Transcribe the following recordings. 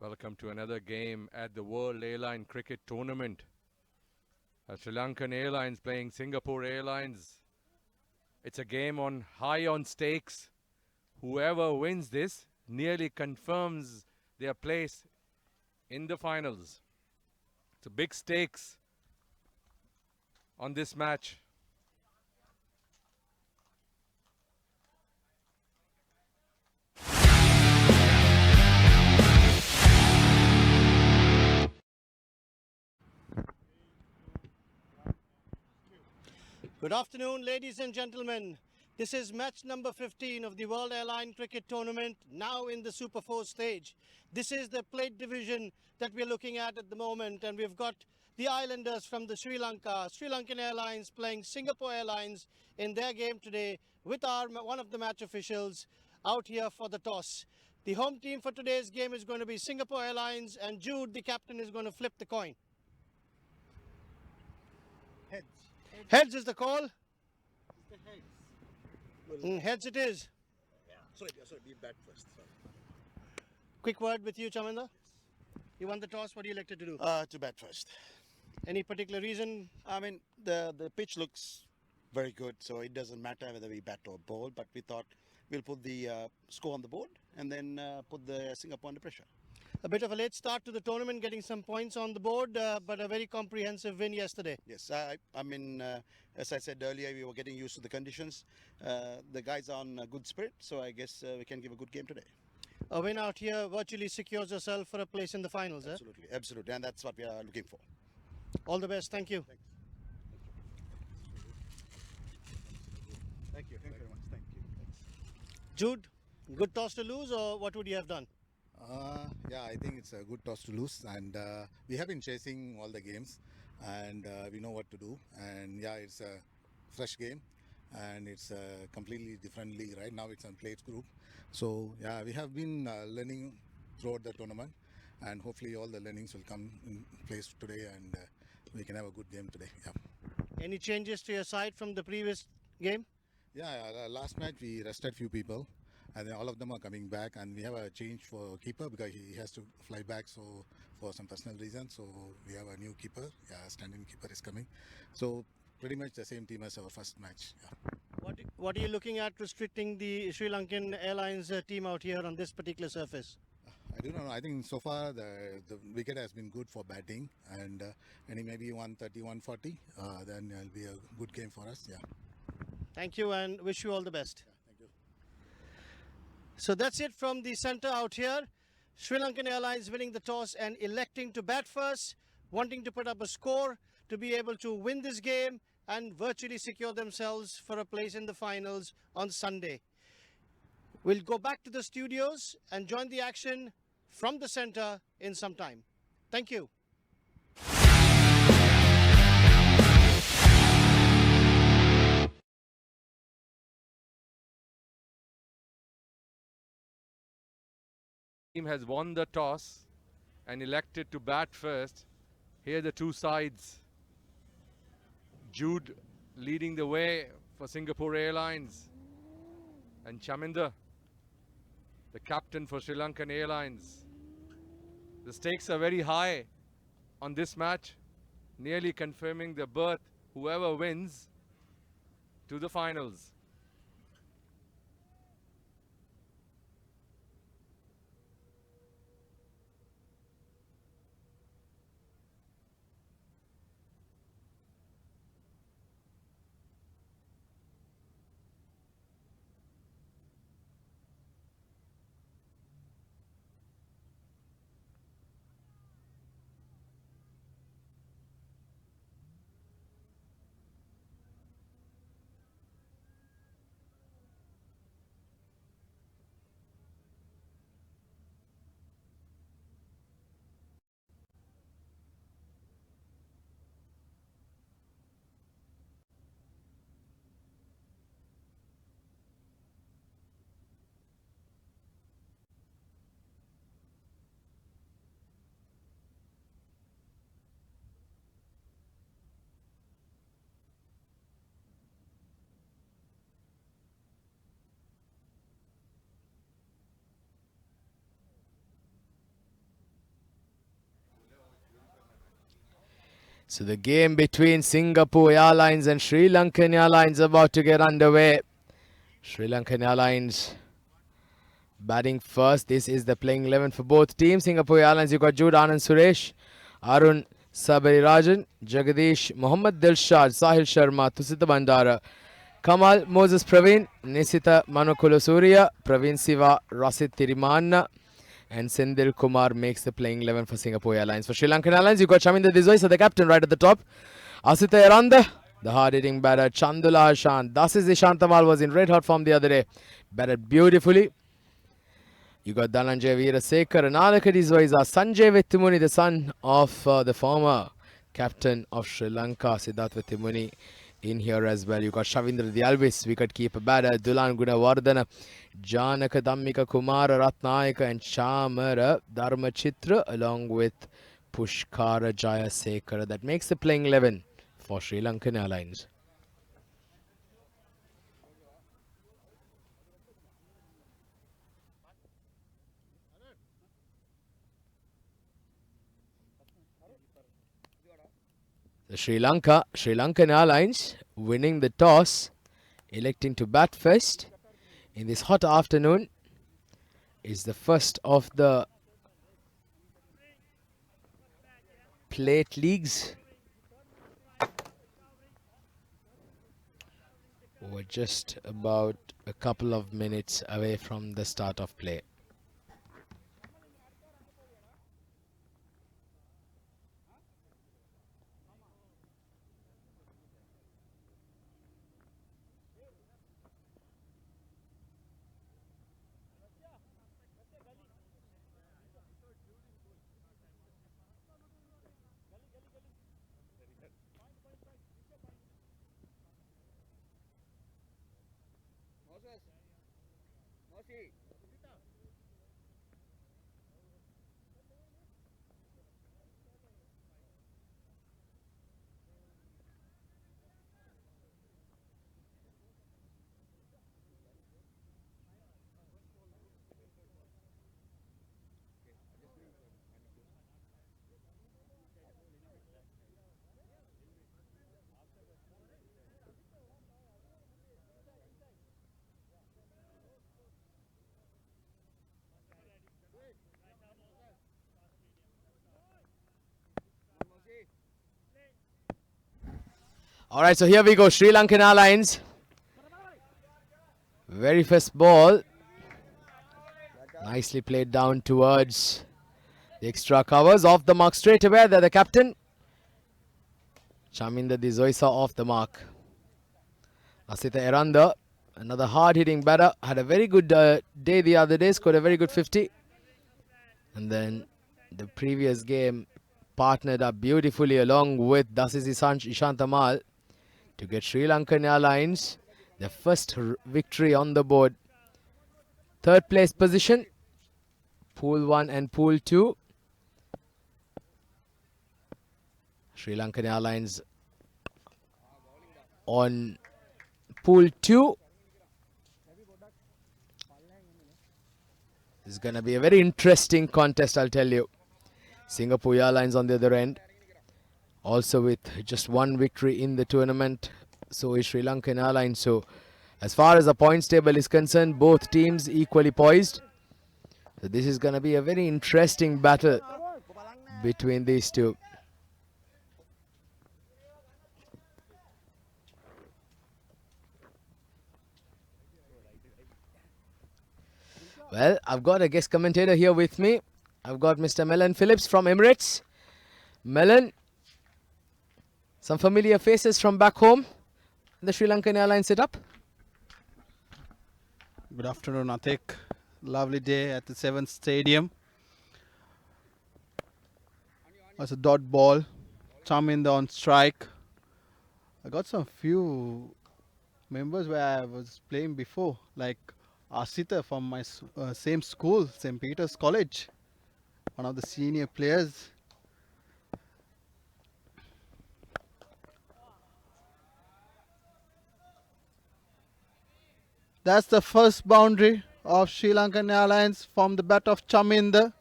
Welcome to another game at the World Airline Cricket Tournament. Sri Lankan Airlines playing Singapore Airlines. It's a game on high on stakes. Whoever wins this nearly confirms their place in the finals. It's a big stakes on this match. Good afternoon, ladies and gentlemen. This is match number 15 of the World Airline Cricket Tournament, now in the Super 4 stage. This is the plate division that we're looking at the moment, and we've got the Islanders from the Sri Lankan Airlines playing Singapore Airlines in their game today with one of the match officials out here for the toss. The home team for today's game is going to be Singapore Airlines, and Jude, the captain, is going to flip the coin. Heads. Heads is the call. It's the heads. Heads it is. Yeah. Sorry, be bat first. Sorry. Quick word with you, Chaminda. You won the toss. What are you elected to do? To bat first. Any particular reason? I mean, the pitch looks very good, so it doesn't matter whether we bat or bowl. But we thought we'll put the score on the board and then put the Singapore under pressure. A bit of a late start to the tournament, getting some points on the board, but a very comprehensive win yesterday. Yes, I mean, as I said earlier, we were getting used to the conditions. The guys are on a good spirit, so I guess we can give a good game today. A win out here virtually secures yourself for a place in the finals. Absolutely, absolutely, and that's what we are looking for. All the best. Thank you. Thanks. Thank you. Thank you very much. Thank you. Thanks. Jude, good toss to lose, or what would you have done? Yeah, I think it's a good toss to lose, and we have been chasing all the games, and we know what to do. And yeah, it's a fresh game, and it's a completely different league right now. It's on plates group, so yeah, we have been learning throughout the tournament, and hopefully all the learnings will come in place today, and we can have a good game today. Yeah. Any changes to your side from the previous game? Yeah, last match we rested few people, and then all of them are coming back, and we have a change for keeper because he has to fly back, so for some personal reasons. So we have a new keeper. Yeah, standing keeper is coming. So pretty much the same team as our first match. Yeah. What are you looking at restricting the Sri Lankan Airlines team out here on this particular surface? I do not know. I think so far the wicket has been good for batting, and maybe 130, 140. Then it'll be a good game for us. Yeah. Thank you, and wish you all the best. Yeah, thank you. So that's it from the center out here. Sri Lankan Airlines winning the toss and electing to bat first, wanting to put up a score to be able to win this game and virtually secure themselves for a place in the finals on Sunday. We'll go back to the studios and join the action from the center in some time. Thank you. Team has won the toss and elected to bat first. Here are the two sides. Jude leading the way for Singapore Airlines, and Chaminda, the captain for Sri Lankan Airlines. The stakes are very high on this match, nearly confirming the berth, whoever wins, to the finals. So the game between Singapore Airlines and Sri Lankan Airlines about to get underway. Sri Lankan Airlines batting first. This is the playing 11 for both teams. Singapore Airlines, you got Jude, Anand Suresh, Arun Sabari Jagadish, Mohammad Dilshad, Sahil Sharma, Tusita Bandara, Kamal, Moses Praveen, Nisita Manukulu Surya, Praveen Siva, Rasid Tirimanna, and Sendil Kumar makes the playing 11 for Singapore Airlines. For Sri Lankan Airlines, you got Chaminda Desai, so the captain right at the top. Asita Eranda, the hard-hitting batter, Chandula Hashan. Dasis Ishantamal was in red-hot form the other day. Batted beautifully. You got Dhananjay Veerasekar and Alaka Desai, Sanjay Vittumuni, the son of the former captain of Sri Lanka, Siddharth Vittumuni, in here as well. You got Shavindra Dialvis, wicket-keeper batter, Dulan Gunawardana, Janaka Dhammika Kumara Ratnayaka and Chamara Dharmachitra along with Pushkara Jayasekara. That makes the playing 11 for Sri Lankan Airlines. The Sri Lankan Airlines winning the toss, electing to bat first in this hot afternoon. Is the first of the plate leagues. We're just about a couple of minutes away from the start of play. Alright, so here we go. Sri Lankan Airlines. Very first ball. Nicely played down towards the extra covers. Off the mark straight away. They're the captain. Chaminda Dizoisa off the mark. Asita Eranda, another hard-hitting batter. Had a very good day the other day. Scored a very good 50. And then the previous game partnered up beautifully along with Dasis Ishantamal to get Sri Lankan Airlines the first victory on the board. Third place position, Pool 1 and Pool 2. Sri Lankan Airlines on Pool 2. This is going to be a very interesting contest, I'll tell you. Singapore Airlines on the other end, also with just one victory in the tournament. So is Sri Lankan Airlines. So as far as the points table is concerned, both teams equally poised. So this is going to be a very interesting battle between these two. Well, I've got a guest commentator here with me. I've got Mr. Melon Phillips from Emirates. Melon, some familiar faces from back home in the Sri Lankan Airlines setup. Good afternoon, Atik. Lovely day at the 7th Stadium. That's a dot ball. Chaminda on strike. I got some few members where I was playing before, like Asita from my same school, St. Peter's College. One of the senior players. That's the first boundary of Sri Lankan Airlines from the bat of Chaminda.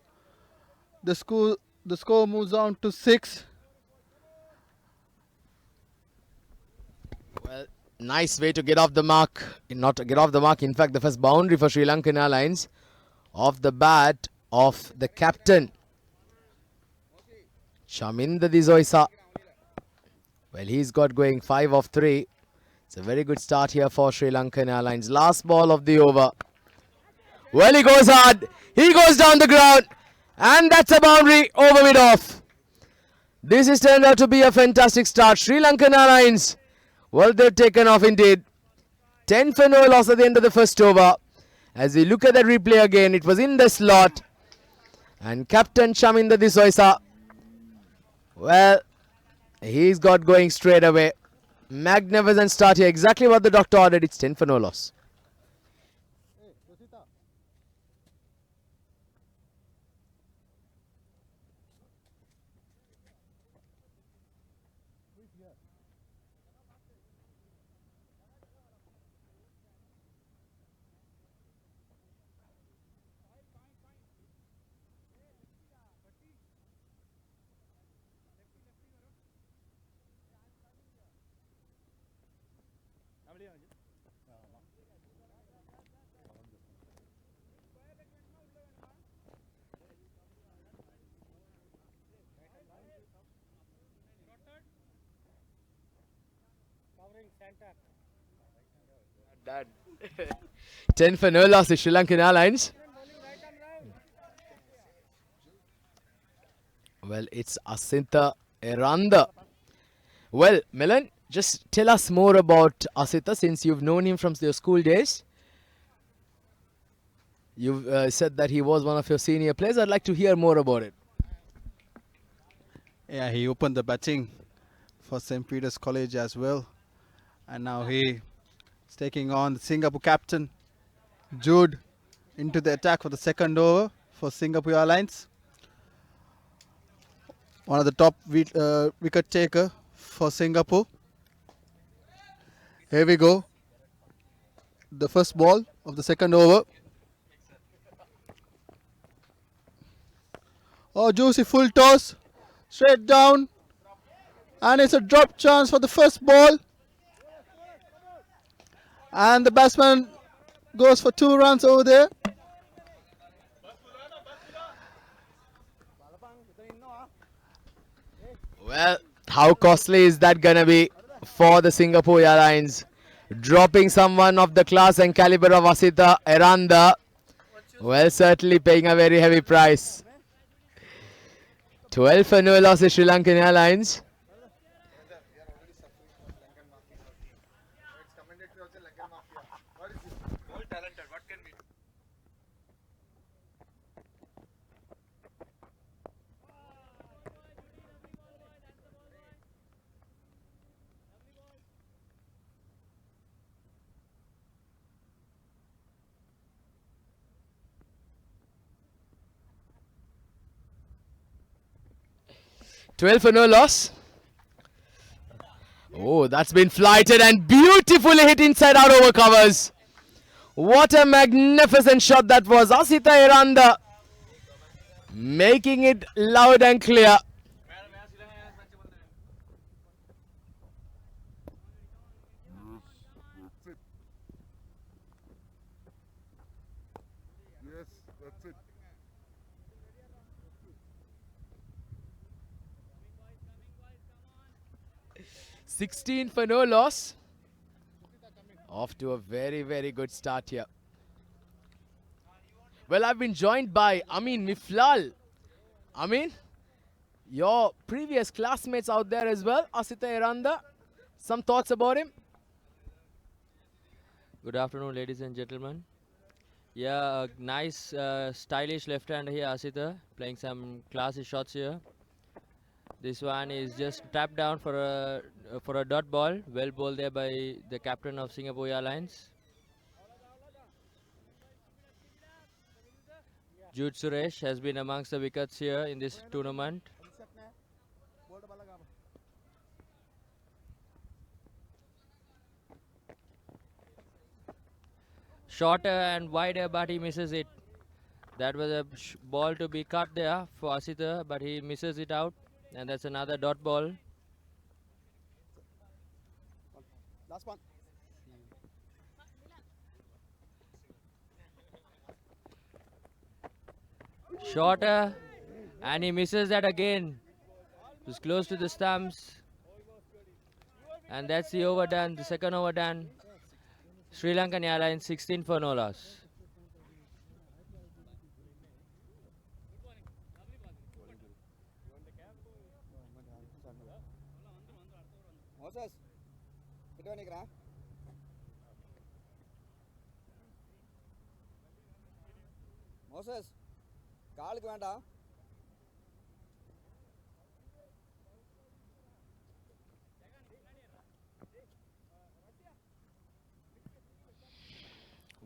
The score moves on to 6. Nice way to get off the mark. Not to get off the mark, in fact, the first boundary for Sri Lankan Airlines off the bat of the captain, Chaminda Disoisa. Well, he's got going 5 of 3. It's a very good start here for Sri Lankan Airlines. Last ball of the over. Well, he goes hard. He goes down the ground. And that's a boundary over mid off. This has turned out to be a fantastic start. Sri Lankan Airlines, well, they've taken off indeed. 10 for no loss at the end of the first over. As we look at the replay again, it was in the slot. And Captain Chaminda Disoisa, well, he's got going straight away. Magnificent start here. Exactly what the doctor ordered. It's 10 for no loss. Done. 10 for no loss to Sri Lankan Airlines. Well, it's Asitha Eranda. Well, Milan, just tell us more about Asitha since you've known him from your school days. You've said that he was one of your senior players. I'd like to hear more about it. Yeah, he opened the batting for St. Peter's College as well. And now he is taking on the Singapore captain, Jude, into the attack for the second over for Singapore Airlines. One of the top wicket taker for Singapore. Here we go. The first ball of the second over. Oh, juicy full toss. Straight down. And it's a drop chance for the first ball. And the batsman goes for 2 runs over there. Well, how costly is that gonna be for the Singapore Airlines? Dropping someone of the class and caliber of Asitha Eranda. Well, certainly paying a very heavy price. 12 for no loss to Sri Lankan Airlines. Twelve for no loss. Oh, that's been flighted and beautifully hit inside out over covers. What a magnificent shot that was. Asitha Eranda making it loud and clear. Yes, that's it. 16 for no loss. Off to a very, very good start here. Well, I've been joined by Amin Miflal. Amin, your previous classmates out there as well, Asitha Eranda. Some thoughts about him? Good afternoon, ladies and gentlemen. Yeah, a nice, stylish left-hander here, Asitha, playing some classy shots here. This one is just tapped down for a dot ball. Well bowled there by the captain of Singapore Airlines. Jude Suresh has been amongst the wickets here in this tournament. Shorter and wider, but he misses it. That was a ball to be cut there for Asitha, but he misses it out. And that's another dot ball. Last one. Shorter, and he misses that again. It was close to the stumps. And that's the over done, the second over done. Sri Lankan Airlines 16 for no loss. Moses, kita ni kena. Moses, காலுக்கு வேண்டாம்.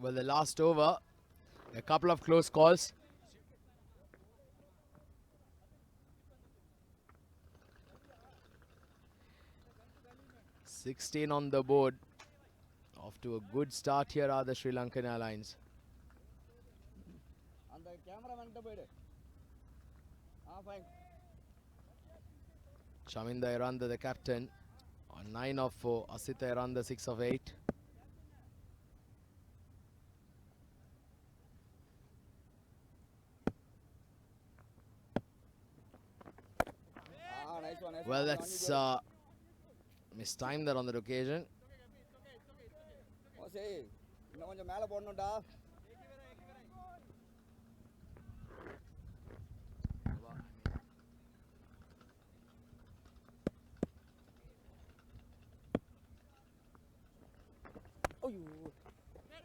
Well, the last over, a couple of close calls. "16 on the board." Off to a good start here are the Sri Lankan Airlines. அந்த cameraman கிட்ட போயிடு. Fine. Chaminda Iranda, the captain, on 9 of 4. Asita Iranda, 6 of 8. Nice one. Nice Well, one. that's mistimed that on that occasion. Moses, இன்னும் கொஞ்சம் மேல போடணும்டா.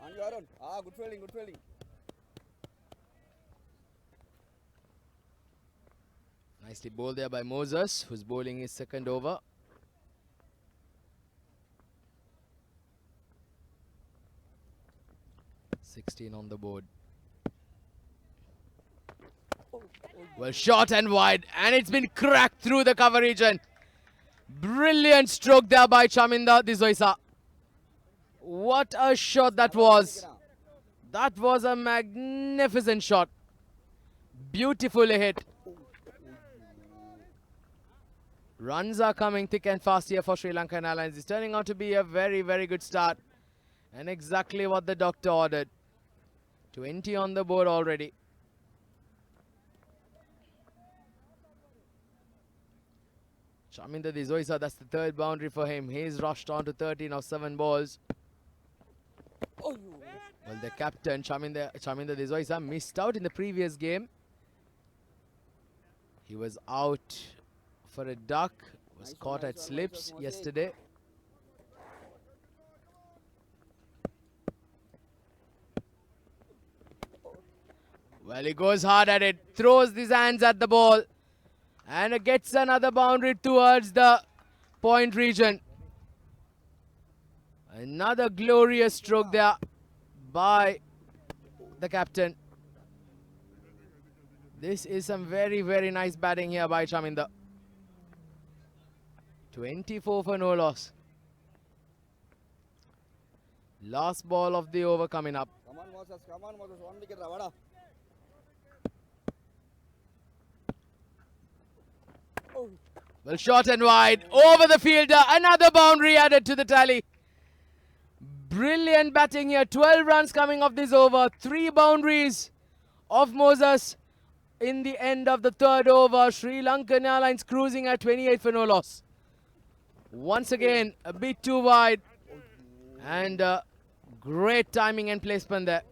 On your own. Good fielding, good fielding. Nicely bowled there by Moses, who's bowling his second over. "16 on the board." Well, short and wide, and it's been cracked through the cover region. Brilliant stroke there by Chaminda Dizoisa. What a shot that was. That was a magnificent shot. Beautifully hit. Runs are coming thick and fast here for Sri Lankan Airlines. It's turning out to be a very, very good start. And exactly what the doctor ordered. 20 on the board already. Chaminda Dizoisa, that's the third boundary for him. He's rushed on to 13 of 7 balls. Well, the captain, Chaminda Dizoisa, missed out in the previous game. He was out for a duck, was caught at slips yesterday. Well, he goes hard at it, throws his hands at the ball, and it gets another boundary towards the point region. Another glorious stroke there by the captain. This is some very, very nice batting here by Chaminda. 24 for no loss. Last ball of the over coming up. Come on, Moses. Come on, Moses. One wicket, Ravada. Well, short and wide. Over the fielder. Another boundary added to the tally. Brilliant batting here. 12 runs coming off this over. 3 boundaries of Moses in the end of the third over. Sri Lankan Airlines cruising at 28 for no loss. Once again, a bit too wide. And great timing and placement there.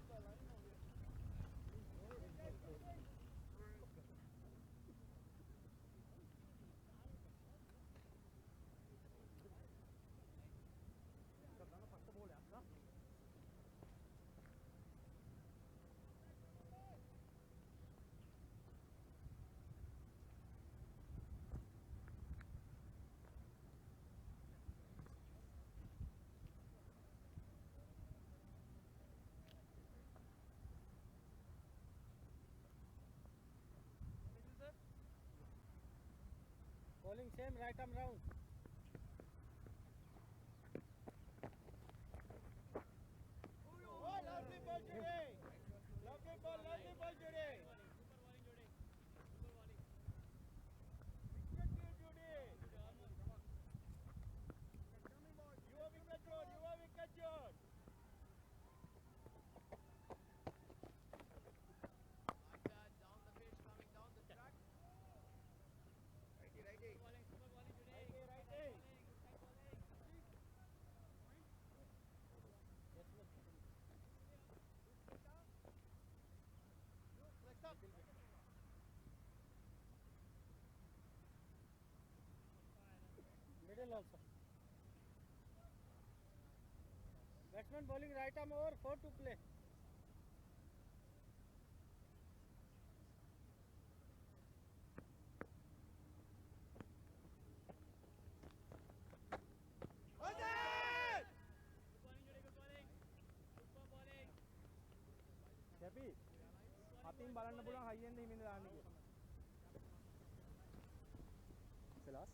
Bowling same right arm round. Lovely ball today. Lovely ball today. Middle also. Batsman bowling right arm over, 4 to play. Happy. Atim බලන්න පුළුවන් high end හිමින් දාන්න කියලා. Silas.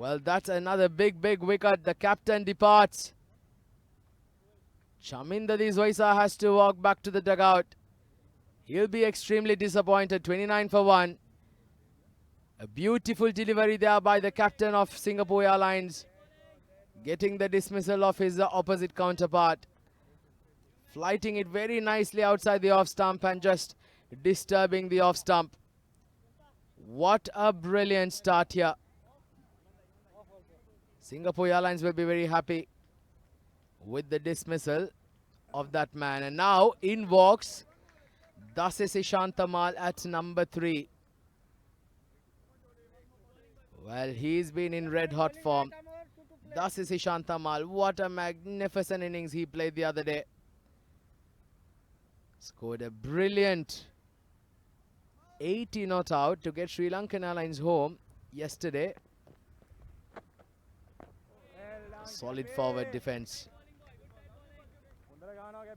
Well, that's another big wicket. The captain departs. Chaminda Diswaisa has to walk back to the dugout. He'll be extremely disappointed. 29 for 1. A beautiful delivery there by the captain of Singapore Airlines, getting the dismissal of his opposite counterpart. Flighting it very nicely outside the off stump and just disturbing the off stump. What a brilliant start here. Singapore Airlines will be very happy with the dismissal of that man. And now in walks Dasis Ishantamal at number 3. Well, he's been in red hot form. Dasis Ishantamal, what a magnificent innings he played the other day. Scored a brilliant 80 not out to get Sri Lankan Airlines home yesterday. Solid forward defense.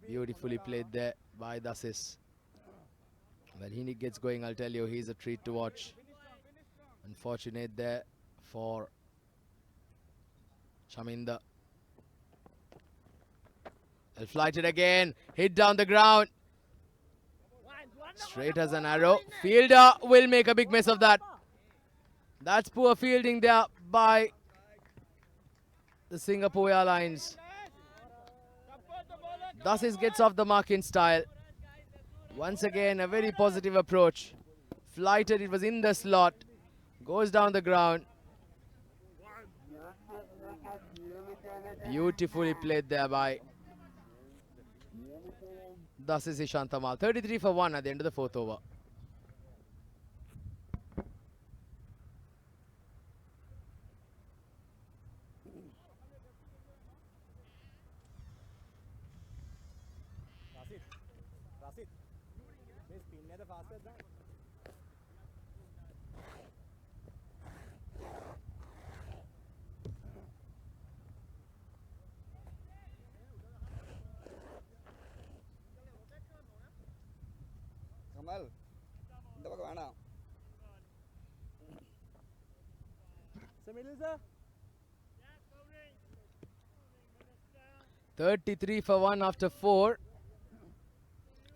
Beautifully played there by Dasis. When he gets going, I'll tell you, he's a treat to watch. Unfortunate there for Chaminda. He'll flight it again. Hit down the ground. Straight as an arrow. Fielder will make a big mess of that. That's poor fielding there by the Singapore Airlines. Dasis gets off the mark in style. Once again, a very positive approach. Flighted, it was in the slot. Goes down the ground. Beautifully played there by Dasis Ishantamal. 33 for 1 at the end of the 4th over. Kamal, இந்த பக்கம் வேணாம். Middle sir. 33 for 1 after 4.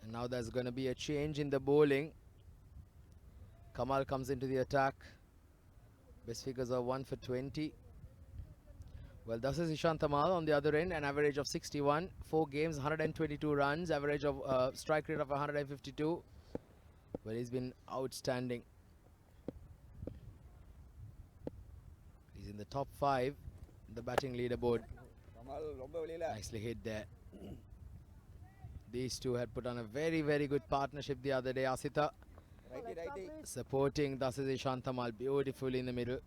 And now there's going to be a change in the bowling. Kamal comes into the attack. Best figures are 1 for 20. Well, this is Ishantamal on the other end, an average of 61, 4 games, 122 runs, average of strike rate of 152. Well, he's been outstanding. He's in the top 5, the batting leaderboard. Kamal ரொம்ப வெளியில. Nicely hit there. These two had put on a very good partnership the other day. Asita Righty. supporting Dasis Ishantamal beautifully in the middle.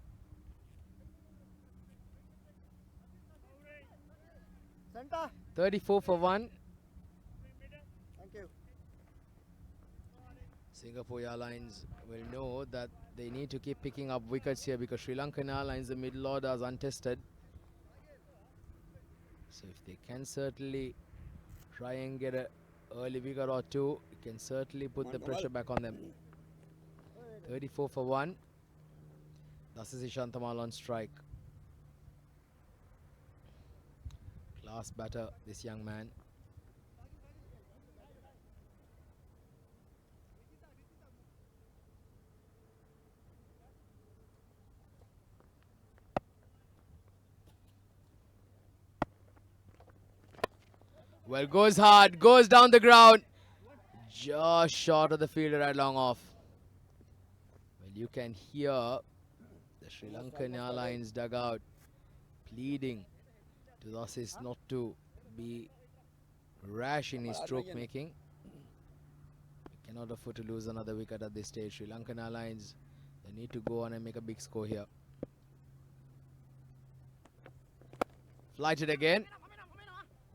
Center. 34 for 1. Thank you. Singapore Airlines will know that they need to keep picking up wickets here because Sri Lankan Airlines, the middle order is untested. So if they can certainly try and get a early wicket or two can certainly put the pressure back on them. 34 for 1. This is Ishantamal on strike. Class batter, this young man. Well, goes hard, goes down the ground. Just short of the fielder right long off. Well, you can hear the Sri Lankan Airlines dugout pleading to the assist not to be rash in his stroke making. He cannot afford to lose another wicket at this stage. Sri Lankan Airlines, they need to go on and make a big score here. Flighted again.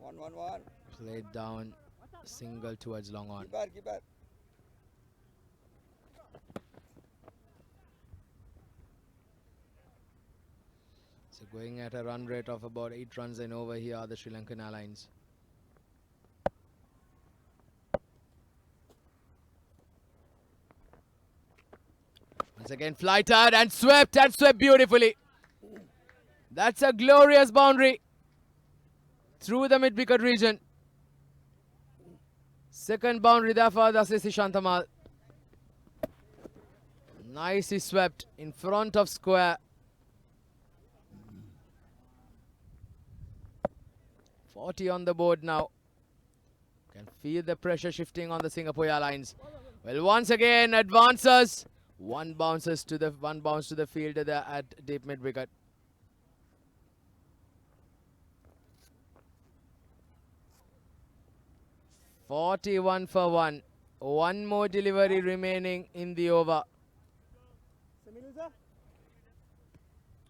1-1-1. Played down, single towards long on. Keeper. So going at a run rate of about 8 runs and over here are the Sri Lankan Airlines. Once again flighted and swept beautifully. That's a glorious boundary through the mid-wicket region. Second boundary there for the Shantamal. Nicely swept in front of square. 40 on the board now. Can feel the pressure shifting on the Singapore Airlines. Well, once again advances. One bounce to the fielder there at deep mid wicket. (41 for 1). One more delivery remaining in the over.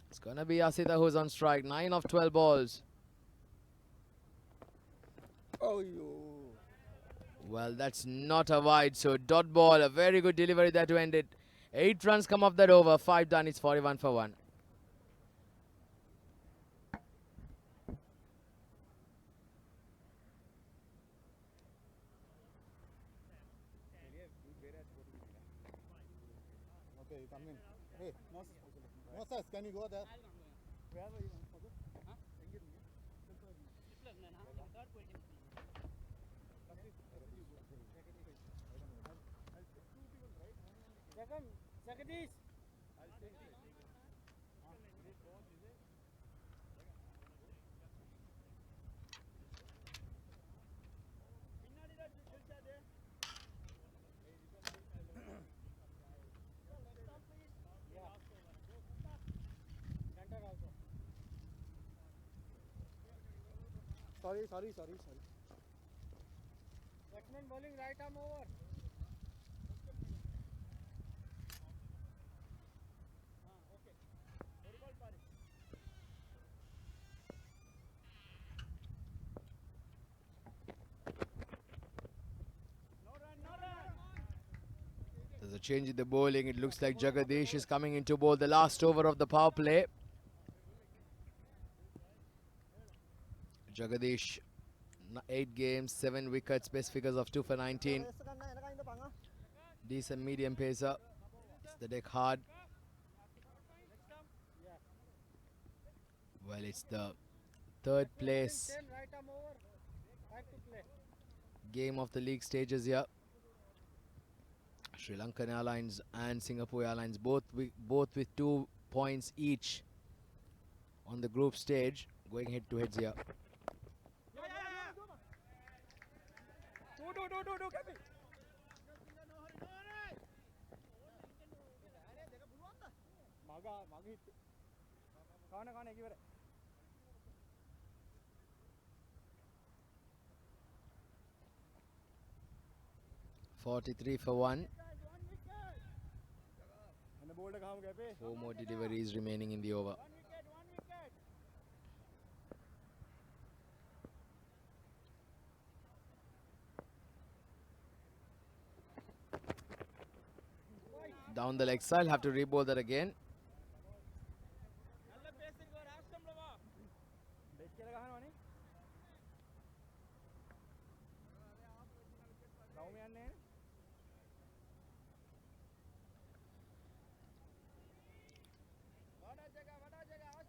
It's gonna be Asita who's on strike. 9 of 12 balls. Oh, you. Well, that's not a wide, so dot ball. A very good delivery there to end it. 8 runs come off that over. 5 done. It's 41 for 1. Okay, you come in. Hey, Moses, can you go there? Sorry. Batsman bowling right arm over. There's a change in the bowling. It looks like Jagadish is coming into bowl the last over of the power play. Jagadish, 8 games, 7 wickets, best figures of 2 for 19. Decent medium pacer. It's the deck hard. Well, it's the third place game of the league stages here. Sri Lankan Airlines and Singapore Airlines both with 2 points each on the group stage, going head to heads here. Do, Kevin. Maga hit. Kaana ekivara. (43 for 1). 4 more deliveries remaining in the over. Down the leg side, have to re-bowl that again.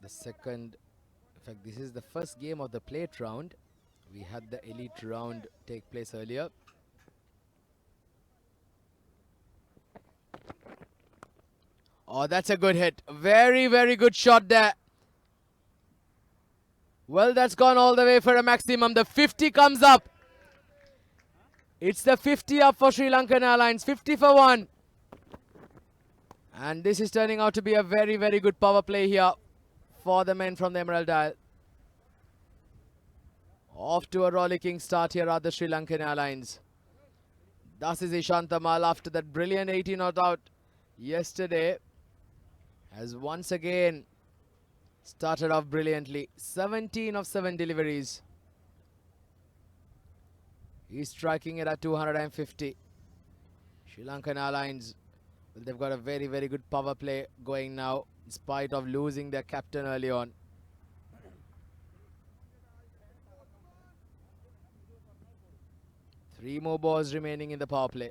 The second, in fact, this is the first game of the plate round. We had the elite round take place earlier. Oh, that's a good hit. Very, very good shot there. Well, that's gone all the way for a maximum. The 50 comes up. It's the 50 up for Sri Lankan Airlines. 50 for 1. And this is turning out to be a very, very good power play here for the men from the Emerald Isle. Off to a rollicking start here at the Sri Lankan Airlines. Das is Ishantamal after that brilliant 18 not out yesterday. Has once again started off brilliantly. 17 of 7 deliveries. He's striking it at 250. Sri Lankan Airlines, well, they've got a very, very good power play going now, in spite of losing their captain early on. Three more balls remaining in the power play.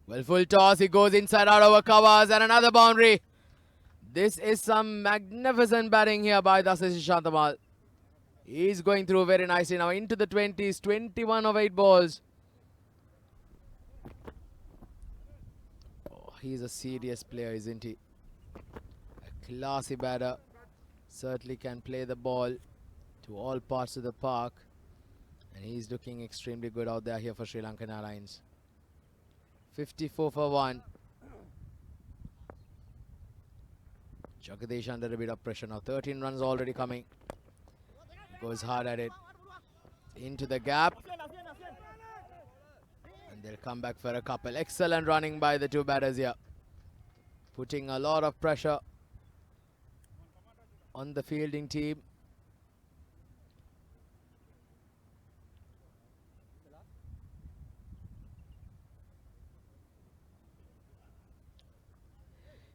Well, full toss, he goes inside out over covers and another boundary. This is some magnificent batting here by Dasis Shantamal. He's going through very nicely now into the 20s, 21 of 8 balls. Oh, he's a serious player, isn't he? A classy batter. Certainly can play the ball to all parts of the park. And he's looking extremely good out there here for Sri Lankan Airlines. 54 for 1. Jagadish under a bit of pressure now. 13 runs already coming. Goes hard at it. Into the gap. And they'll come back for a couple. Excellent running by the two batters here. Putting a lot of pressure on the fielding team.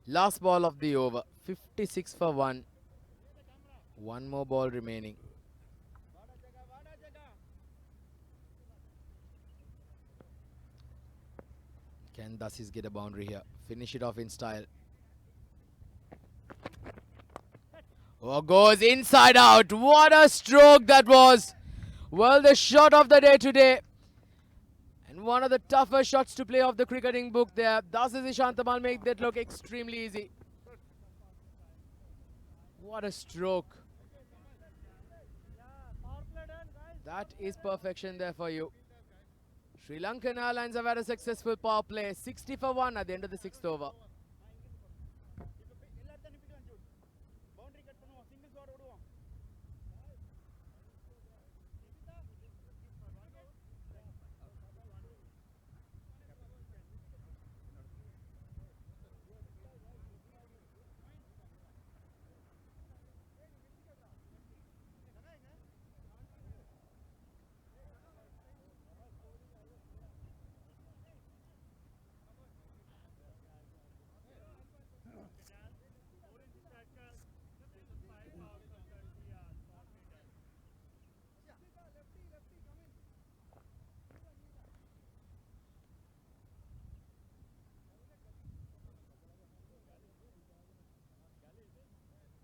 Last ball of the over. 56 for 1. One more ball remaining. Can Dasis get a boundary here? Finish it off in style. Oh, goes inside out. What a stroke that was. Well, the shot of the day today. And one of the tougher shots to play off the cricketing book there. Dasis Ishantamal make that look extremely easy. What a stroke. That is perfection there for you. Sri Lankan Airlines have had a successful power play. 60 for 1 at the end of the 6th over.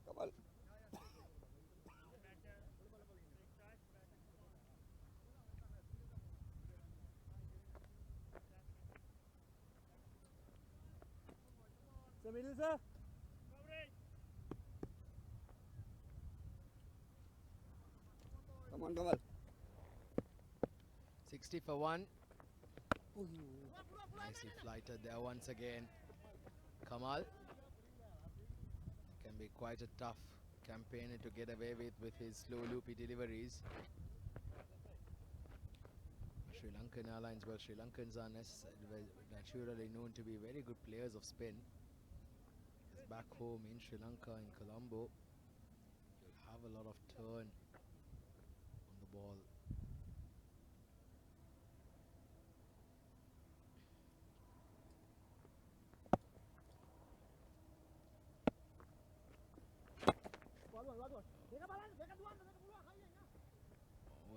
Kamal. Middle, sir. 60 for 1. Nicely flighted there once again. Kamal. Can be quite a tough campaigner to get away with his slow loopy deliveries. Sri Lankan Airlines, well, Sri Lankans are naturally known to be very good players of spin. Because back home in Sri Lanka, in Colombo, you'll have a lot of turn on the ball.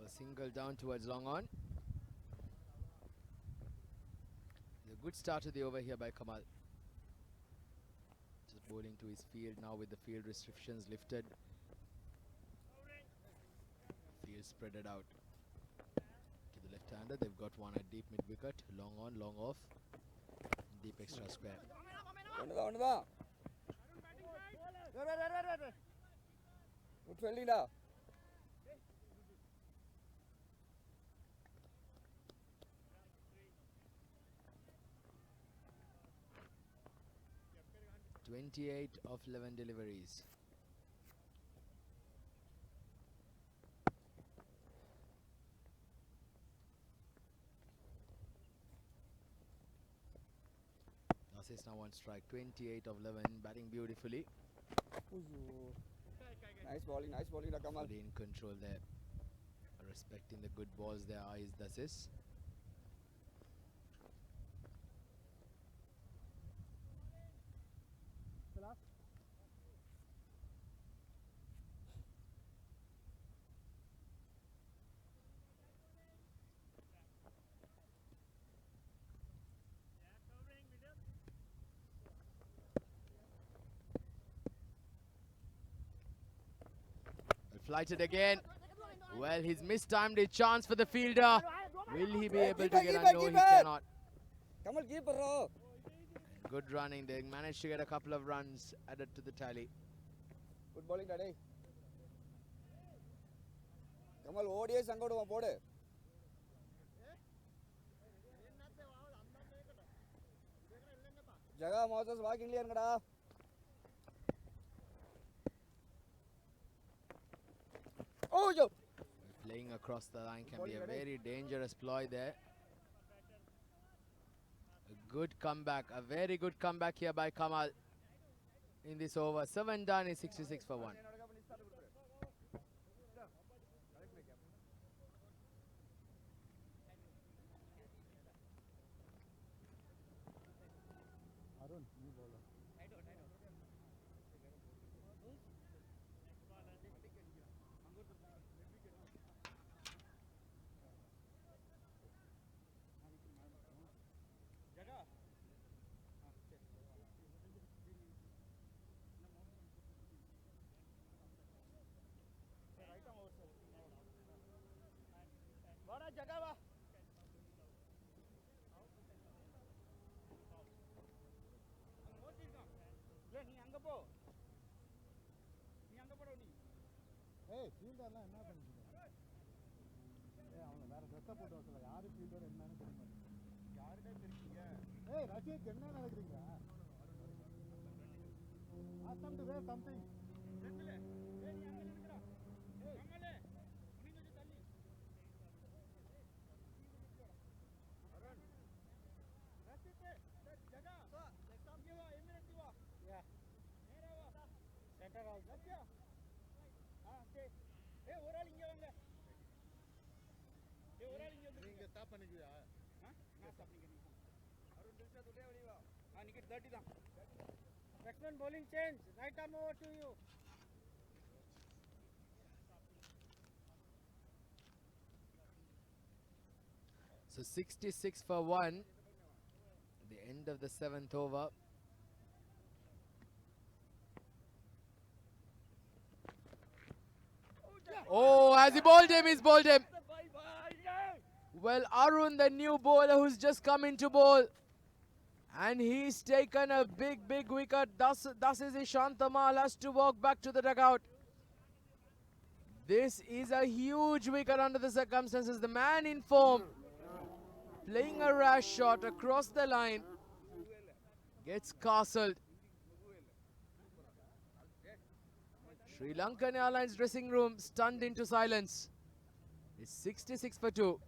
A single down towards long on. A Good start to the over here by Kamal. Just bowling to his field now with the field restrictions lifted. Field spreaded out to the left-hander. They've got one at deep mid-wicket. Long on, long off. Deep extra square. Good fielding da. "28 of 11 deliveries." Assist now on strike. 28 of 11, batting beautifully. Nice bowling da Kamal. Fully in control there. Respecting the good balls there is the assist. Flighted again. Well, he's mistimed a chance for the fielder. Will he be able to get a no? He cannot. Kamal keep bro. Good running. They managed to get a couple of runs added to the tally. Good bowling da day. Kamal ODS angodu podu. Jaga Moses walking clear ngada. Oh yo. Playing across the line can be a very dangerous ploy there. A good comeback, a very good comeback here by Kamal in this over. 7 done is 66 for 1. Bowling change. Right arm over to you. So 66 for 1. The end of the 7th over. Oh, has he bowled him? He's bowled him. Well, Arun, the new bowler who's just come into bowl. And he's taken a big wicket. Thus is Ishant Tamal has to walk back to the dugout. This is a huge wicket under the circumstances. The man in form, playing a rash shot across the line, gets castled. Sri Lankan Airlines dressing room stunned into silence. It's 66 for 2.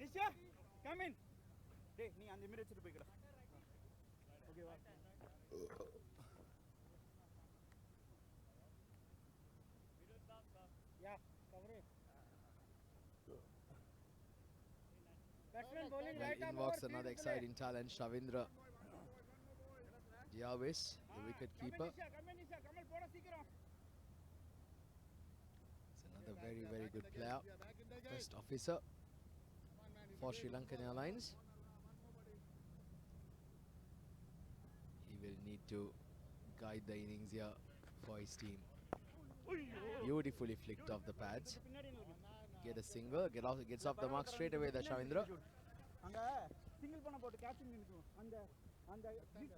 Nisha, come in. Hey, நீ அந்த மீறி வச்சிட்டு போய்க்கடா. Okay, வா. Yeah, cover it. Batsman bowling Well, right in arm walks over, another three to exciting talent, Shavindra Diawis, the wicket keeper. Come in, Nisha, Kamal, போடா சீக்கிரம். It's another very good player, first officer for Sri Lankan Airlines. He will need to guide the innings here for his team. Beautifully flicked off the pads. Get a single, gets off the mark straight away, the Shavindra. அங்க single பண்ண போட்டு catching நிக்கும். அந்த அந்த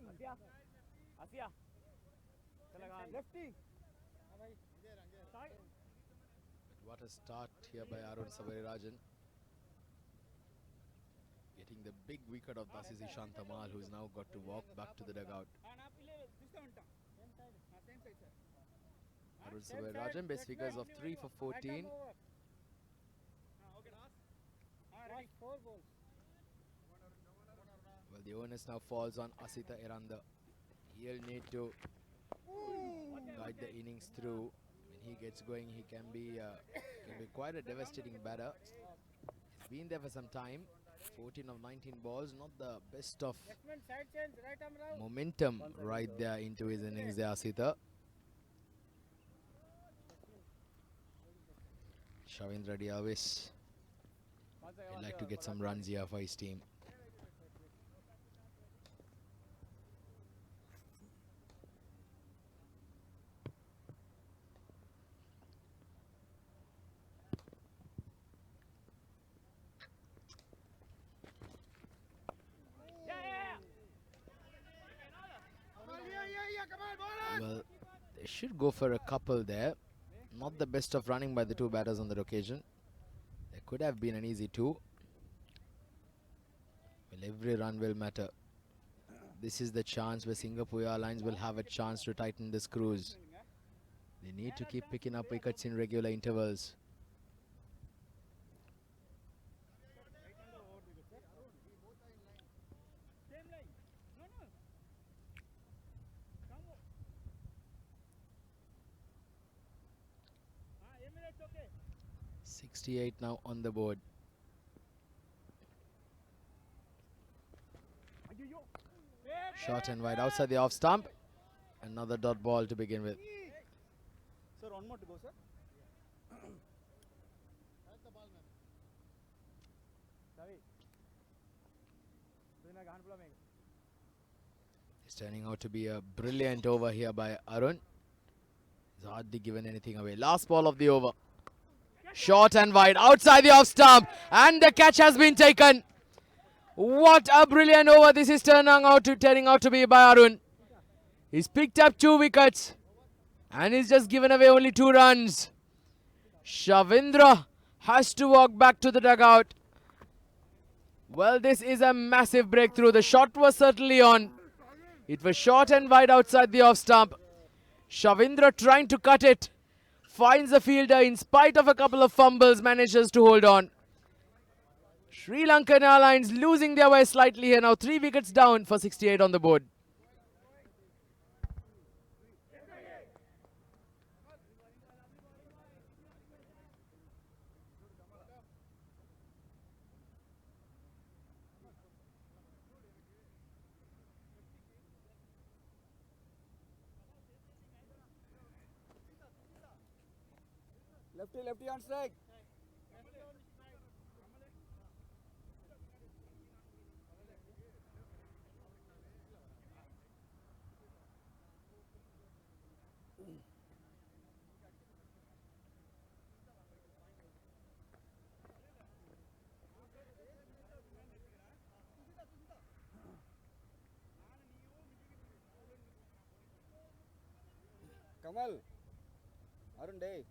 அசியா அசியா चलेगा lefty भाई What a start here by Arun Savarirajan. Getting the big wicket of Dasis Ishantamal, who's now got to walk back to the dugout. Arun Savarirajan, best figures of 3 for 14. Well, the onus now falls on Asita Eranda. He'll need to guide the innings through. When he gets going, he can be quite a devastating batter. He's been there for some time. 14 of 19 balls, not the best of momentum right there into his innings there, Asita. Shavindra Diawis, he'd like to get some runs here for his team. Well, they should go for a couple there. Not the best of running by the two batters on that occasion. There could have been an easy two. Well, every run will matter. This is the chance where Singapore Airlines will have a chance to tighten the screws. They need to keep picking up wickets in regular intervals. okay. 68 now on the board. Short and wide outside the off stump. Another dot ball to begin with. Sir, one more to go, sir. It's turning out to be a brilliant over here by Arun. He's hardly given anything away. Last ball of the over. Short and wide outside the off stump. And the catch has been taken. What a brilliant over this is turning out to be by Arun. He's picked up 2 wickets. And he's just given away only 2 runs. Shavindra has to walk back to the dugout. Well, this is a massive breakthrough. The shot was certainly on. It was short and wide outside the off stump. Shavindra trying to cut it. Finds the fielder in spite of a couple of fumbles. Manages to hold on. Sri Lankan Airlines losing their way slightly here now. 3 wickets down for 68 on the board. Lefty on strike. Kamal Arun டேய்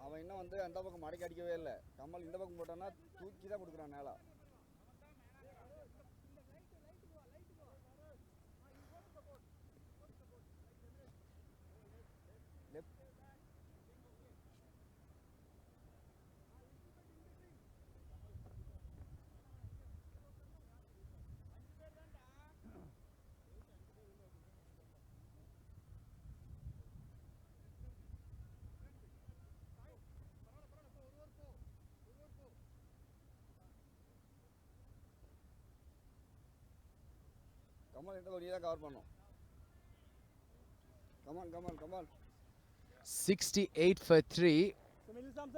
அவன் இன்னும் வந்து அந்த பக்கம் மடக்கி அடிக்கவே இல்லை. கமல் இந்த பக்கம் போட்டான்னா தூக்கி தான் கொடுக்குறான் நேலா. கமல் இந்த நீ தான் கவர் பண்ணும். Come on. 68 for 3.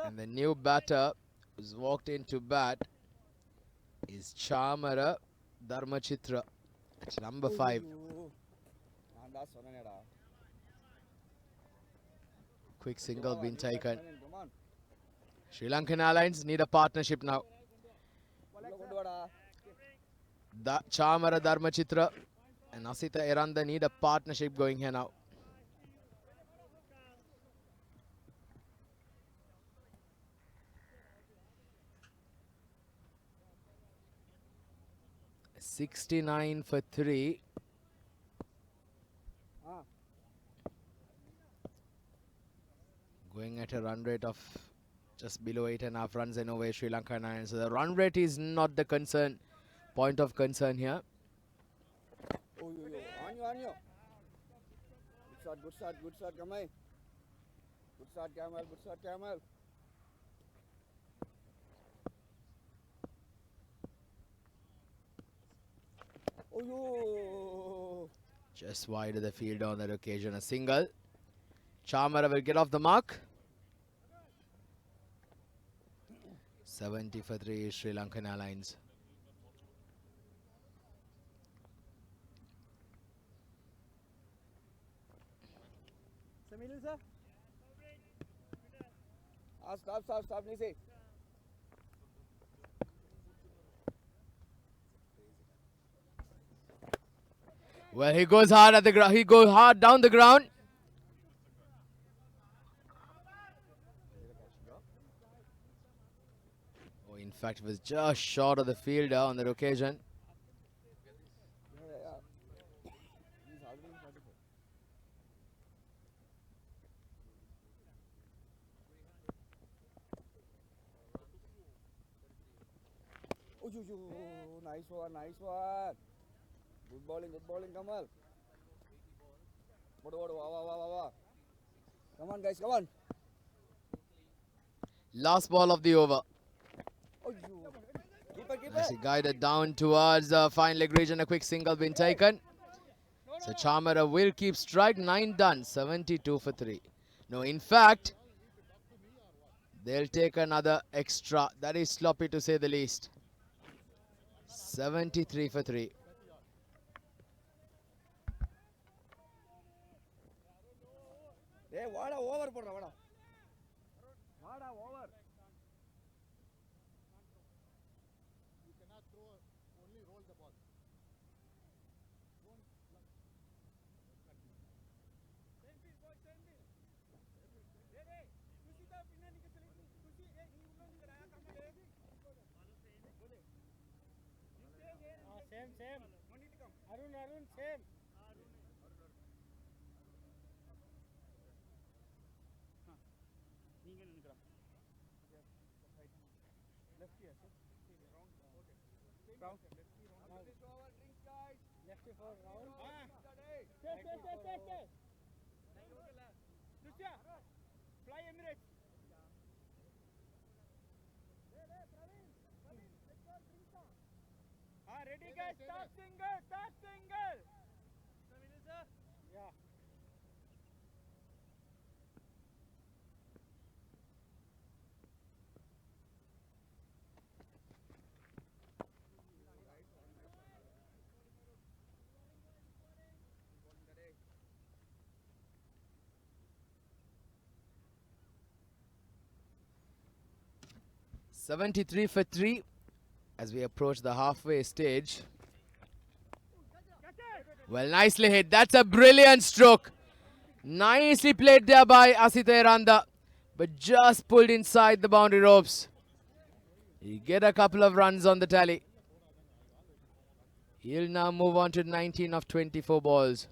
And the new batter who's walked into bat is Chamara Dharmachitra. It's number 5. நான்டா சொன்னேனேடா. Quick single been taken. Come on. Sri Lankan Airlines need a partnership now. உள்ள கொண்டு வாடா. Chamara Dharmachitra and Asita Eranda need a partnership going here now. $69 for 3. Going at a run rate of just below 8.5 runs and away Sri Lankan Airlines. So the run rate is not the point of concern here. On you. Good start, Kamai. Good start, Camel. Just wide of the field on that occasion. A single. Chamara will get off the mark. 70 for 3 Sri Lankan Airlines. Stop, Nisi. Well, he goes hard at the ground. He goes hard down the ground. Oh, in fact, was just short of the fielder on that occasion. He's already in 44. Nice one. Good bowling, Kamal. Wow. Come on, guys, come on. Last ball of the over. Keeper. As he guided down towards the fine leg region, a quick single been taken. So Chamara will keep strike. 9 done, 72 for 3. No, in fact, they'll take another extra. That is sloppy to say the least. 73 for 3. Hey, what a over, Vada over. You cannot throw, only roll the ball. Same. Arun, same. Lefty for round. Stay. Dusya, fly Emirates. Ready guys, start single. Yeah. $73 for 3 as we approach the halfway stage. Well, nicely hit. That's a brilliant stroke. Nicely played there by Asita Eranda, but just pulled inside the boundary ropes. He get a couple of runs on the tally. He'll now move on to 19 of 24 balls.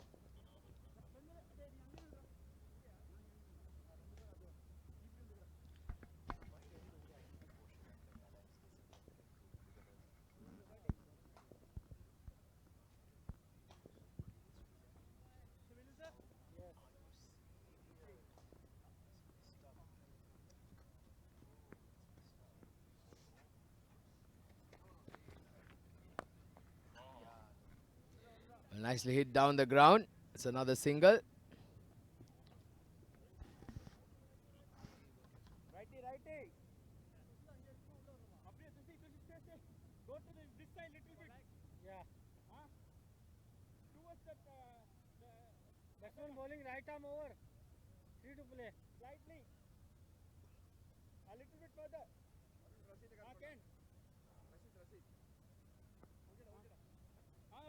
Nicely hit down the ground. It's another single. Righty, righty. Go to this side little bit. Yeah. Huh? Towards that. Batsman bowling right arm over. 3 to play. Slightly. A little bit further. Ken.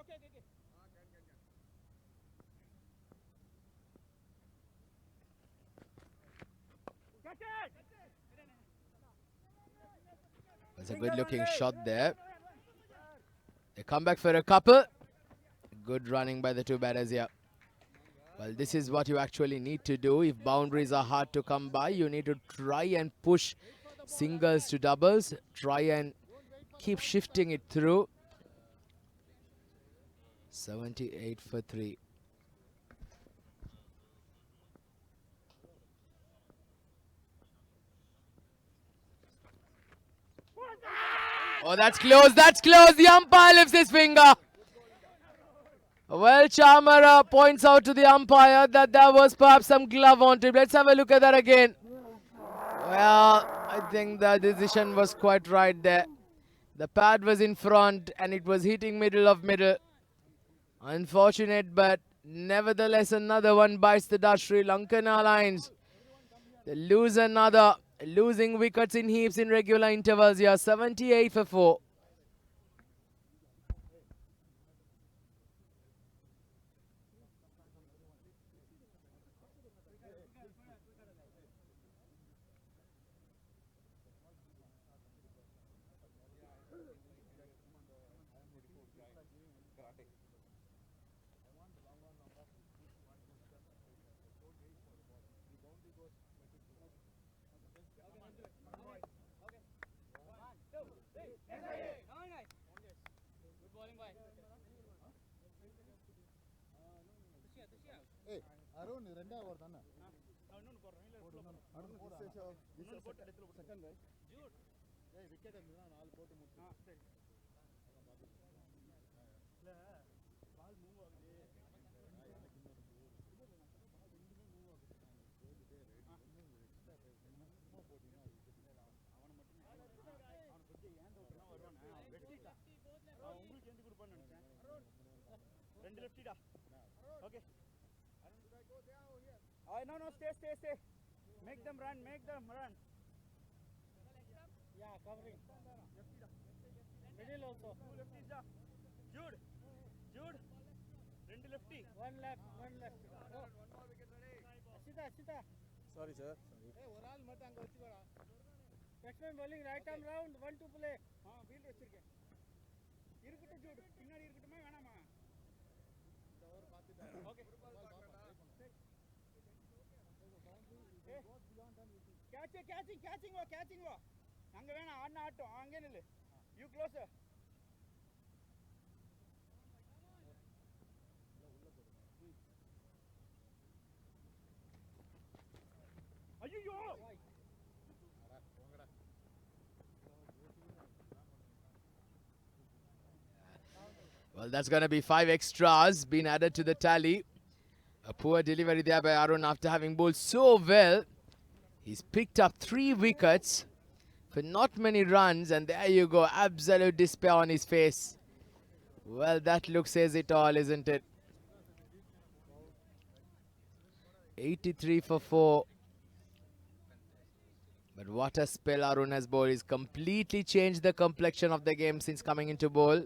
Okay, okay. Catch it! That's a good looking shot there. They come back for a couple. Good running by the two batters here. Well, this is what you actually need to do. If boundaries are hard to come by, you need to try and push singles to doubles. Try and keep shifting it through. 78 for 3. Oh, that's close. That's close. The umpire lifts his finger. Well, Chamara points out to the umpire that there was perhaps some glove on it. Let's have a look at that again. Well, I think the decision was quite right there. The pad was in front and it was hitting middle of middle. Unfortunate, but nevertheless another one bites the dust. Sri Lankan Airlines. They lose another. Losing wickets in heaps in regular intervals here. 78 for 4. Arun, renda over dana. Second right. Hey, wicket and all go to Okay. No, stay. Make them run. Yeah, covering. Middle also. Jude. Lefty. One left. Oh. Ashita. Sorry, sir. Hey, oral mat anga vechukora. Batsman bowling right arm round, 1 to play. Field vechirken. Irukuttu Jude. Pinnadi irukutuma venama. இந்த over பாத்துட்டாரு. Okay. Catching வா. அங்க வேணா ஆட்டம். அங்க நில்லு. You closer. ஐயோ. Well, that's going to be 5 extras being added to the tally. A poor delivery there by Arun after having bowled so well. He's picked up 3 wickets for not many runs, and there you go, absolute despair on his face. Well, that look says it all, isn't it? 83 for 4. But what a spell Arun has bowled. He's completely changed the complexion of the game since coming into bowl.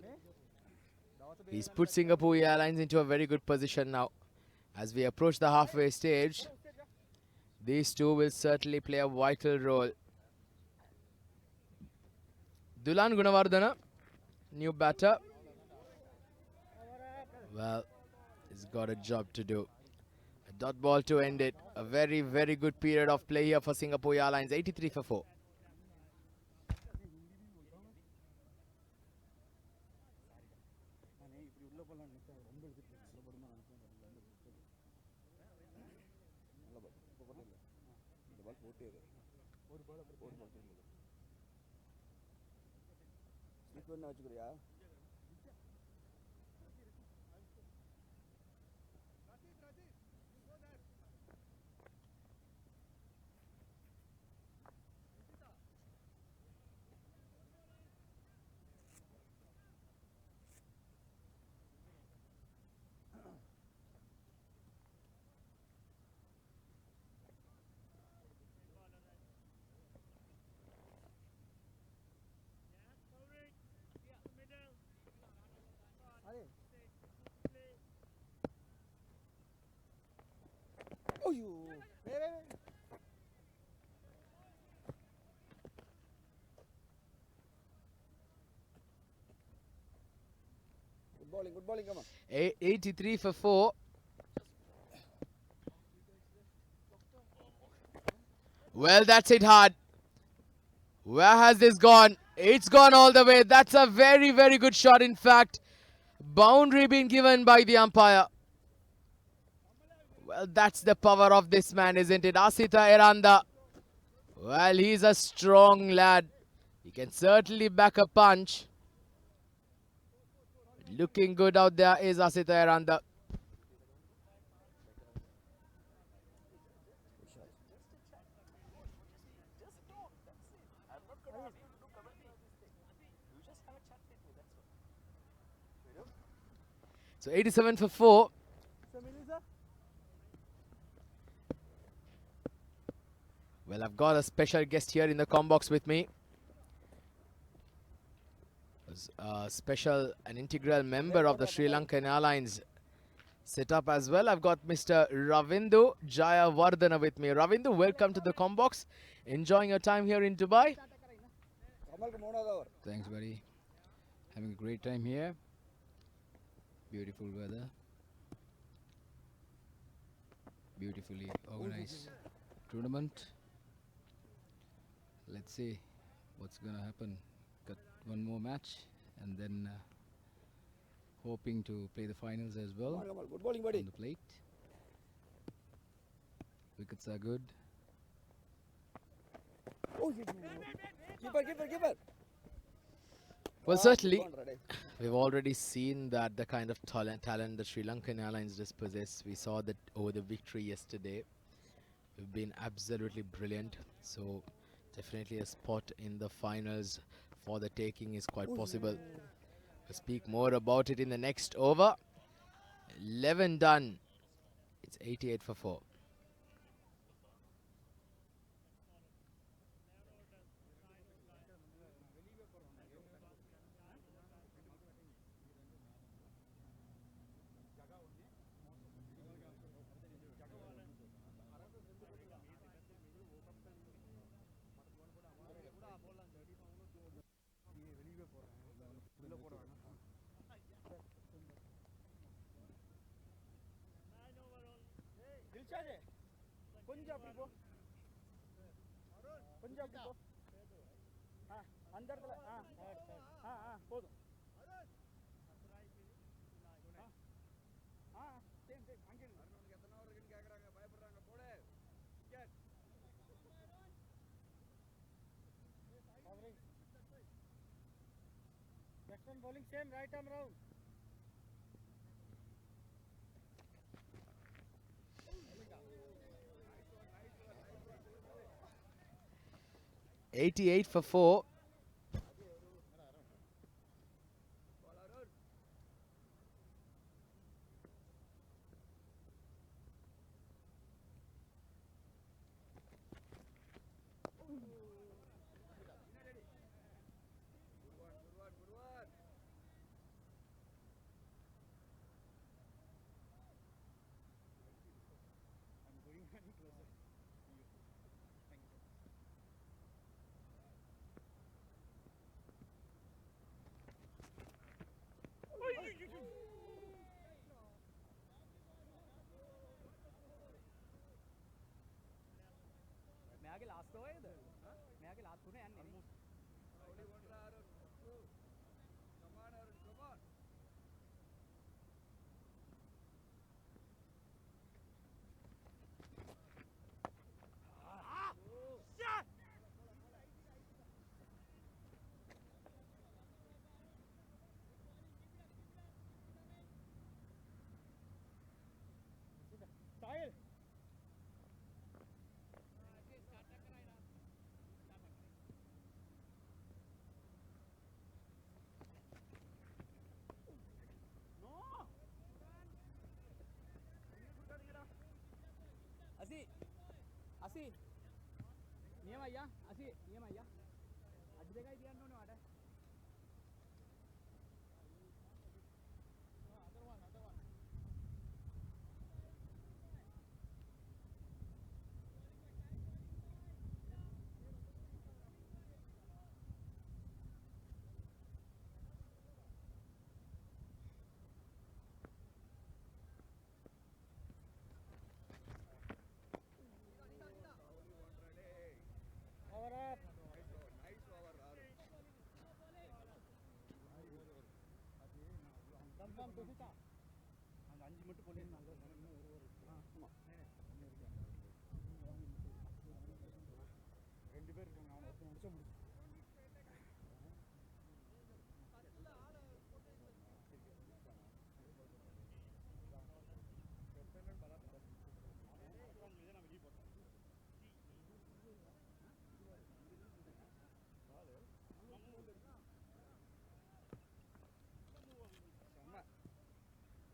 He's put Singapore Airlines into a very good position now. As we approach the halfway stage, these two will certainly play a vital role. Dulan Gunawardana, new batter. Well, he's got a job to do. A dot ball to end it. A very, very good period of play here for Singapore Airlines. 83 for 4. you. Wait. Good bowling, come on. 83 for 4. Well, that's it hard. Where has this gone? It's gone all the way. That's a very, very good shot, in fact. Boundary being given by the umpire. Well, that's the power of this man, isn't it? Asita Eranda. Well, he's a strong lad. He can certainly back a punch. Looking good out there is Asita Eranda. So 87 for 4. Well, I've got a special guest here in the comm box with me. A special and integral member of the Sri Lankan Airlines setup as well. I've got Mr. Ravindu Jayawardena with me. Ravindu, welcome to the comm box. Enjoying your time here in Dubai? Thanks, buddy. Having a great time here. Beautiful weather. Beautifully organized tournament. Let's see what's gonna happen. Got one more match and then hoping to play the finals as well. Come on. Good bowling, buddy. On the plate. Wickets are good. Keeper. Well, certainly, we've already seen that the kind of talent that Sri Lankan Airlines does possess. We saw that over the victory yesterday. We've been absolutely brilliant. So, definitely a spot in the finals for the taking is quite possible. We'll speak more about it in the next over. 11 done. It's 88 for 4. கொஞ்சம் அப்படி போ அந்த இடத்துல போதும் same அங்கே எத்தனை over இருக்குன்னு கேக்குறாங்க பயப்படுறாங்க போடு batsman bowling same right arm round 88 for 4. මෙයාගේ ලාස්ට් ඕවරේද? මෙයාගේ ලාස්ට් තුනේ යන්නේ නේ. Style. Asi නියමයියා asi නියමයියා අඩි දෙකයි තියන්න ඕනේ වට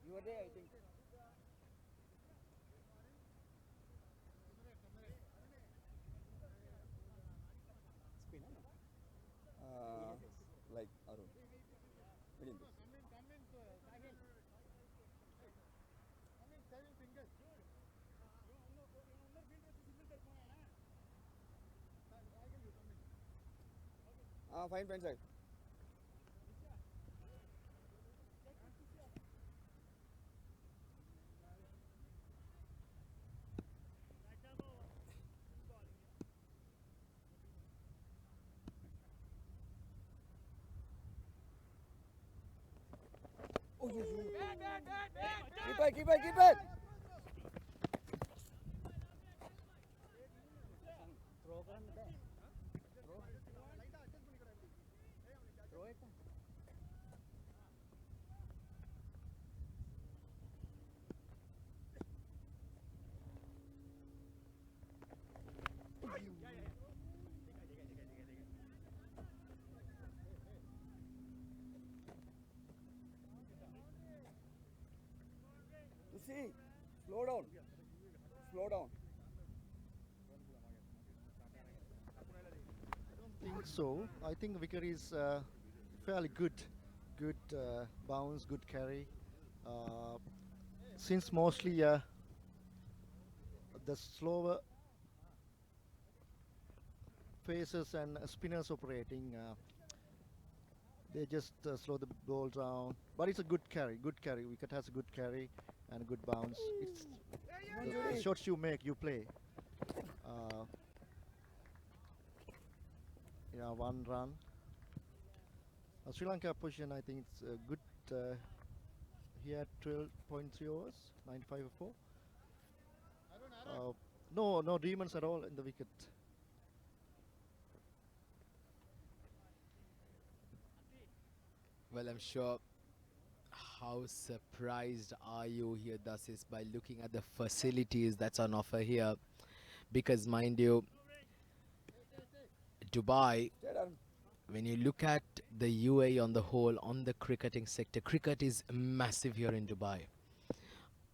Your day, I think. Like Arun. Medium pace. Fine, fine, sir. Oh, yes, keep it, keep it, keep it. You see, slow down, slow down. Think so. I think wicket is fairly good. Good bounce, good carry. Since mostly the slower faces and spinners operating, they just slow the ball down. But it's a good carry. Good carry. Wicket has a good carry and a good bounce. It's the shots you make, you play. Yeah, 1 run. Sri Lanka position, I think it's good. He had 12.3 overs, 95 for 4. No demons at all in the wicket. Well, I'm sure. How surprised are you here, Dasis, by looking at the facilities that's on offer here? Because, mind you, Dubai, when you look at the UAE on the whole, on the cricketing sector, cricket is massive here in Dubai.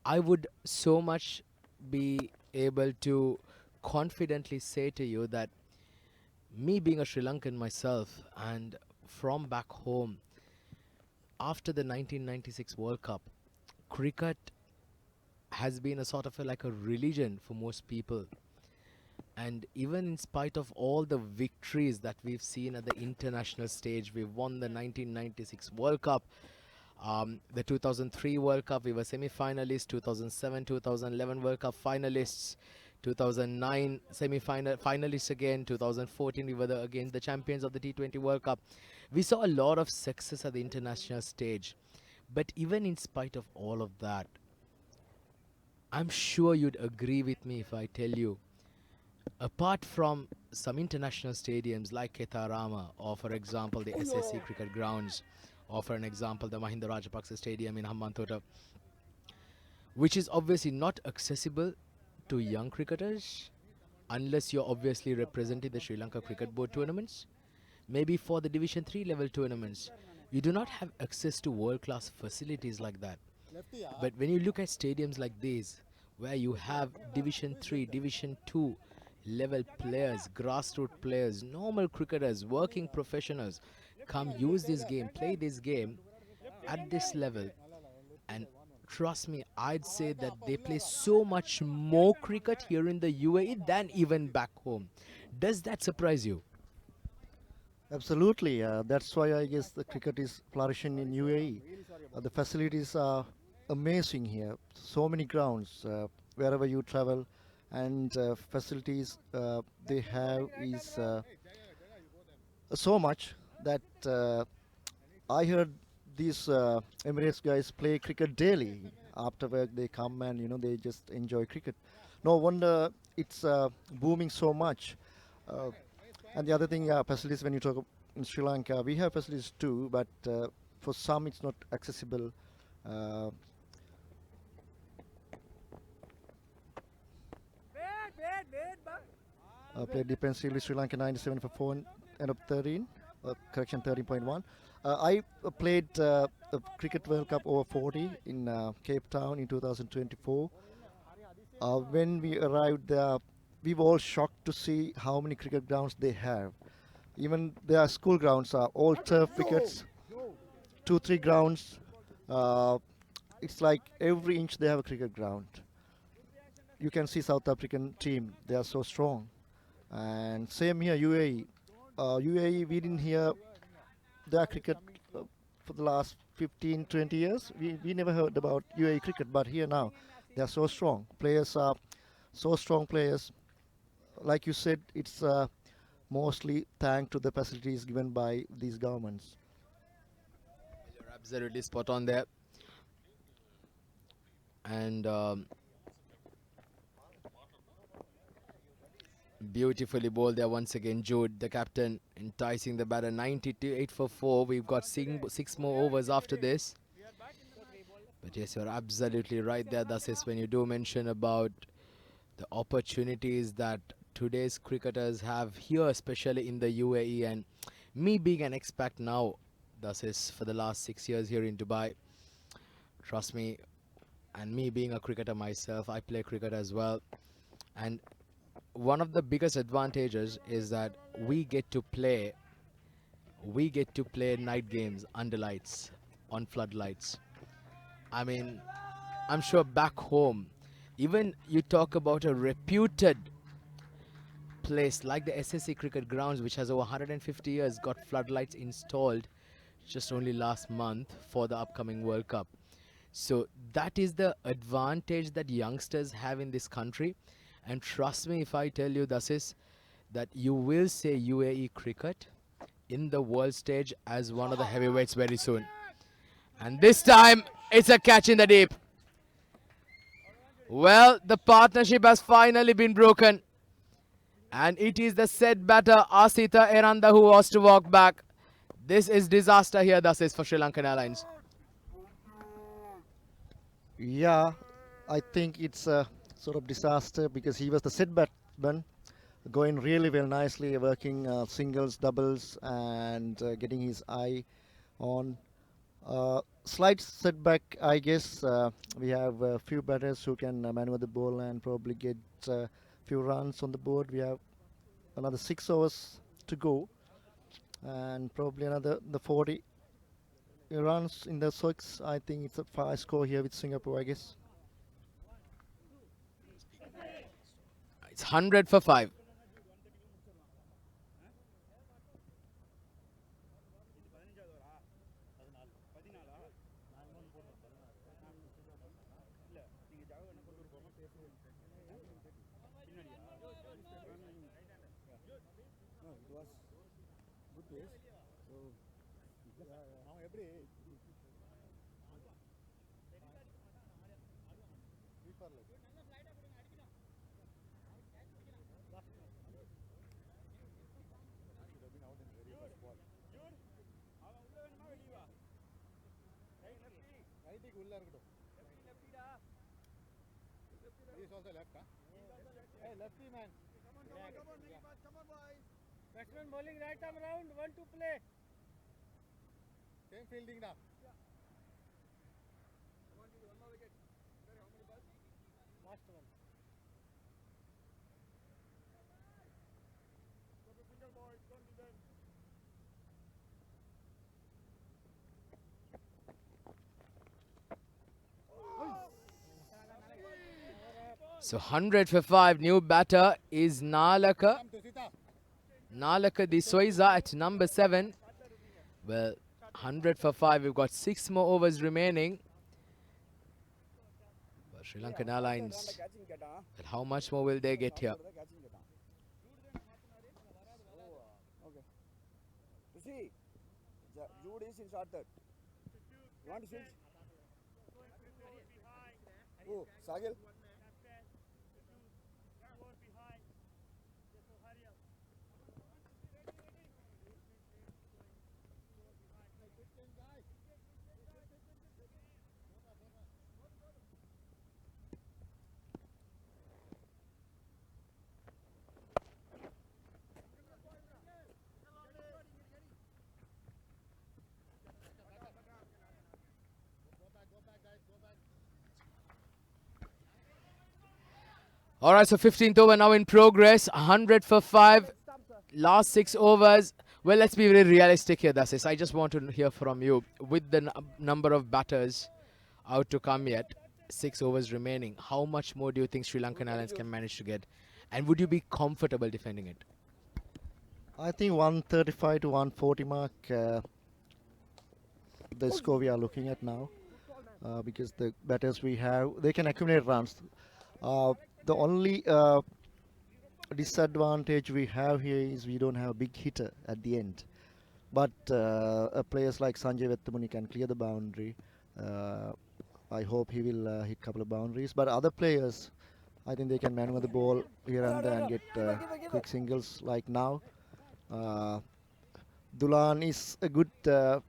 I would so much be able to confidently say to you that me being a Sri Lankan myself and from back home, after the 1996 World Cup, cricket has been a sort of like a religion for most people. And even in spite of all the victories that we've seen at the international stage, we've won the 1996 World Cup, the 2003 World Cup, we were semi-finalists, 2007, 2011 World Cup finalists, 2009 finalists again, 2014 we were again the champions of the T20 World Cup. We saw a lot of success at the international stage. But even in spite of all of that, I'm sure you'd agree with me if I tell you, apart from some international stadiums like Ketarama, or for example the SSC cricket grounds, or for an example the Mahinda Rajapaksa Stadium in Hambantota, which is obviously not accessible to young cricketers unless you're obviously representing the Sri Lanka Cricket Board tournaments. Maybe for the Division 3 level tournaments, you do not have access to world-class facilities like that. But when you look at stadiums like these, where you have Division 3, Division 2 level players, grassroots players, normal cricketers, working professionals come use this game, play this game at this level, and trust me, I'd say that they play so much more cricket here in the UAE than even back home. Does that surprise you? Absolutely. That's why I guess the cricket is flourishing in UAE. The facilities are amazing here. So many grounds wherever you travel, and facilities they have is so much that I heard these Emirates guys play cricket daily. After work, they come and they just enjoy cricket. No wonder it's booming so much. Uh, and the other thing, facilities. When you talk in Sri Lanka, we have facilities too, but for some it's not accessible. Uh, Played defensively, Sri Lanka 97 for 4, end of 13, correction 13.1. I played a Cricket World Cup over 40 in Cape Town in 2024. When we arrived there, we were all shocked to see how many cricket grounds they have. Even their school grounds are all turf wickets, 2-3 grounds. It's like every inch they have a cricket ground. You can see South African team, they are so strong. And same here, UAE. UAE, we didn't hear their cricket for the last 15, 20 years. We never heard about UAE cricket, but here now, they are so strong. Players are so strong players. Like you said, it's mostly thanks to the facilities given by these governments. You're absolutely spot on there. And beautifully bowled there once again, Jude, the captain, enticing the batter. 98 for 4. We've got 6 more overs after this. But yes, you're absolutely right there. That is when you do mention about the opportunities that today's cricketers have here, especially in the UAE. And me being an expat now, that is for the last 6 years here in Dubai. Trust me, and me being a cricketer myself, I play cricket as well. And one of the biggest advantages is that we get to play night games under lights, on floodlights. I mean, I'm sure back home, even you talk about a reputed place like the SSC Cricket Grounds, which has over 150 years, got floodlights installed just only last month for the upcoming World Cup. So that is the advantage that youngsters have in this country. And trust me if I tell you, this that you will say UAE cricket in the world stage as one of the heavyweights very soon. And this time, it's a catch in the deep. Well, the partnership has finally been broken. And it is the set batter, Asita Eranda, who was to walk back. This is disaster here, for Sri Lankan Airlines. Yeah, I think it's a sort of disaster because he was the set batsman, going really well, nicely, working singles, doubles, and getting his eye on. Slight setback, I guess. We have a few batters who can maneuver the ball and probably get a few runs on the board. We have another 6 overs to go, and probably another 40 runs in the 6. I think it's a 5 score here with Singapore, I guess. It's 100 for 5. Lefty man. Come on, boys. Batsman bowling right arm round, 1 to play. Same fielding now. One more wicket. How many balls? Last one. Single boys, don't be done. So 100 for 5. New batter is Nalaka. Nalaka Disoiza at number 7. Well, 100 for 5. We've got 6 more overs remaining. But Sri Lankan Airlines, but how much more will they get here? See, Jude is in short third. You want to switch? Oh, Sagil. All right, so 15th over now in progress. 100 for 5. Last 6 overs. Well, let's be very realistic here, Dasis. I just want to hear from you. With the number of batters out to come yet, 6 overs remaining, how much more do you think Sri Lankan Airlines can manage to get? And would you be comfortable defending it? I think 135 to 140 mark, the score we are looking at now, because the batters we have, they can accumulate runs. The only disadvantage we have here is we don't have a big hitter at the end. But players like Sanjay Vettamuni can clear the boundary. I hope he will hit a couple of boundaries. But other players, I think they can maneuver the ball here and there and get quick singles like now. Dulan is a good,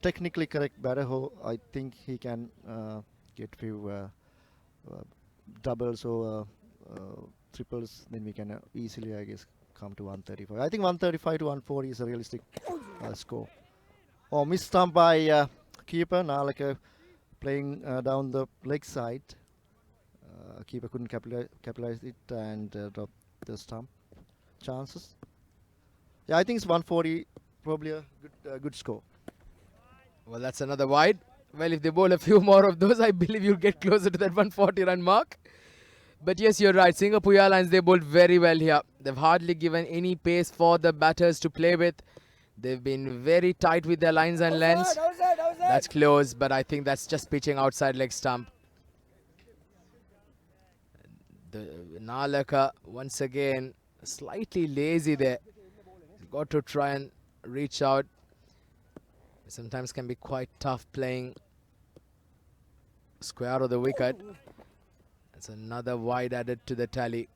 technically correct batter who I think he can get few doubles or triples, then we can easily, I guess, come to 135. I think 135 to 140 is a realistic score. Oh, missed stump by keeper. Nalaka playing down the leg side. Keeper couldn't capitalize it and drop the stump. Chances. Yeah, I think it's 140, probably a good score. Well, that's another wide. Well, if they bowl a few more of those, I believe you'll get closer to that 140 run mark. But yes, you're right. Singapore Airlines, they bowled very well here. They've hardly given any pace for the batters to play with. They've been very tight with their lines and lengths. That's close, but I think that's just pitching outside leg stump. The Nalaka, once again, slightly lazy there. Got to try and reach out. Sometimes can be quite tough playing square of the wicket. That's another wide added to the tally.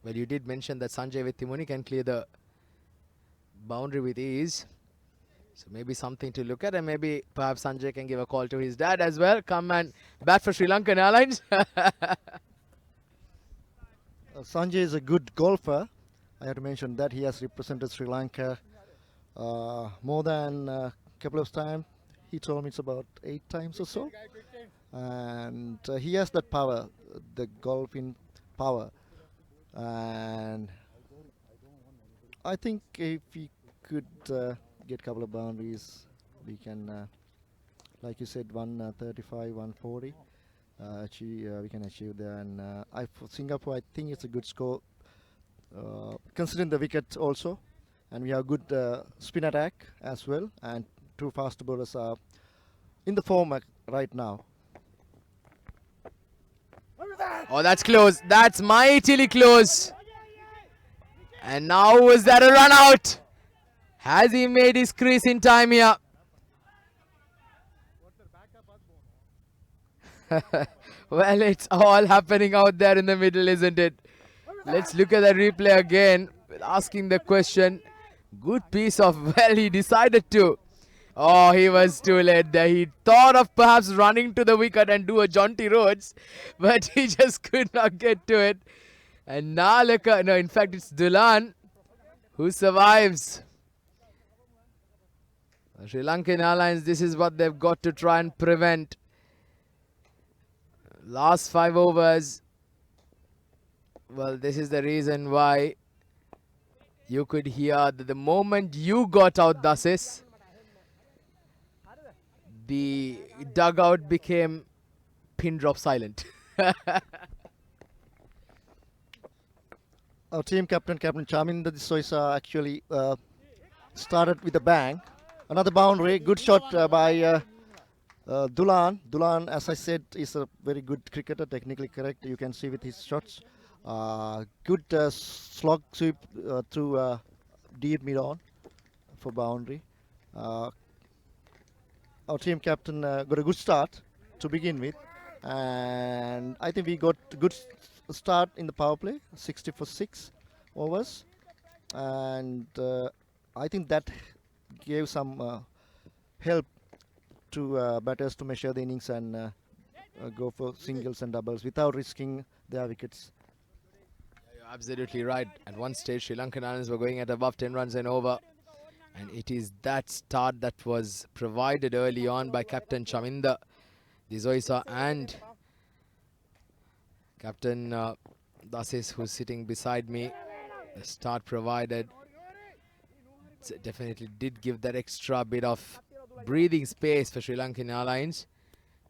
Well, you did mention that Sanjay Vettimuni can clear the boundary with ease. So maybe something to look at, and maybe perhaps Sanjay can give a call to his dad as well. Come and bat for Sri Lankan Airlines. Sanjay is a good golfer. I have to mention that he has represented Sri Lanka more than a couple of times. He told me it's about 8 times or so. And he has that power, the golfing power. And I think if we could get a couple of boundaries, we can, like you said, 135, 140. We can achieve that. And for Singapore, I think it's a good score, considering the wicket also. And we have good spin attack as well. And 2 fast bowlers are in the form right now. Oh, that's close. That's mightily close. And now was that a run out? Has he made his crease in time here? Well, it's all happening out there in the middle, isn't it? Let's look at the replay again. Asking the question. Good piece of, well, he decided to. Oh, he was too late there. He thought of perhaps running to the wicket and do a jaunty Rhodes, but he just could not get to it. And Nalaka, no, in fact, it's Dulan who survives. Sri Lankan Airlines, this is what they've got to try and prevent. Last 5 overs. Well, this is the reason why you could hear that the moment you got out, Dasis, the dugout became pin drop silent. Our team captain, Captain Chaminda Soisa, actually started with a bang. Another boundary, good shot by Dulan. Dulan, as I said, is a very good cricketer, technically correct. You can see with his shots. Good slog sweep through deep mid-on for boundary. our team captain got a good start to begin with, and I think we got a good start in the power play, 60 for 6 overs, and I think that gave some help to batters to measure the innings and go for singles and doubles without risking their wickets. You're absolutely right. At one stage, Sri Lankan Islands were going at above 10 runs and over. And it is that start that was provided early on by Captain Chaminda Dizoisa and Captain Dasis, who's sitting beside me. The start provided definitely did give that extra bit of breathing space for Sri Lankan Airlines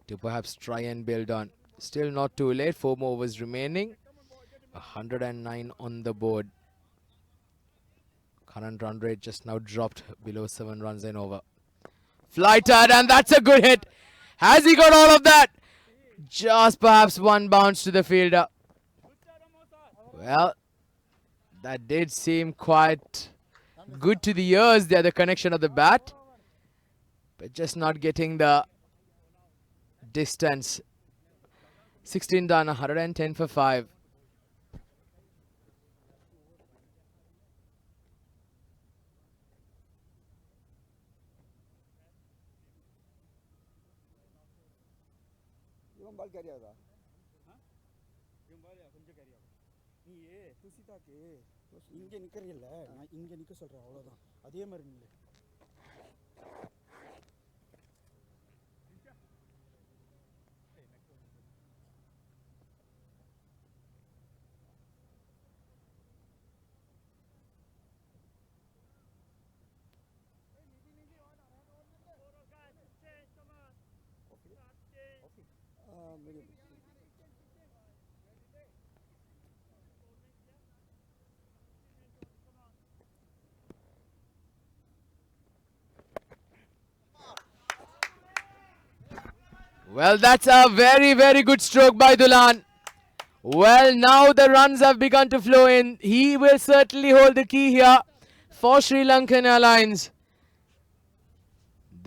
to perhaps try and build on. Still not too late, 4 more overs remaining. 109 on the board. Current run rate just now dropped below 7 runs and over. Flighted, and that's a good hit. Has he got all of that? Just perhaps one bounce to the fielder. Well, that did seem quite good to the ears there, the connection of the bat. But just not getting the distance. 16 done, 110 for 5. இவன் பால் carry ஆகுதா இவன் பால் கொஞ்சம் carry ஆகும் நீ துசிதாக்கு இங்கே நிற்கிறீல்ல நான் இங்கே நிற்க சொல்கிறேன் அவ்வளோதான் அதே மாதிரி நில்லு Well, that's a very, very good stroke by Dulan. Well, now the runs have begun to flow in. He will certainly hold the key here for Sri Lankan Airlines.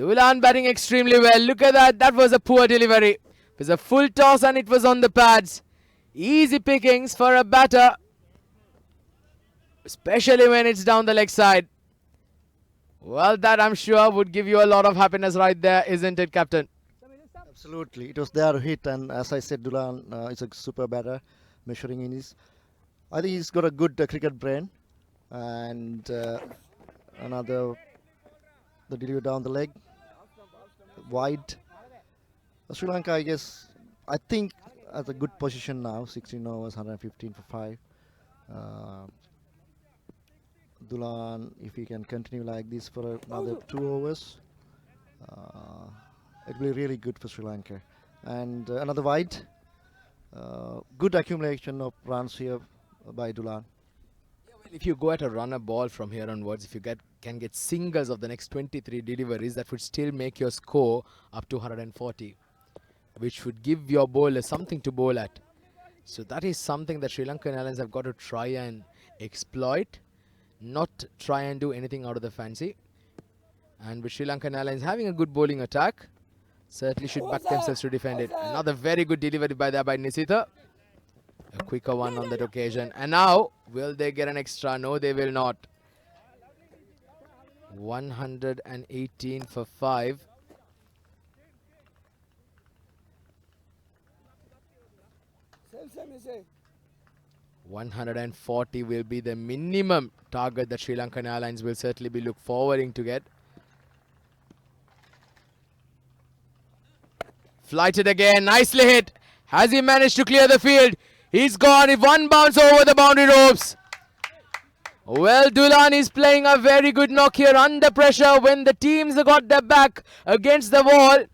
Dulan batting extremely well. Look at that. That was a poor delivery. It was a full toss and it was on the pads. Easy pickings for a batter, especially when it's down the leg side. Well, that I'm sure would give you a lot of happiness right there, isn't it, Captain? Absolutely, it was their hit, and as I said, Dulan is a super batter, measuring innings. I think he's got a good cricket brain, and the delivery down the leg, wide. Sri Lanka, I think, at a good position now. 16 overs, 115 for 5. Dulan, if he can continue like this for another 2 overs. It will be really good for Sri Lanka. And another wide. Good accumulation of runs here by Dulan. If you go at a runner ball from here onwards, if you can get singles of the next 23 deliveries, that would still make your score up to 140, which would give your bowler something to bowl at. So that is something that Sri Lankan Airlines have got to try and exploit, not try and do anything out of the fancy. And with Sri Lankan Airlines having a good bowling attack, certainly should back themselves to defend it. Another very good delivery by Nisita. A quicker one on that occasion. And now, will they get an extra? No, they will not. 118 for 5. Same. 140 will be the minimum target that Sri Lankan Airlines will certainly be look forwarding to get. Flighted again, nicely hit. Has he managed to clear the field? He's gone, one bounce over the boundary ropes. Well, Dulan is playing a very good knock here under pressure when the teams have got their back against the wall.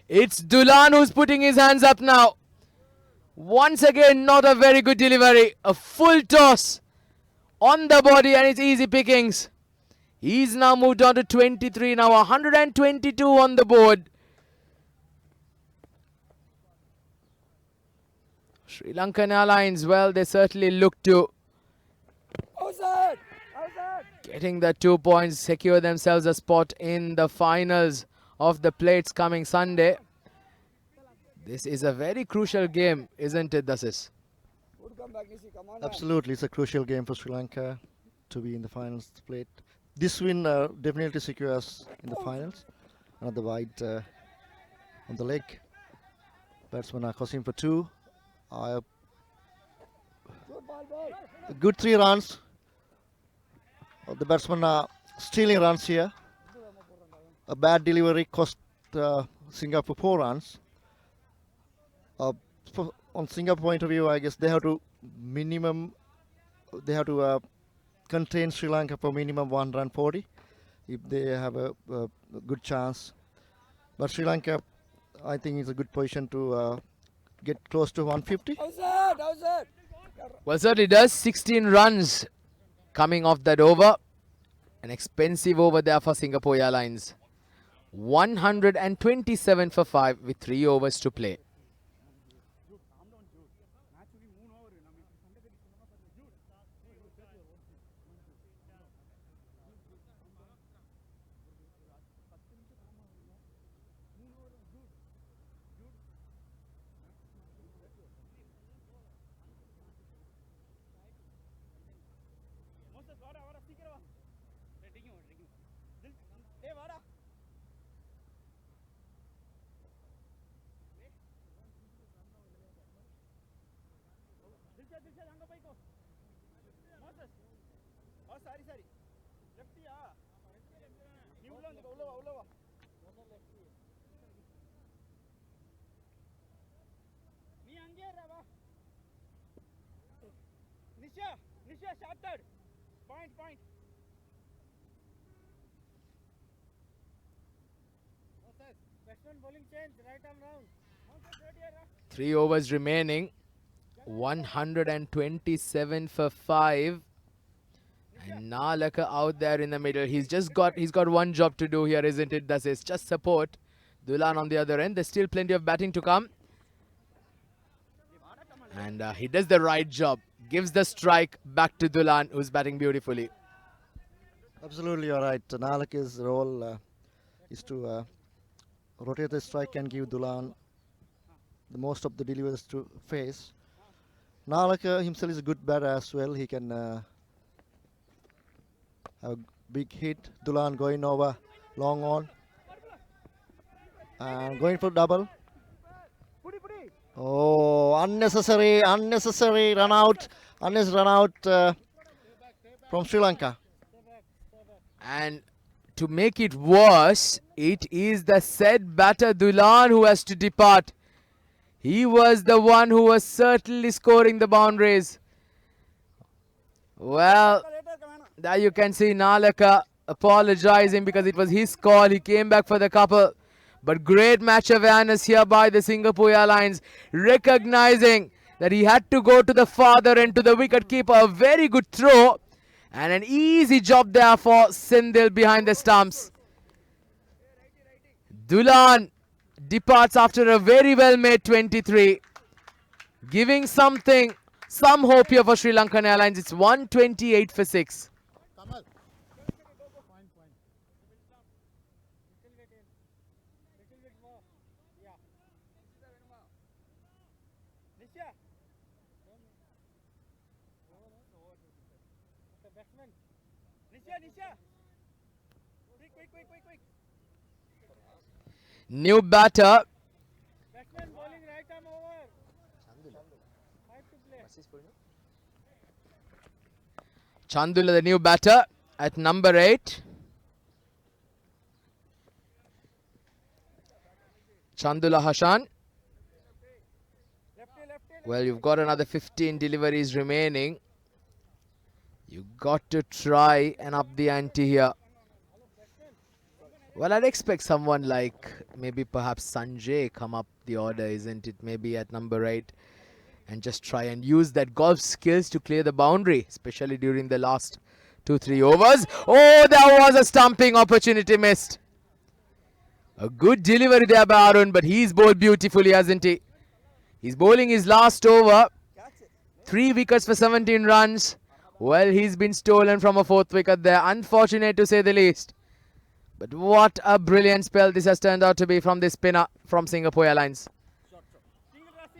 It's Dulan who's putting his hands up now. Once again, not a very good delivery. A full toss on the body and it's easy pickings. He's now moved on to 23 now, 122 on the board. Sri Lankan Airlines, well, they certainly look to getting the 2 points, secure themselves a spot in the finals of the plates coming Sunday. This is a very crucial game, isn't it, Dasis? Absolutely, it's a crucial game for Sri Lanka to be in the finals plate. This win definitely secures in the finals. Another wide on the leg. Batsmen are crossing for 2. A good 3 runs. The batsmen are stealing runs here. A bad delivery cost Singapore 4 runs. On Singapore point of view, I guess they have to contain Sri Lanka for minimum 1 run 40 if they have a good chance. But Sri Lanka, I think, is a good position to get close to 150. Well, certainly does. 16 runs coming off that over. An expensive over there for Singapore Airlines. 127 for 5 with 3 overs to play. Nisha shafted. Point. Batsman bowling change, right arm round. 3 overs remaining. 127 for 5. And Nalaka out there in the middle. He's got one job to do here, isn't it? That's it. Just support Dulan on the other end. There's still plenty of batting to come. And he does the right job. Gives the strike back to Dulan, who's batting beautifully. Absolutely, you're right. Nalaka's role is to rotate the strike and give Dulan the most of the deliveries to face. Nalaka himself is a good batter as well. He can have a big hit. Dulan going over long on and going for double. Oh, unnecessary run out from Sri Lanka. And to make it worse, it is the said batter Dulan who has to depart. He was the one who was certainly scoring the boundaries. Well, there you can see Nalaka apologizing because it was his call. He came back for the couple. But great match awareness here by the Singapore Airlines, recognizing that he had to go to the farther end to the wicket keeper. A very good throw and an easy job there for Sindhil behind the stumps. Dulan departs after a very well made 23, giving some hope here for Sri Lankan Airlines. It's 128 for 6. New batter. Batsman bowling right arm over. 5 to play. Chandula, the new batter at number 8. Chandula Hashan. Well, you've got another 15 deliveries remaining. You've got to try and up the ante here. Well, I'd expect someone like maybe perhaps Sanjay come up the order, isn't it? Maybe at number 8 and just try and use that golf skills to clear the boundary, especially during the last 2-3 overs. Oh, there was a stumping opportunity missed. A good delivery there by Arun, but he's bowled beautifully, hasn't he? He's bowling his last over. 3 wickets for 17 runs. Well, he's been stolen from a 4th wicket there. Unfortunate to say the least. But what a brilliant spell this has turned out to be from this spinner from Singapore Airlines.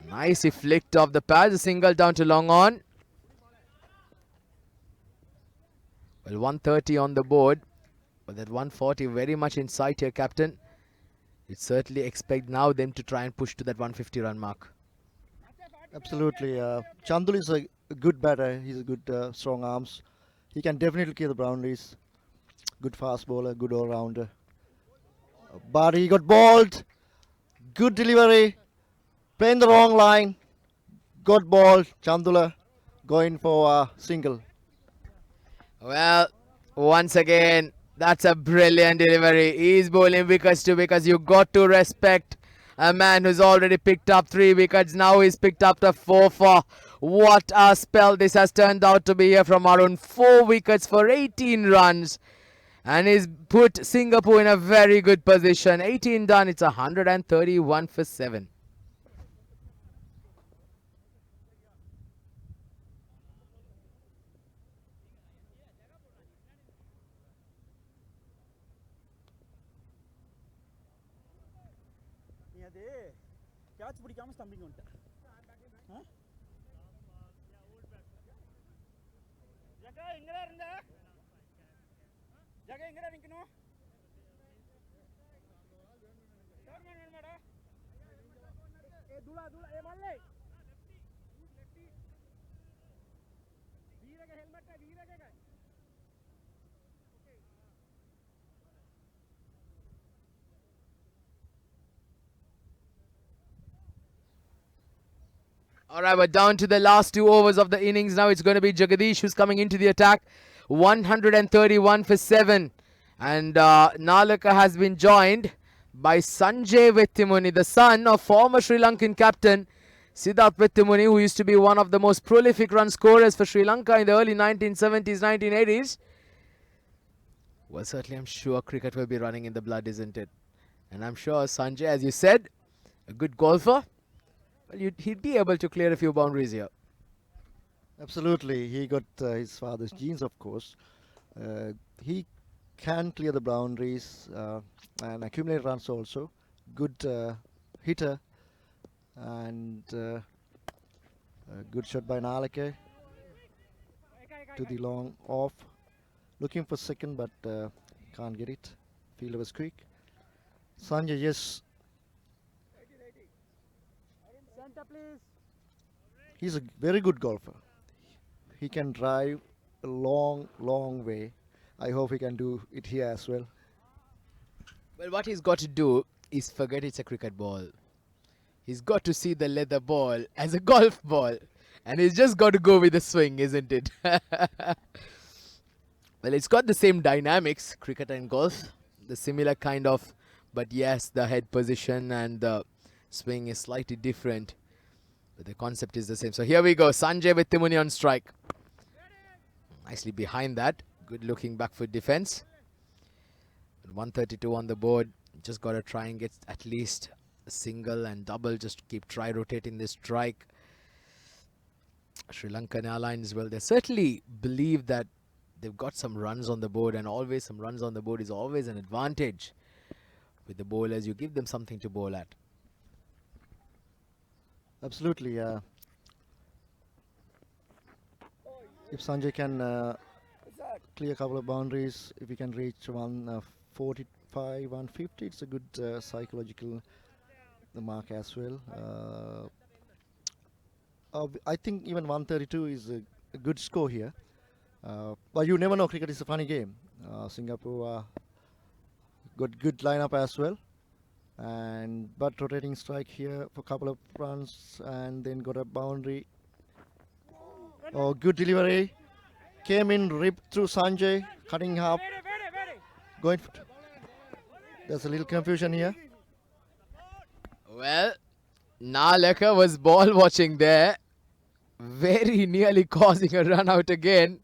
Nicely flicked off the pads, a single down to long on. Well, 130 on the board, but that 140 very much in sight here, captain. You'd certainly expect now them to try and push to that 150 run mark. Absolutely. Chandul is a good batter. He's a good strong arms. He can definitely clear the boundaries. Good fast bowler, good all-rounder. But he got bowled. Good delivery. Playing the wrong line. Got ball. Chandula going for a single. Well, once again, that's a brilliant delivery. He's bowling wickets to wickets. You got to respect a man who's already picked up 3 wickets. Now he's picked up the 4 for. What a spell this has turned out to be here from Arun. 4 wickets for 18 runs. And he's put Singapore in a very good position. 18 done. It's 131 for 7. நீ அது catch பிடிக்காம stumping வந்துட்ட ஜகா எங்கடா இருந்த ஜகா எங்கடா நிக்கணும் டர்மன் வேணுமாடா ஏ துலா துலா ஏ மல்லை வீரக helmet வீரக Alright, we're down to the last 2 overs of the innings now. It's going to be Jagadish who's coming into the attack. 131 for 7. And Nalaka has been joined by Sanjay Vettimuni, the son of former Sri Lankan captain Siddharth Vettimuni, who used to be one of the most prolific run scorers for Sri Lanka in the early 1970s, 1980s. Well, certainly I'm sure cricket will be running in the blood, isn't it? And I'm sure Sanjay, as you said, a good golfer. Well, he'd be able to clear a few boundaries here. Absolutely. He got his father's genes, of course. He can clear the boundaries and accumulate runs also. Good hitter and a good shot by Nalake to the long off. Looking for second, but can't get it. Fielder was quick. Sanjay, yes. He's a very good golfer. He can drive a long, long way. I hope he can do it here as well. Well, what he's got to do is forget it's a cricket ball. He's got to see the leather ball as a golf ball. And he's just got to go with the swing, isn't it? Well, it's got the same dynamics, cricket and golf. The similar kind of, but yes, the head position and the swing is slightly different. But the concept is the same. So here we go. Sanjay Vettimuni on strike. Nicely behind that. Good looking back foot defense. 132 on the board. Just got to try and get at least a single and double. Just keep try rotating this strike. Sri Lankan Airlines, well, they certainly believe that they've got some runs on the board, and always some runs on the board is always an advantage with the bowlers. You give them something to bowl at. Absolutely. If Sanjay can clear a couple of boundaries, if he can reach 145, 150, it's a good psychological mark as well. I think even 132 is a good score here. But you never know, cricket is a funny game. Singapore got good lineup as well. But rotating strike here for a couple of runs and then got a boundary. Oh, good delivery. Came in, ripped through Sanjay, cutting half. Going for there's a little confusion here. Well, Nalaka was ball watching there. Very nearly causing a run out again.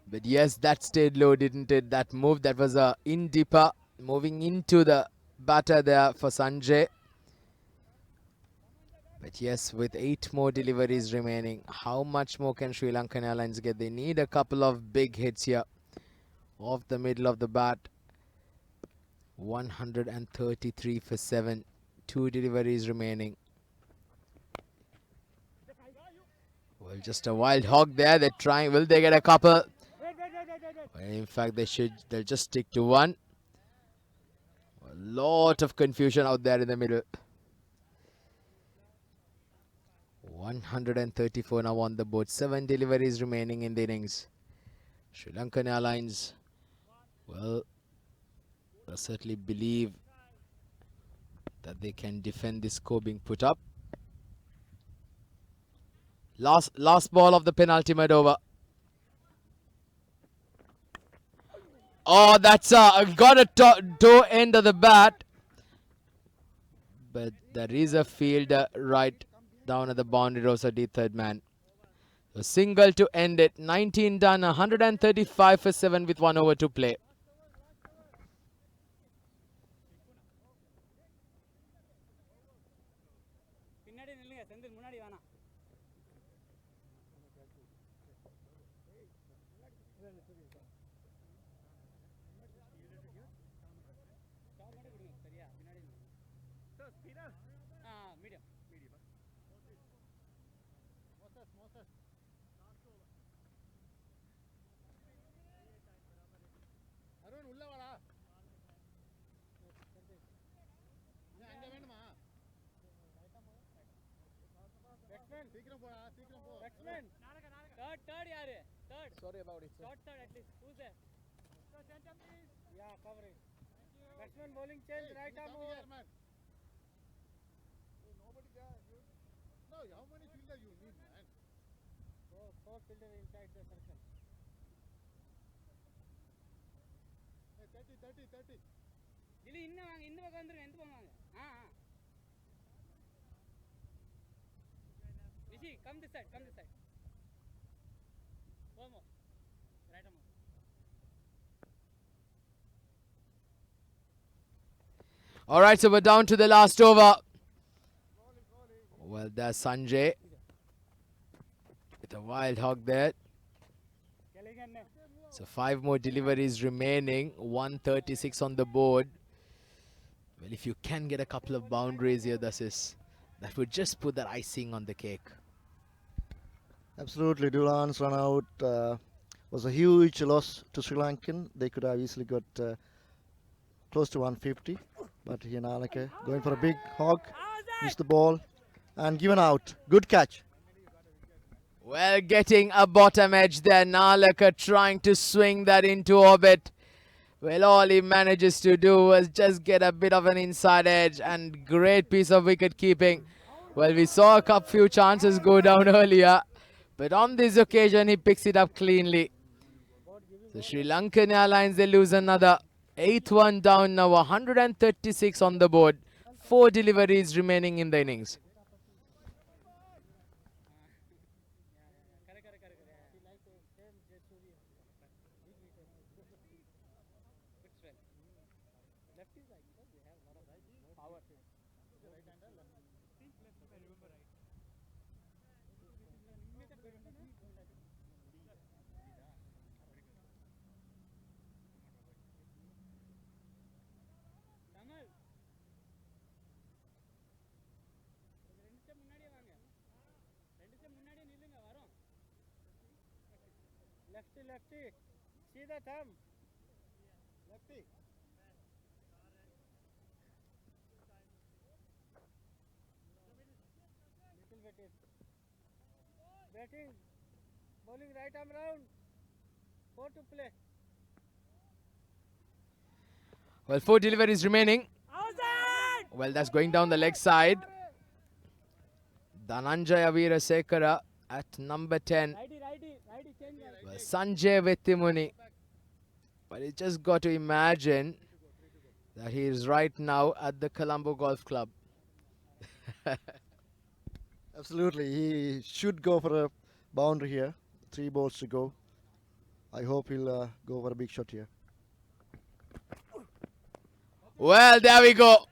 But yes, that stayed low, didn't it? That move, that was a in-dipper moving into the batter there for Sanjay. But yes, with 8 more deliveries remaining, how much more can Sri Lankan Airlines get? They need a couple of big hits here off the middle of the bat. 133 for 7. 2 deliveries remaining. Well, just a wild hog there. They're trying. Will they get a couple? Well, in fact, they'll just stick to one. A lot of confusion out there in the middle. 134 now on the board. 7 deliveries remaining in the innings. Sri Lankan Airlines, well, I certainly believe that they can defend this score being put up. Last ball of the penultimate over. Oh, that's got a toe end of the bat. But there is a fielder right down at the boundary row, so the third man. A single to end it. 19 done, 135 for 7 with 1 over to play. Third yaar. Third. Sorry about it, sir. Third at least. Who's there? Center please. Yeah, cover it. Batsman bowling change, right arm over. Nobody there. No, how many fielder you need, man? Four fielder inside the circle. Hey, 30. Gilly, inna paka vandrunga, endu pongaanga. Rishi, come this side. One more. Right arm. All right, so we're down to the last over. Well, there's Sanjay with a wild hog there. So 5 more deliveries remaining. 136 on the board. Well, if you can get a couple of boundaries here, that would just put that icing on the cake. Absolutely, Dulan's run out was a huge loss to Sri Lankan. They could have easily got close to 150, but here Nalaka going for a big hog, missed the ball and given out. Good catch. Well, getting a bottom edge there. Nalaka trying to swing that into orbit. Well, all he manages to do was just get a bit of an inside edge, and great piece of wicket keeping. Well, we saw a few chances go down earlier, but on this occasion he picks it up cleanly. The Sri Lankan Airlines, they lose another. 8th one down now, 136 on the board. 4 deliveries remaining in the innings. Lefty. See the thumb. Lefty. Little bit is. Batting. Bowling right arm round. 4 to play. Well, 4 deliveries remaining. Well, that's going down the leg side. Dhananjaya Veerasekara at number 10. Well, Sanjay Vettimuni. But you just got to imagine that he is right now at the Colombo Golf Club. Absolutely, he should go for a boundary here. 3 balls to go. I hope he'll go for a big shot here. Well, there we go.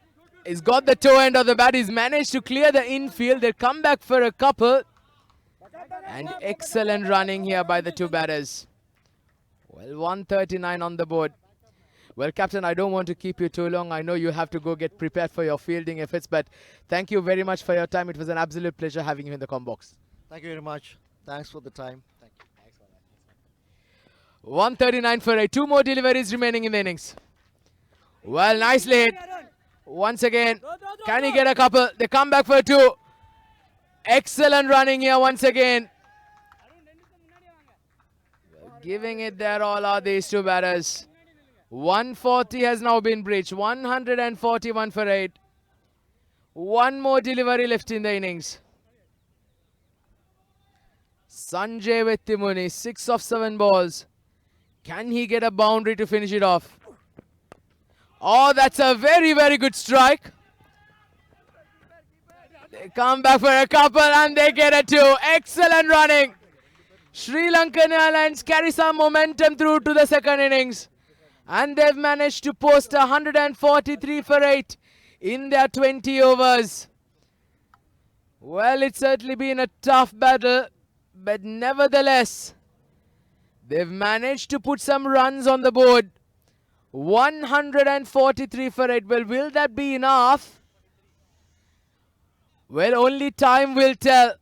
He's got the toe end of the bat. He's managed to clear the infield. They'll come back for a couple. And excellent running here by the 2 batters. Well, 139 on the board. Well, Captain, I don't want to keep you too long. I know you have to go get prepared for your fielding efforts, but thank you very much for your time. It was an absolute pleasure having you in the com box. Thank you very much. Thanks for the time. Thank you. 139 for 8. 2 more deliveries remaining in the innings. Well, nicely hit. Once again, can he get a couple? They come back for 2. Excellent running here once again. Giving it their all are these two batters. 140 has now been breached. 141 for 8. One more delivery left in the innings. Sanjay Vettimuni, 6 of 7 balls. Can he get a boundary to finish it off? Oh, that's a very, very good strike. They come back for a couple and they get a 2. Excellent running. Sri Lankan Airlines carry some momentum through to the second innings. And they've managed to post 143 for 8 in their 20 overs. Well, it's certainly been a tough battle, but nevertheless, they've managed to put some runs on the board. 143 for 8. Well, will that be enough? Well, only time will tell.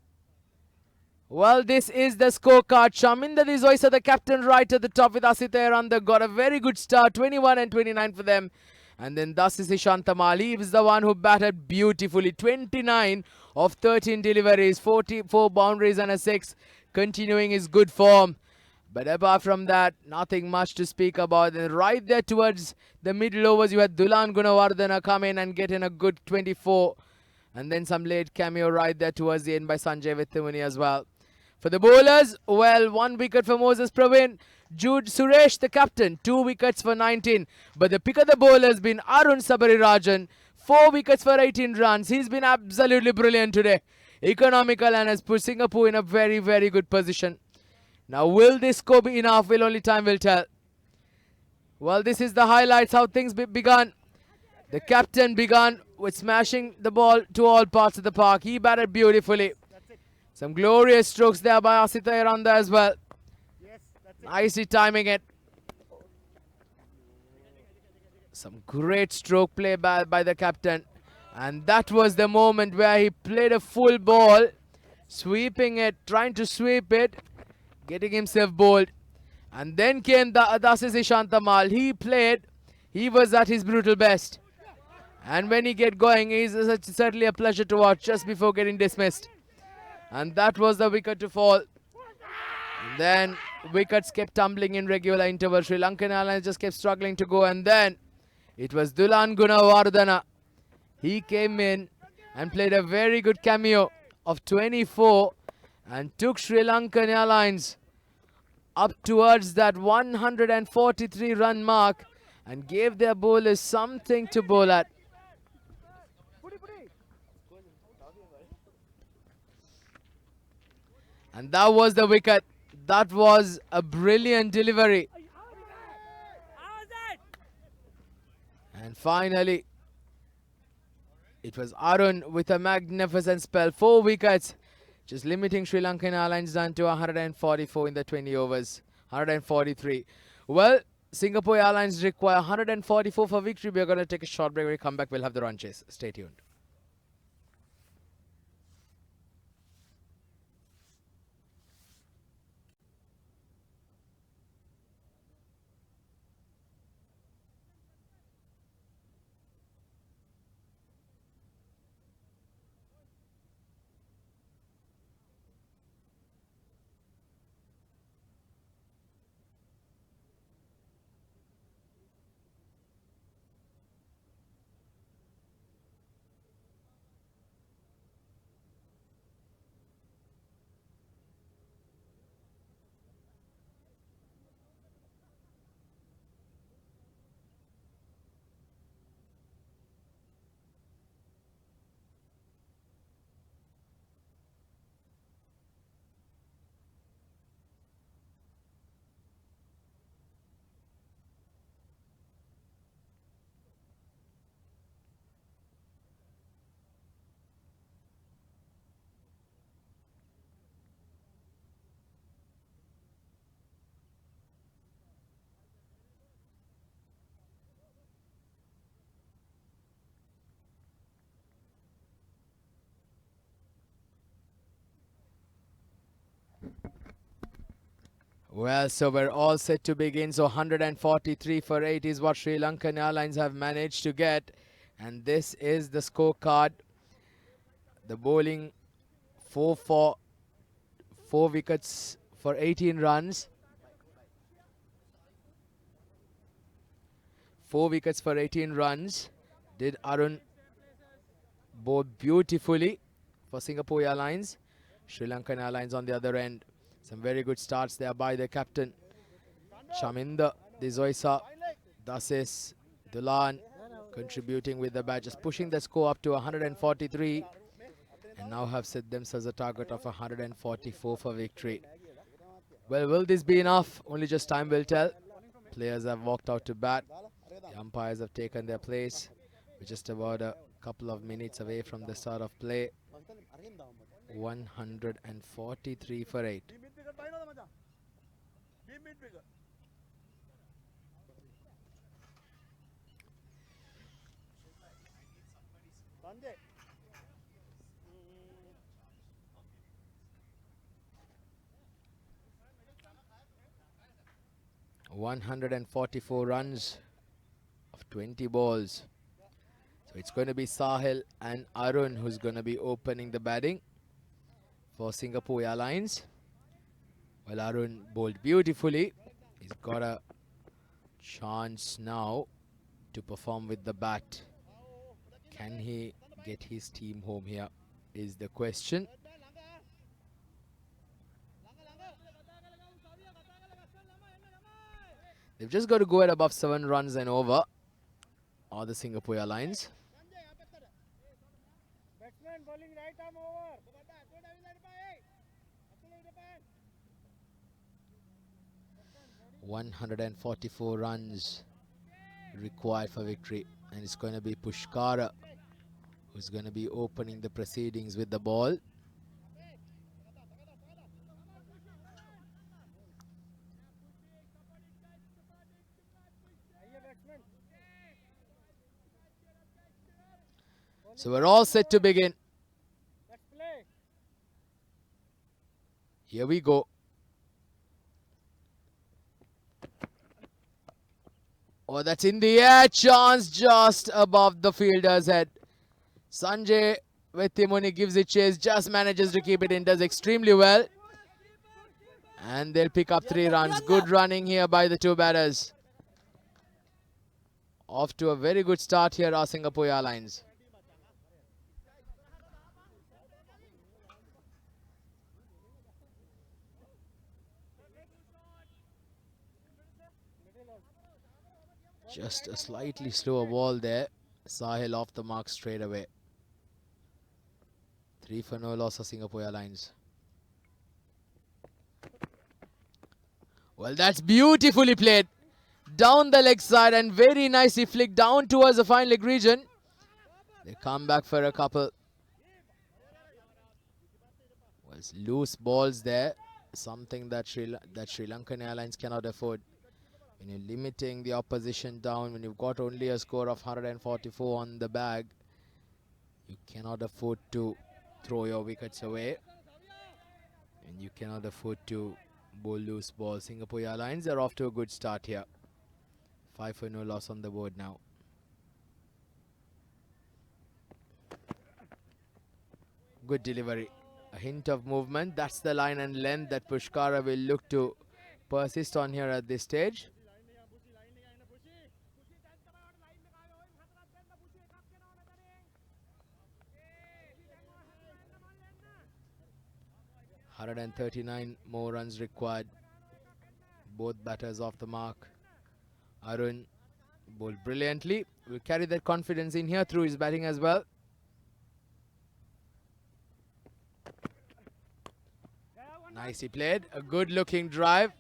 Well, this is the scorecard. Shaminder Dizoisa, the captain, right at the top with Asita Eranda. Got a very good start, 21 and 29 for them. And then Dasisi Shantamal, he was the one who batted beautifully. 29 of 13 deliveries, 44 boundaries and a 6. Continuing his good form. But apart from that, nothing much to speak about. And right there towards the middle overs, you had Dulan Gunawardena come in and get in a good 24. And then some late cameo right there towards the end by Sanjay Vettimuni as well. For the bowlers, well, 1 wicket for Moses Praveen. Jude Suresh, the captain, 2 wickets for 19. But the pick of the bowler has been Arun Sabarirajan, 4 wickets for 18 runs. He's been absolutely brilliant today. Economical and has put Singapore in a very, very good position. Now, will this score be enough? Will only time will tell. Well, this is the highlights, how things begun. The captain began with smashing the ball to all parts of the park. He batted beautifully. Some glorious strokes there by Asita Eranda as well. Nicely timing it. Some great stroke play by the captain. And that was the moment where he played a full ball. Sweeping it, trying to sweep it. Getting himself bowled. And then came the Dasisi Shantamal. He played. He was at his brutal best. And when he get going, it's certainly a pleasure to watch just before getting dismissed. And that was the wicket to fall. And then wickets kept tumbling in regular interval. Sri Lankan Airlines just kept struggling to go. And then it was Dulan Gunawardena. He came in and played a very good cameo of 24 and took Sri Lankan Airlines up towards that 143 run mark and gave their bowlers something to bowl at. And that was the wicket. That was a brilliant delivery. And finally, it was Arun with a magnificent spell. 4 wickets, just limiting Sri Lankan Airlines down to 144 in the 20 overs. 143. Well, Singapore Airlines require 144 for victory. We're going to take a short break. When we come back, we'll have the run chase. Stay tuned. Well, so we're all set to begin. So 143 for 8 is what Sri Lankan Airlines have managed to get. And this is the scorecard. The bowling 4 wickets for 18 runs. 4 wickets for 18 runs. Did Arun bowl beautifully for Singapore Airlines. Sri Lankan Airlines on the other end. Some very good starts there by the captain. Chaminda, Dizoisa, Dasis, Dulan contributing with the bat, just pushing the score up to 143. And now have set themselves a target of 144 for victory. Well, will this be enough? Only just time will tell. Players have walked out to bat. The umpires have taken their place. We're just about a couple of minutes away from the start of play. 143 for 8. Sanjay. 144 runs of 20 balls. So it's going to be Sahil and Arun who's going to be opening the batting for Singapore Airlines. Well, Arun bowled beautifully. He's got a chance now to perform with the bat. Can he get his team home here is the question. They've just got to go at above 7 runs and over, or the Singapore Airlines. Batsman bowling right arm over. 144 runs required for victory, and it's going to be Pushkara who's going to be opening the proceedings with the ball. So we're all set to begin. Let's play. Here we go. Oh, that's in the air. Chance just above the fielder's head. Sanjay Vetimuni gives it chase, just manages to keep it in, does extremely well. And they'll pick up 3 runs. Good running here by the 2 batters. Off to a very good start here are Singapore Airlines. Just a slightly slower ball there. Sahil off the mark straight away. 3 for no loss for Singapore Airlines. Well, that's beautifully played. Down the leg side and very nicely flicked down towards the fine leg region. They come back for a couple. Well, it's loose balls there. Something that Sri Lankan Airlines cannot afford. When you're limiting the opposition down, when you've got only a score of 144 on the bag, you cannot afford to throw your wickets away. And you cannot afford to bowl loose balls. Singapore Airlines are off to a good start here. 5 for no loss on the board now. Good delivery. A hint of movement. That's the line and length that Pushkara will look to persist on here at this stage. .139 more runs required. Both batters off the mark. Arun bowled brilliantly. Will carry that confidence in here through his batting as well. Nicely played. A good looking drive.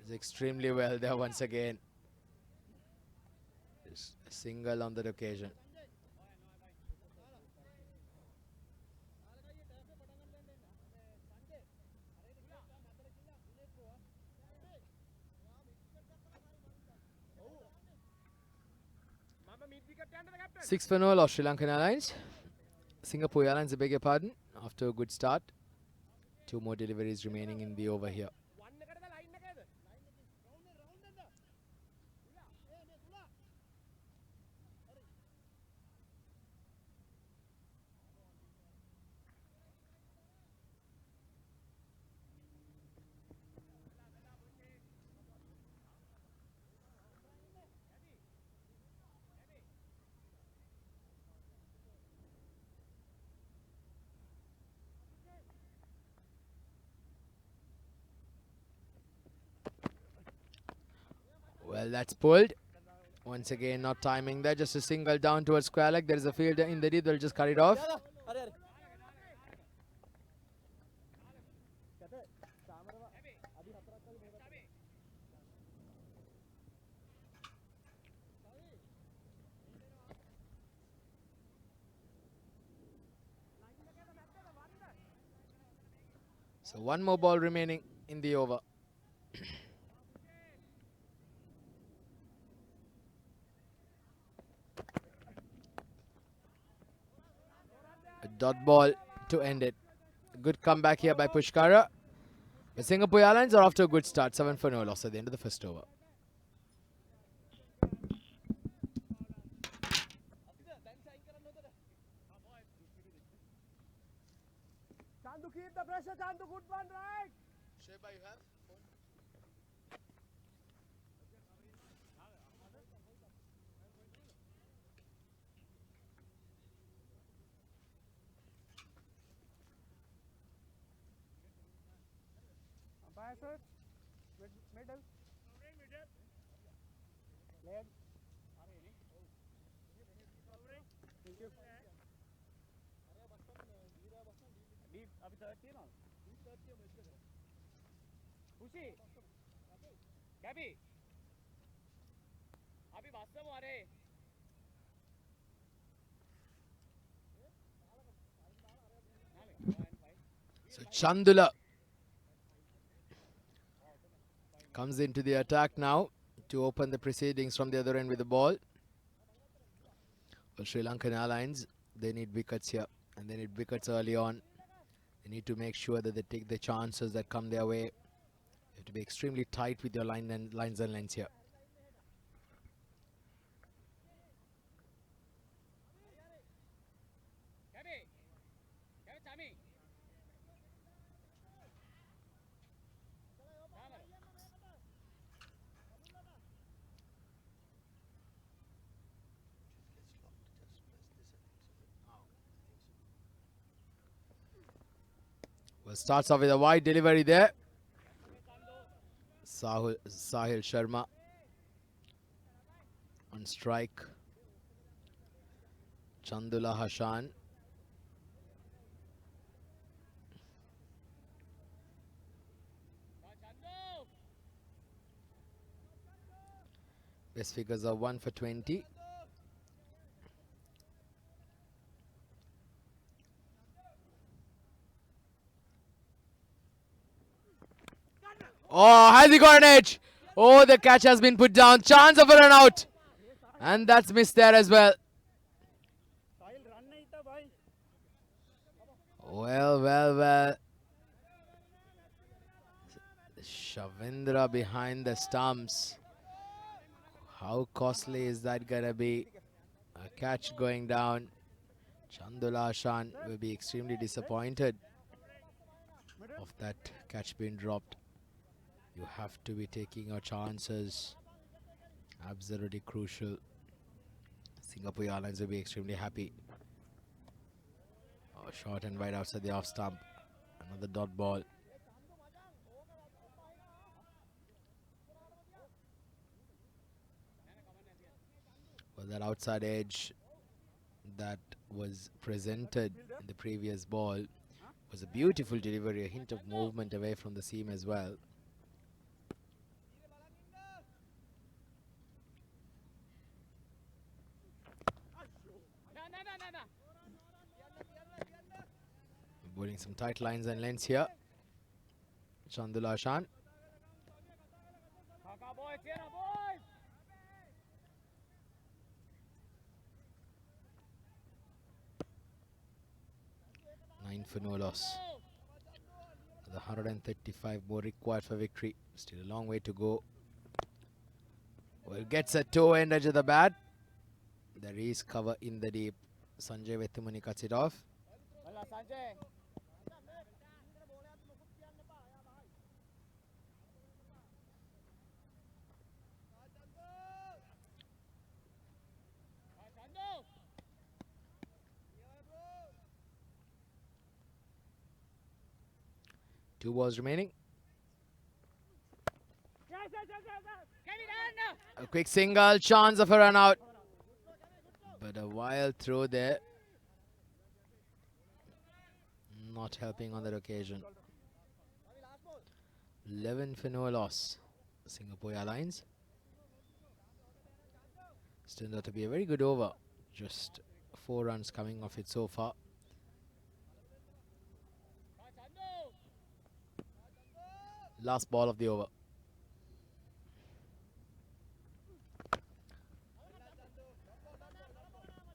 It's extremely well there once again. Just a single on that occasion. Six for no loss, Sri Lankan Airlines. Singapore Airlines, I beg your pardon, after a good start. 2 more deliveries remaining in the over here. Well, that's pulled. Once again, not timing there. Just a single down towards square leg. There is a fielder in the deep. They'll just cut it off. So 1 more ball remaining in the over. A dot ball to end it. Good comeback here by Pushkara. The Singapore Airlines are off to a good start. 7 for no loss at the end of the first over. Chandu, keep the pressure, Chandu, good one, right? Sheba, you have? Umpire, sir. Middle. Leg. Thank you. Deep, अभी 30 ना? खुशी. Gabby. अभी वास्तव में आ रहे. So Chandula comes into the attack now to open the proceedings from the other end with the ball. Well, Sri Lankan Airlines, they need wickets here, and they need wickets early on. They need to make sure that they take the chances that come their way. You have to be extremely tight with your lines and lengths here. Well, starts off with a wide delivery there. Sahil Sharma on strike. Chandula Hashan. Best figures are 1 for 20. Oh, has he got an edge? Oh, the catch has been put down. Chance of a run out. And that's missed there as well. Well. Shavindra behind the stumps. How costly is that gonna be? A catch going down. Chandula Hashan will be extremely disappointed of that catch being dropped. You have to be taking your chances. Absolutely crucial. Singapore Airlines will be extremely happy. Oh, short and wide outside the off stump. Another dot ball. Well, that outside edge that was presented in the previous ball was a beautiful delivery, a hint of movement away from the seam as well. Bowling some tight lines and lengths here. Chandula Hashan. Nine for no loss. The 135 more required for victory. Still a long way to go. Well, gets a toe end edge of the bat. There is cover in the deep. Sanjay Vethamani cuts it off. Two balls remaining. A quick single, chance of a run out. But a wild throw there. Not helping on that occasion. 11 for no loss. Singapore Airlines. Turned out to be a very good over. Just 4 runs coming off it so far. Last ball of the over.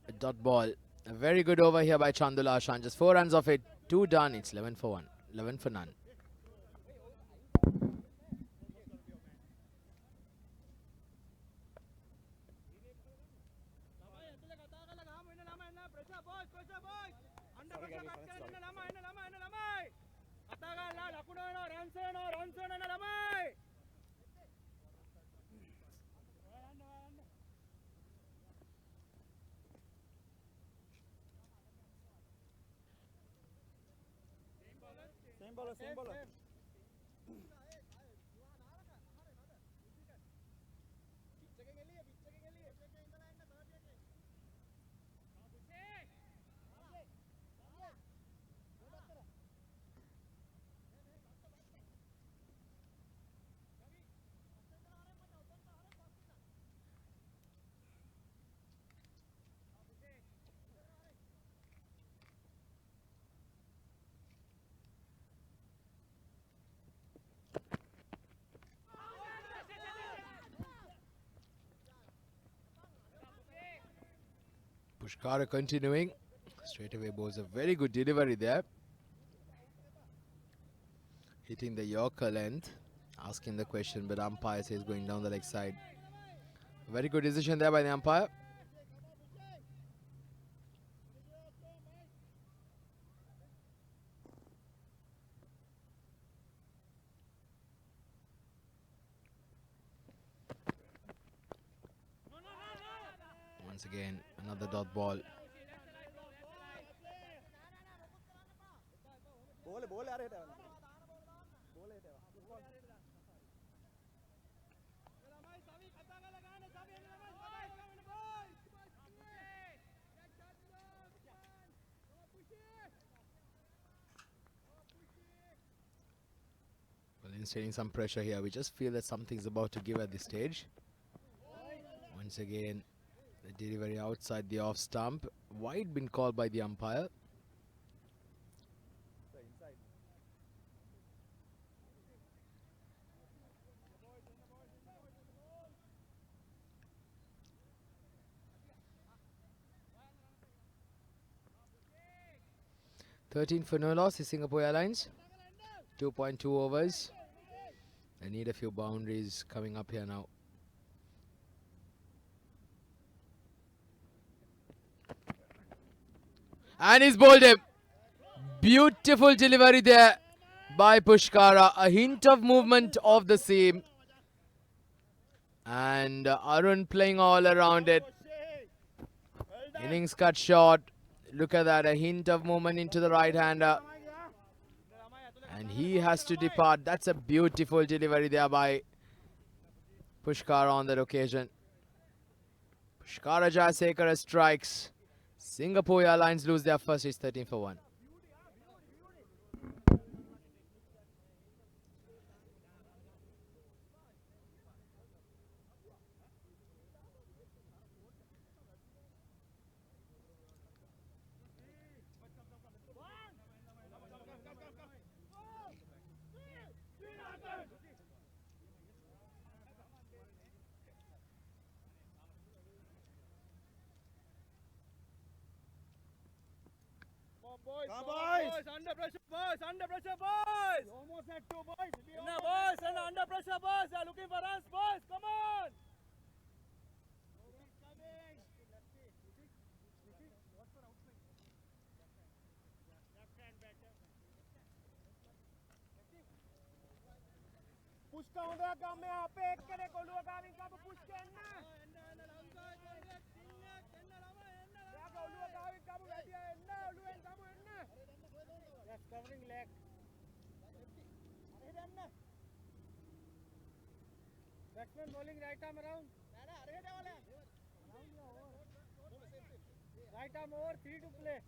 A dot ball. A very good over here by Chandula Ashan. Just 4 runs off it. 2 done. It's 11 for 1. 11 for none. Same bowler. Pushkara continuing. Straight away bowls a very good delivery there. Hitting the Yorker length. Asking the question, but umpire says going down the leg side. Very good decision there by the umpire. Once again, another dot ball. Well, instilling some pressure here. We just feel that something's about to give at this stage. Once again, the delivery outside the off stump. Wide been called by the umpire. $13 for no loss is Singapore Airlines. 2.2 overs. They need a few boundaries coming up here now. And he's bowled him. Beautiful delivery there by Pushkara. A hint of movement of the seam. And Arun playing all around it. Innings cut short. Look at that, a hint of movement into the right-hander. And he has to depart. That's a beautiful delivery there by Pushkara on that occasion. Pushkara Jayasekara strikes. Singapore Airlines lose their first. It's 13 for 1. Come boys! boys, under pressure, boys, under pressure, boys. Almost at 2, boys. No, boys, and under pressure, boys. They're looking for us, boys. Come on. Push ka hunda kam mein aap ek kare ko luwa gawin ka push ke enna enna langa enna ya luwa gawin ka wedi enna luwa kamu enna just covering leg are enna batsman bowling right arm around right arm over 3 to play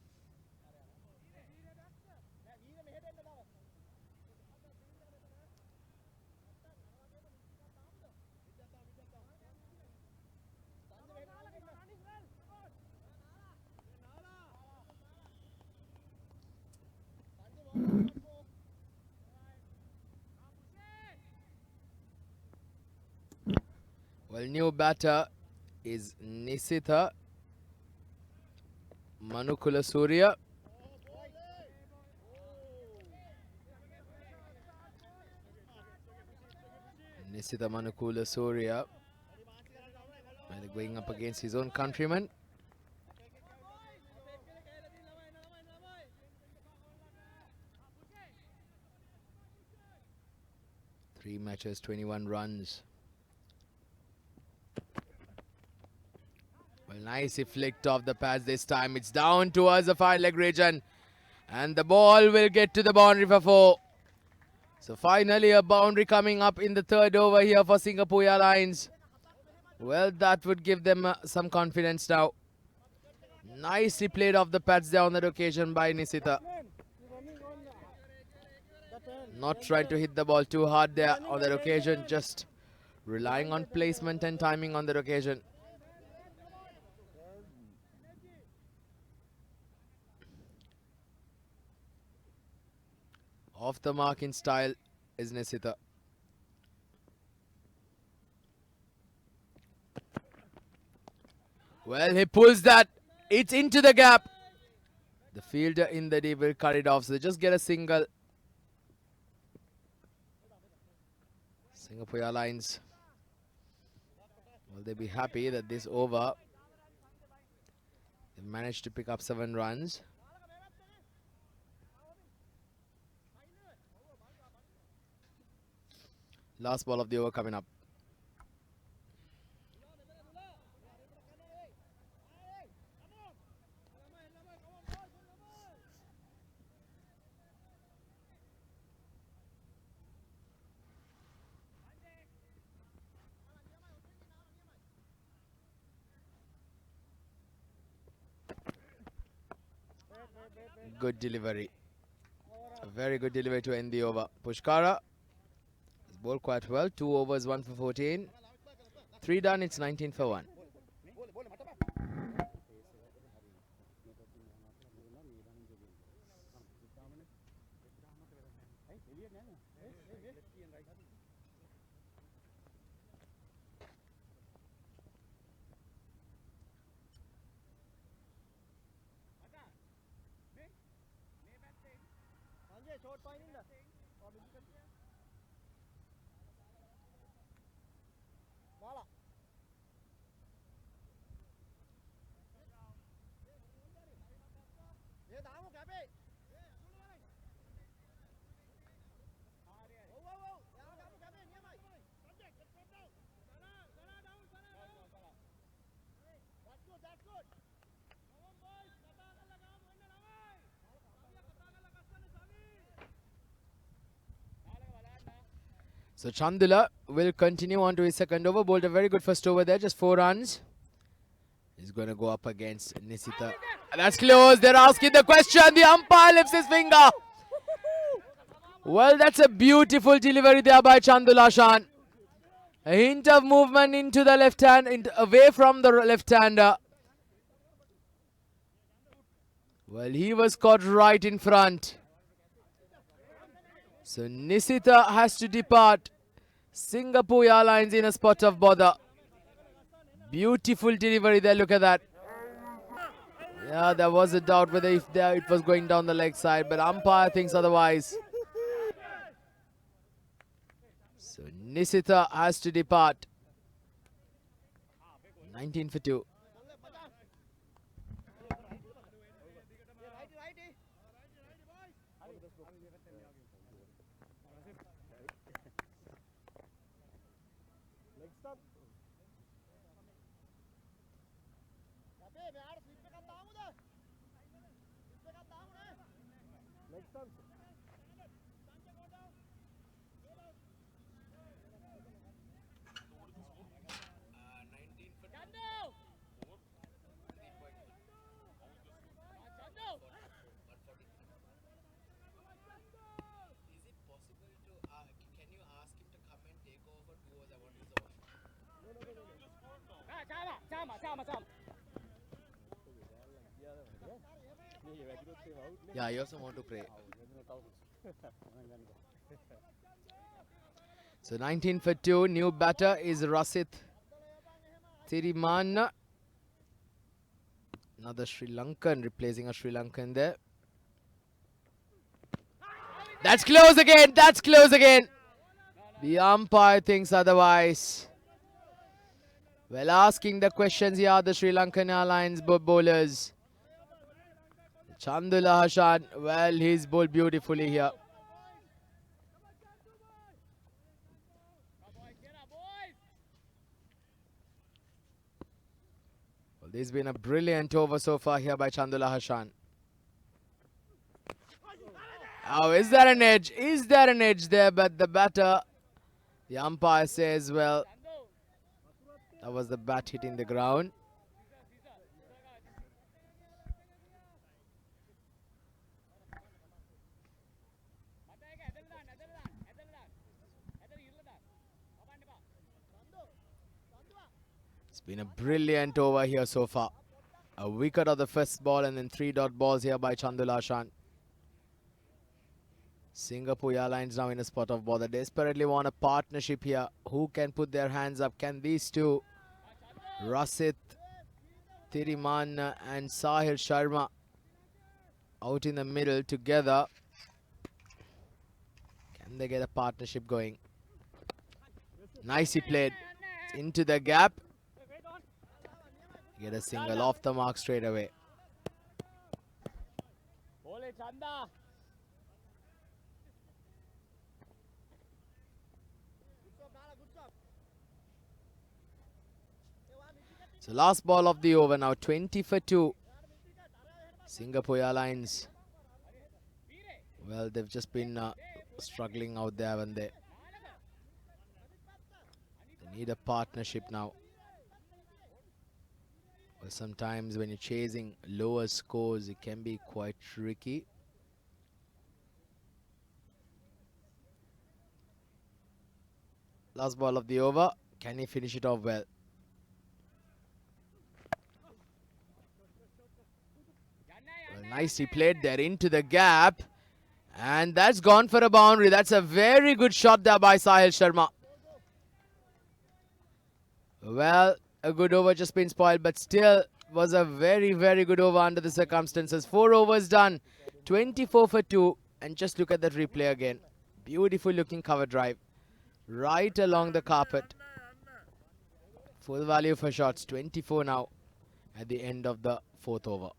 Well, new batter is Nisitha Manukula Surya. Nisitha Manukula Surya. And going up against his own countryman. Three matches, 21 runs. Well, nicely flicked off the pads this time. It's down towards the fine leg region. And the ball will get to the boundary for 4. So finally a boundary coming up in the third over here for Singapore Airlines. Well, that would give them some confidence now. Nicely played off the pads there on that occasion by Nisitha. Not trying to hit the ball too hard there on that occasion. Just relying on placement and timing on that occasion. Off the mark in style is Nisitha. Well, he pulls that. It's into the gap. The fielder in the deep will cut it off. So they just get a single. Singapore Airlines. Will they be happy that this over they managed to pick up 7 runs. Last ball of the over coming up. Good delivery. A very good delivery to end the over. Pushkara has bowled quite well. 2 overs, 1 for 14. 3 done, it's 19 for 1. So Chandula will continue on to his second over. Bowled a very good first over there, just 4 runs. He's going to go up against Nisitha. That's close. They're asking the question. The umpire lifts his finger. Well, that's a beautiful delivery there by Chandula Shan. A hint of movement into the left hand, away from the left hander. Well, he was caught right in front. So Nisitha has to depart. Singapore Airlines in a spot of bother. Beautiful delivery there, look at that. Yeah, there was a doubt whether if there it was going down the leg side, but umpire thinks otherwise. So Nisita has to depart. 19 for 2. Yeah, I also want to pray. So 19 for 2. New batter is Rasit Thirimanna. Another Sri Lankan, replacing a Sri Lankan there. That's close again. That's close again. The umpire thinks otherwise. Well, asking the questions here, the Sri Lankan Airlines bowlers. Chandula Hashan, well, he's bowled beautifully here. Well, this has been a brilliant over so far here by Chandula Hashan. Oh, is there an edge? Is there an edge there? But the batter, the umpire says, well, that was the bat hitting the ground. It's been a brilliant over here so far. A wicket of the first ball and then 3 dot balls here by Chandula Hashan. Singapore Airlines now in a spot of bother. Desperately want a partnership here. Who can put their hands up? Can these two, Rasit Thirimanna and Sahil Sharma, out in the middle together? Can they get a partnership going? Nicely played. It's into the gap. Get a single off the mark straight away. So last ball of the over now, 20 for 2. Singapore Airlines. Well, they've just been struggling out there, haven't they? They need a partnership now. Well, sometimes when you're chasing lower scores, it can be quite tricky. Last ball of the over. Can he finish it off well? Well, nicely played there into the gap. And that's gone for a boundary. That's a very good shot there by Sahil Sharma. Well, a good over just been spoiled, but still was a very, very good over under the circumstances. 4 overs done. 24 for 2. And just look at that replay again. Beautiful looking cover drive. Right along the carpet. Full value for shots. 24 now at the end of the 4th over.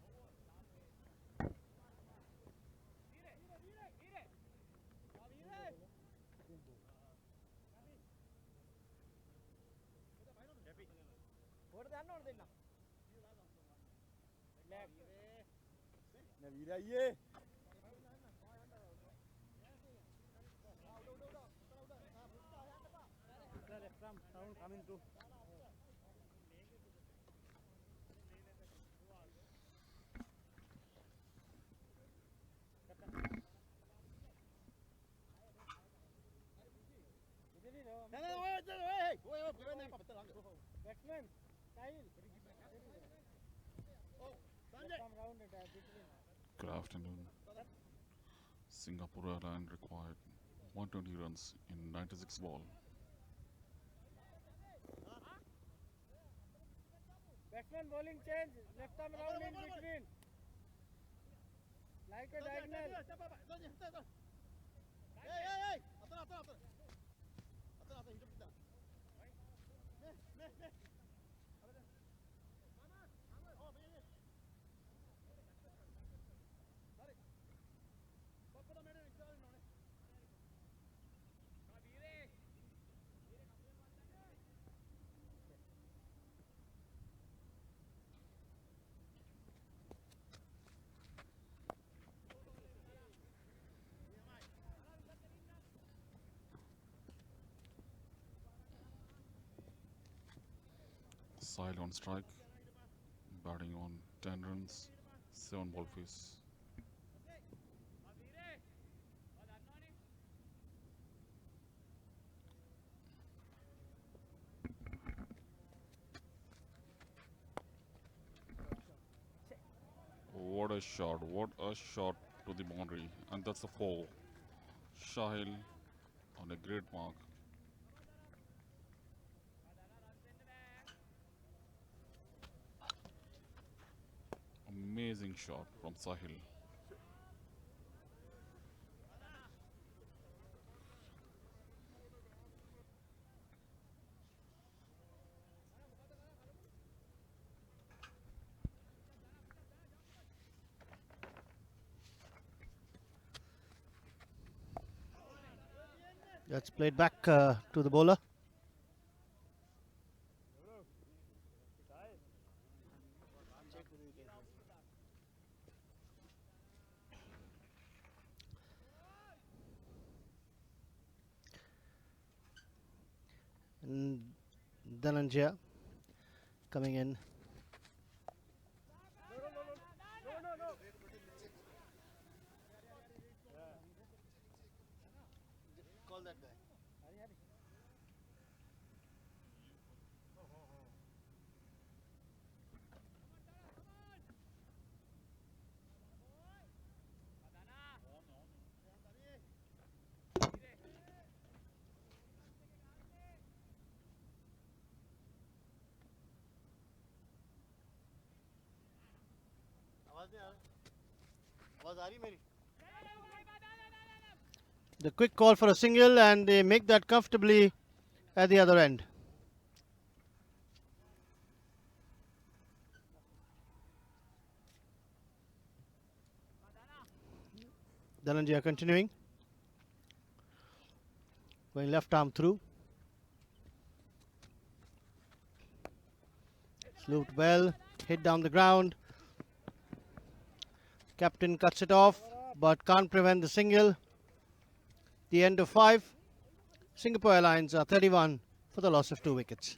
Good afternoon. Singapore Airlines required 120 runs in 96 ball. Batsman bowling change, left arm round in between. Like a diagonal. Sahil on strike, batting on 10 runs, 7 ball face. What a shot to the boundary, and that's a four. Shahil on a great mark. Amazing shot from Sahil. That's played back to the bowler. And Dhananjaya coming in. Call that guy. The quick call for a single, and they make that comfortably at the other end. Dhananjaya continuing. Going left arm through. Looped well, hit down the ground. Captain cuts it off, but can't prevent the single. The end of 5. Singapore Airlines are 31 for the loss of 2 wickets.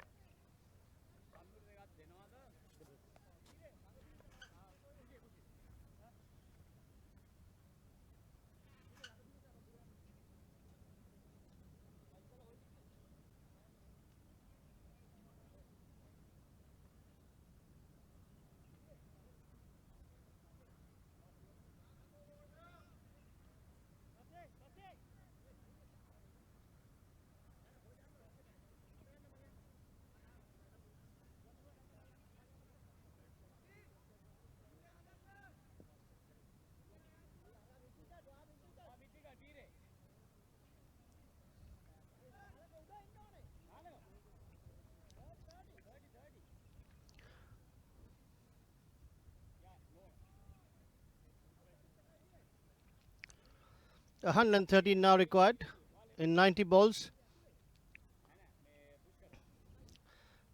A 113 now required in 90 balls.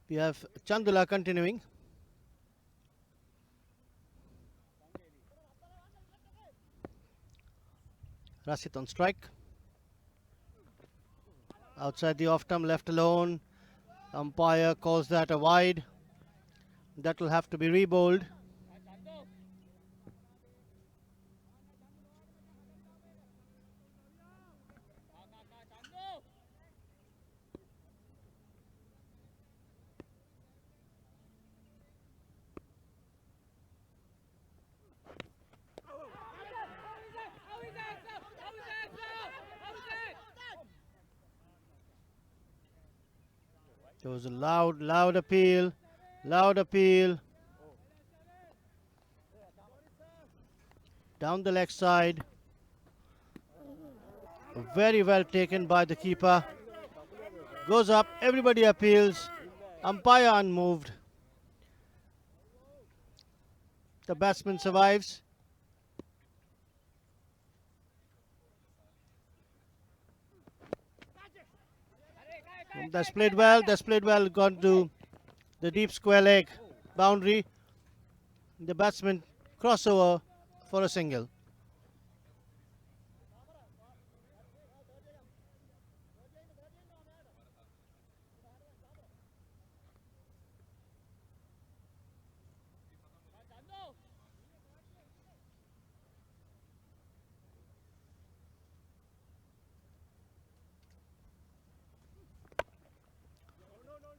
We have Chandula continuing. Rasit on strike. Outside the off stump, left alone. Umpire calls that a wide. That will have to be rebowled. There was a loud appeal. Loud appeal. Down the leg side. Very well taken by the keeper. Goes up, everybody appeals. Umpire unmoved. The batsman survives. That's played well, gone to the deep square leg boundary. The batsman crossover for a single.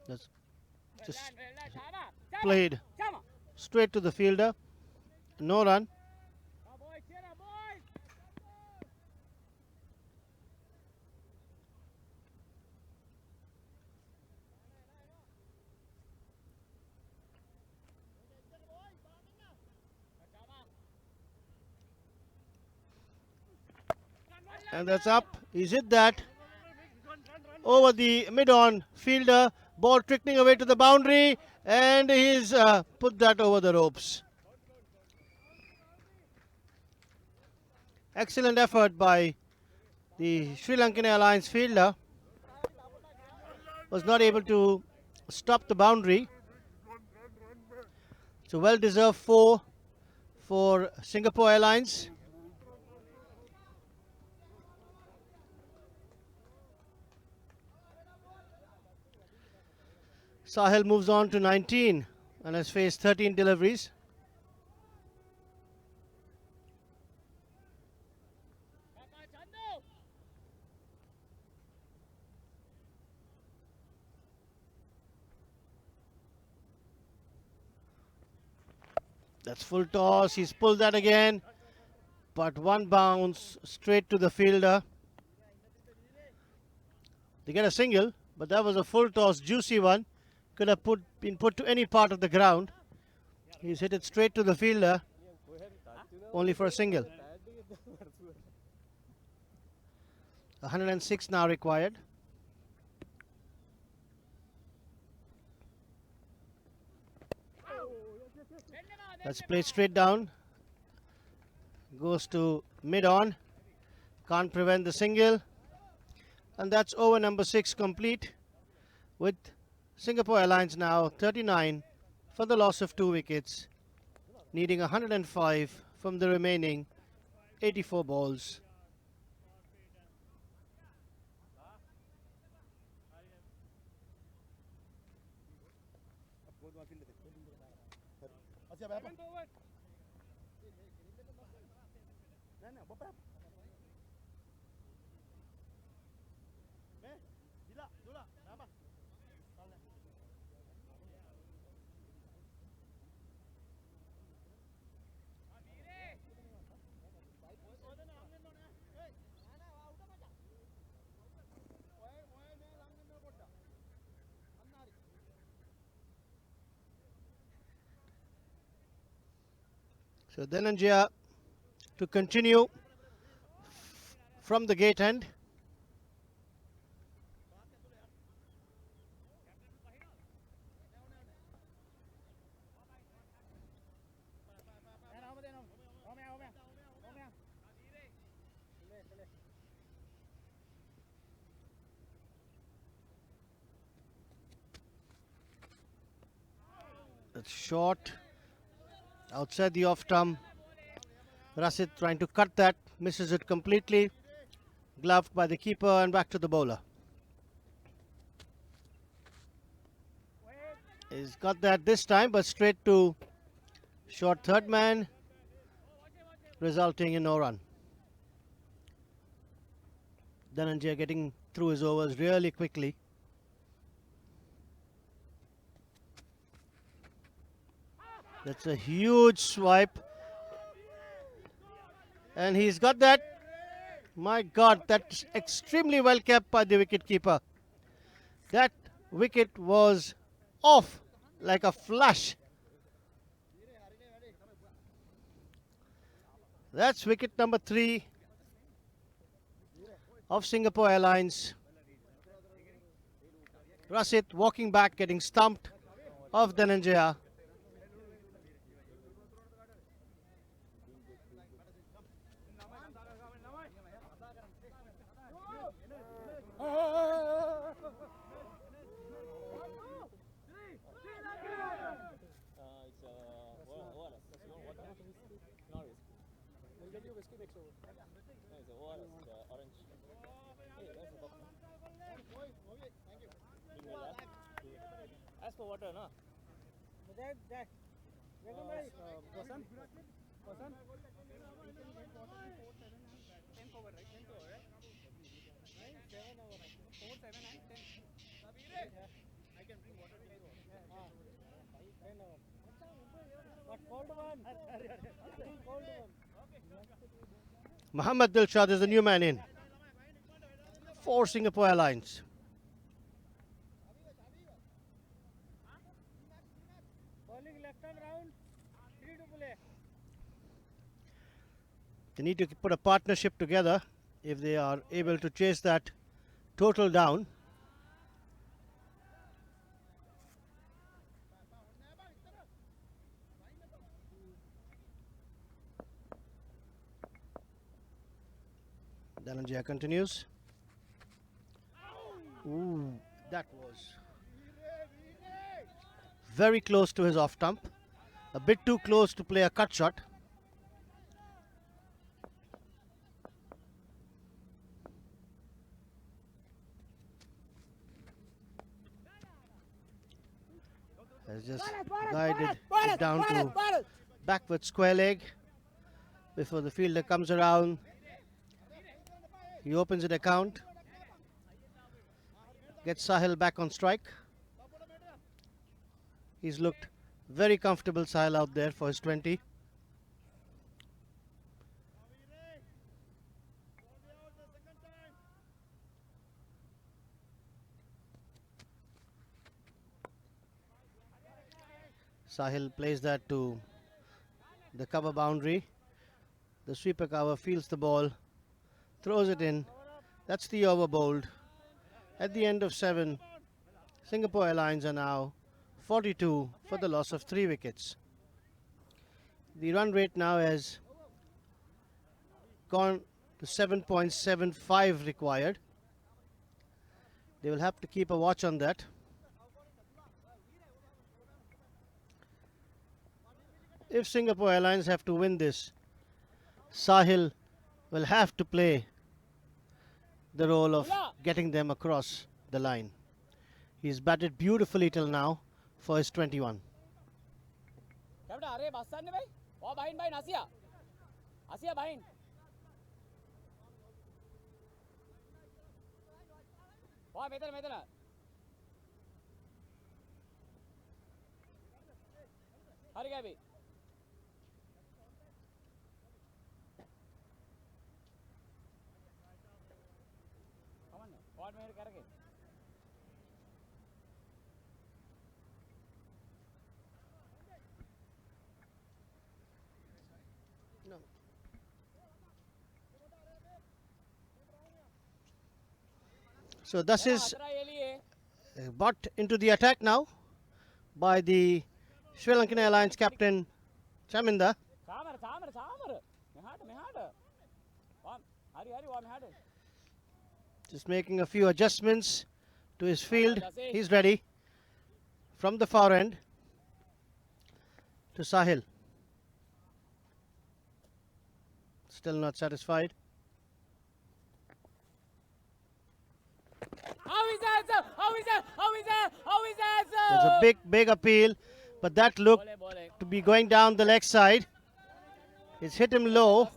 That's just played straight to the fielder. No run. And that's up. He's hit that over the mid-on fielder. Ball trickling away to the boundary, and he's put that over the ropes. Excellent effort by the Sri Lankan Airlines fielder. Was not able to stop the boundary. It's a well-deserved 4 for Singapore Airlines. Sahil moves on to 19 and has faced 13 deliveries. That's full toss. He's pulled that again. But one bounce straight to the fielder. They get a single, but that was a full toss, juicy one. Could have been put to any part of the ground. He's hit it straight to the fielder, only for a single. 106 now required. That's played straight down. Goes to mid-on. Can't prevent the single. And that's over number 6 complete, with Singapore Airlines now 39 for the loss of 2 wickets, needing 105 from the remaining 84 balls. So Dhananjaya to continue from the gate end. That's short. Outside the off stump. Rasid trying to cut that, misses it completely. Gloved by the keeper and back to the bowler. He's got that this time, but straight to short third man, resulting in no run. Dhananjaya getting through his overs really quickly. That's a huge swipe. And he's got that. My God, that's extremely well kept by the wicket keeper. That wicket was off like a flash. That's wicket number 3 of Singapore Airlines. Rasit walking back, getting stumped off Dhananjaya. Ask for water, no? That. Person? Person? 10 forward, right? 10 forward, right? 7 over, 4, 7 and 10. I can bring water to you. 10 over. But cold one. Cold one. Muhammad Dilshad is the new man in for Singapore Airlines. Bowling left arm round. 3 to play. They need to put a partnership together if they are able to chase that total down. Dhananjaya continues. Ooh, that was very close to his off stump. A bit too close to play a cut shot. Has just guided it down to backward square leg before the fielder comes around. He opens an account, gets Sahil back on strike. He's looked very comfortable, Sahil, out there for his 20. Sahil plays that to the cover boundary. The sweeper cover feels the ball, throws it in. That's the over bowled. At the end of 7, Singapore Airlines are now 42 for the loss of 3 wickets. The run rate now has gone to 7.75 required. They will have to keep a watch on that. If Singapore Airlines have to win this, Sahil will have to play the role of getting them across the line. He's batted beautifully till now for his 21. No. So this is brought into the attack now by the Sri Lankan Airlines captain Chaminda. Just making a few adjustments to his field. He's ready. From the far end to Sahil. Still not satisfied. How is that, sir? How is that? How is that? How is that, sir? There's a big appeal, but that looked to be going down the leg side. It's hit him low.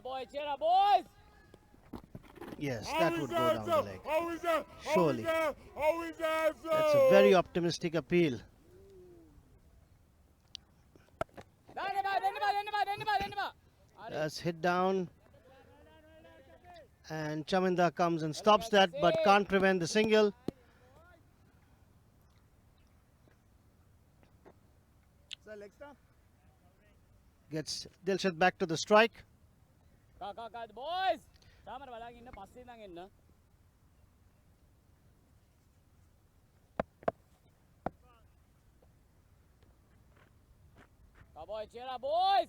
Boys. Yes, that would go down the leg. How is that? Surely. How is that, sir? That's a very optimistic appeal. That's hit down. And Chaminda comes and stops that, but can't prevent the single. Gets Dilshad back to the strike. boys. Samar walang inna passe nang inna. Boy, cheer up, boys.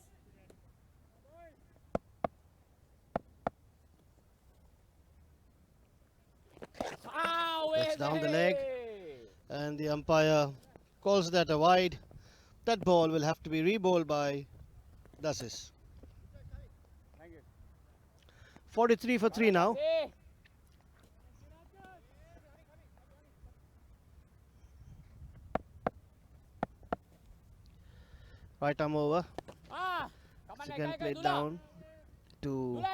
That's down the leg. And the umpire calls that a wide. That ball will have to be re-bowled by Dasis. 43 for 3 now. Right arm over. It's again played down to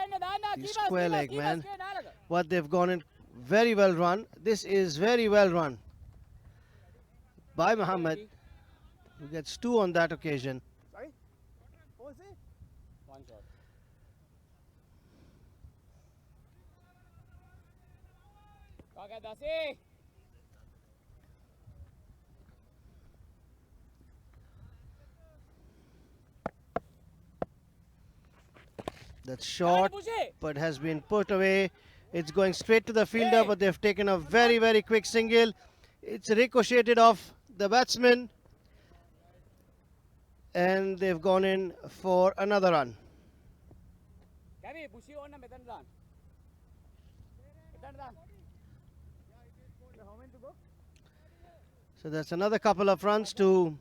the square leg man. But they've gone in very well run. This is very well run by Mohammed, who gets 2 on that occasion. Sorry? What was it? One shot. Dasi. That's short, but has been put away. It's going straight to the fielder, but they've taken a very, very quick single. It's ricocheted off the batsman, and they've gone in for another run. So that's another couple of runs to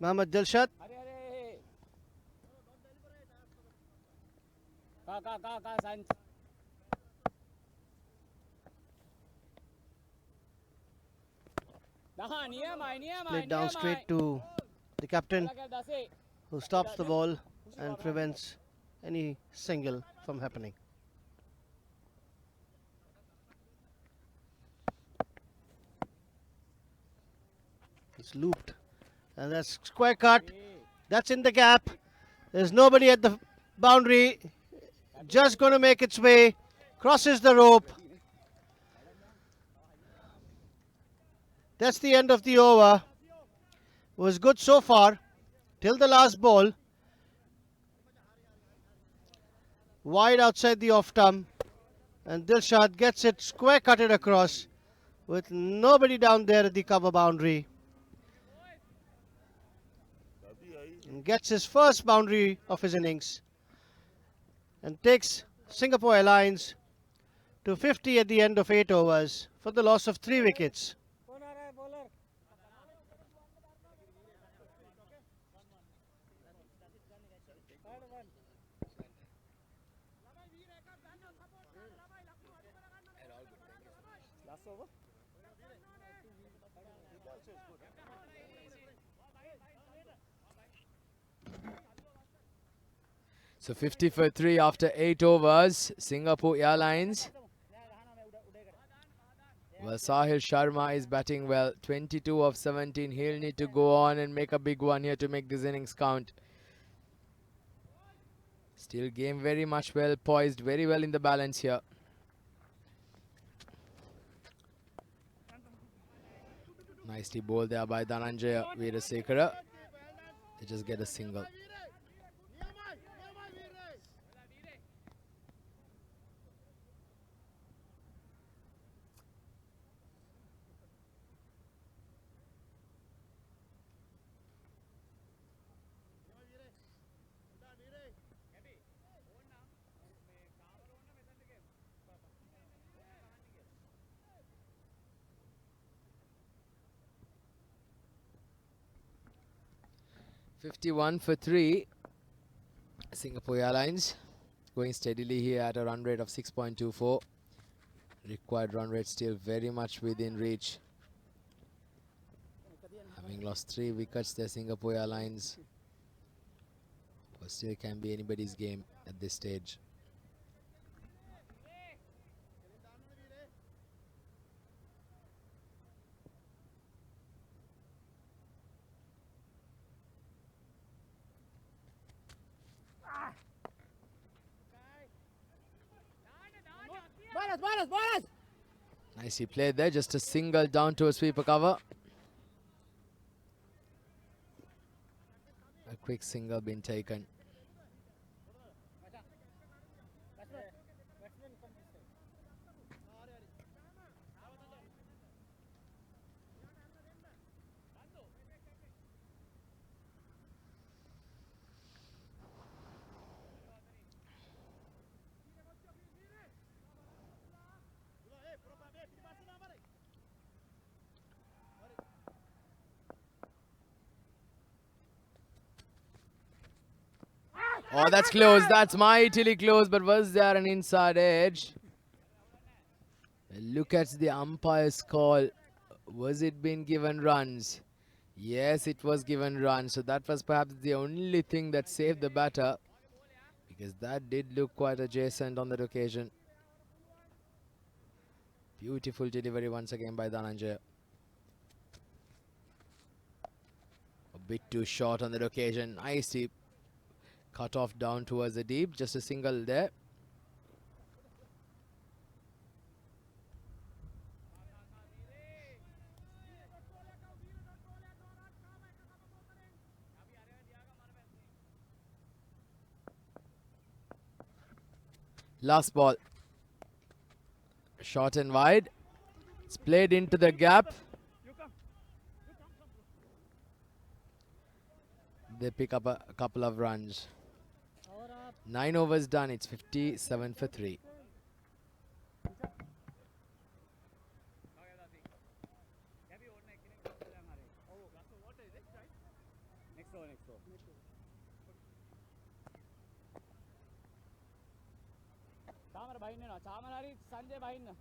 Mohammad Dilshad. Played down straight to the captain, who stops the ball and prevents any single from happening. It's looped, and that's square cut. That's in the gap. There's nobody at the boundary. Just going to make its way, crosses the rope. That's the end of the over. Was good so far till the last ball. Wide outside the off stump, and Dilshad gets it square cutted across with nobody down there at the cover boundary. And gets his first boundary of his innings and takes Singapore Airlines to 50 at the end of 8 overs for the loss of 3 wickets. So 50 for 3 after 8 overs. Singapore Airlines. Well, Sahil Sharma is batting well. 22 of 17. He'll need to go on and make a big one here to make this innings count. Still game very much well poised. Very well in the balance here. Nicely bowled there by Dhananjaya Veerasekara. They just get a single. $51 for 3. Singapore Airlines going steadily here at a run rate of 6.24. Required run rate still very much within reach. Having lost 3 wickets there, Singapore Airlines, but still can be anybody's game at this stage. Nicely played there, just a single down to a sweeper cover. quick single been taken. Batsman come this side. Oh, that's close. That's mightily close, but was there an inside edge? Look at the umpire's call. Was it being given runs? Yes, it was given runs. So that was perhaps the only thing that saved the batter, because that did look quite adjacent on that occasion. Beautiful delivery once again by Dhananjay. A bit too short on that occasion. Nicely cut off down towards the deep. Just a single there. Last ball. Short and wide. It's played into the gap. They pick up a couple of runs. 9 overs done. It's 57 for 3. Chamara bahin na. Chamara hari Sanjay bahin na.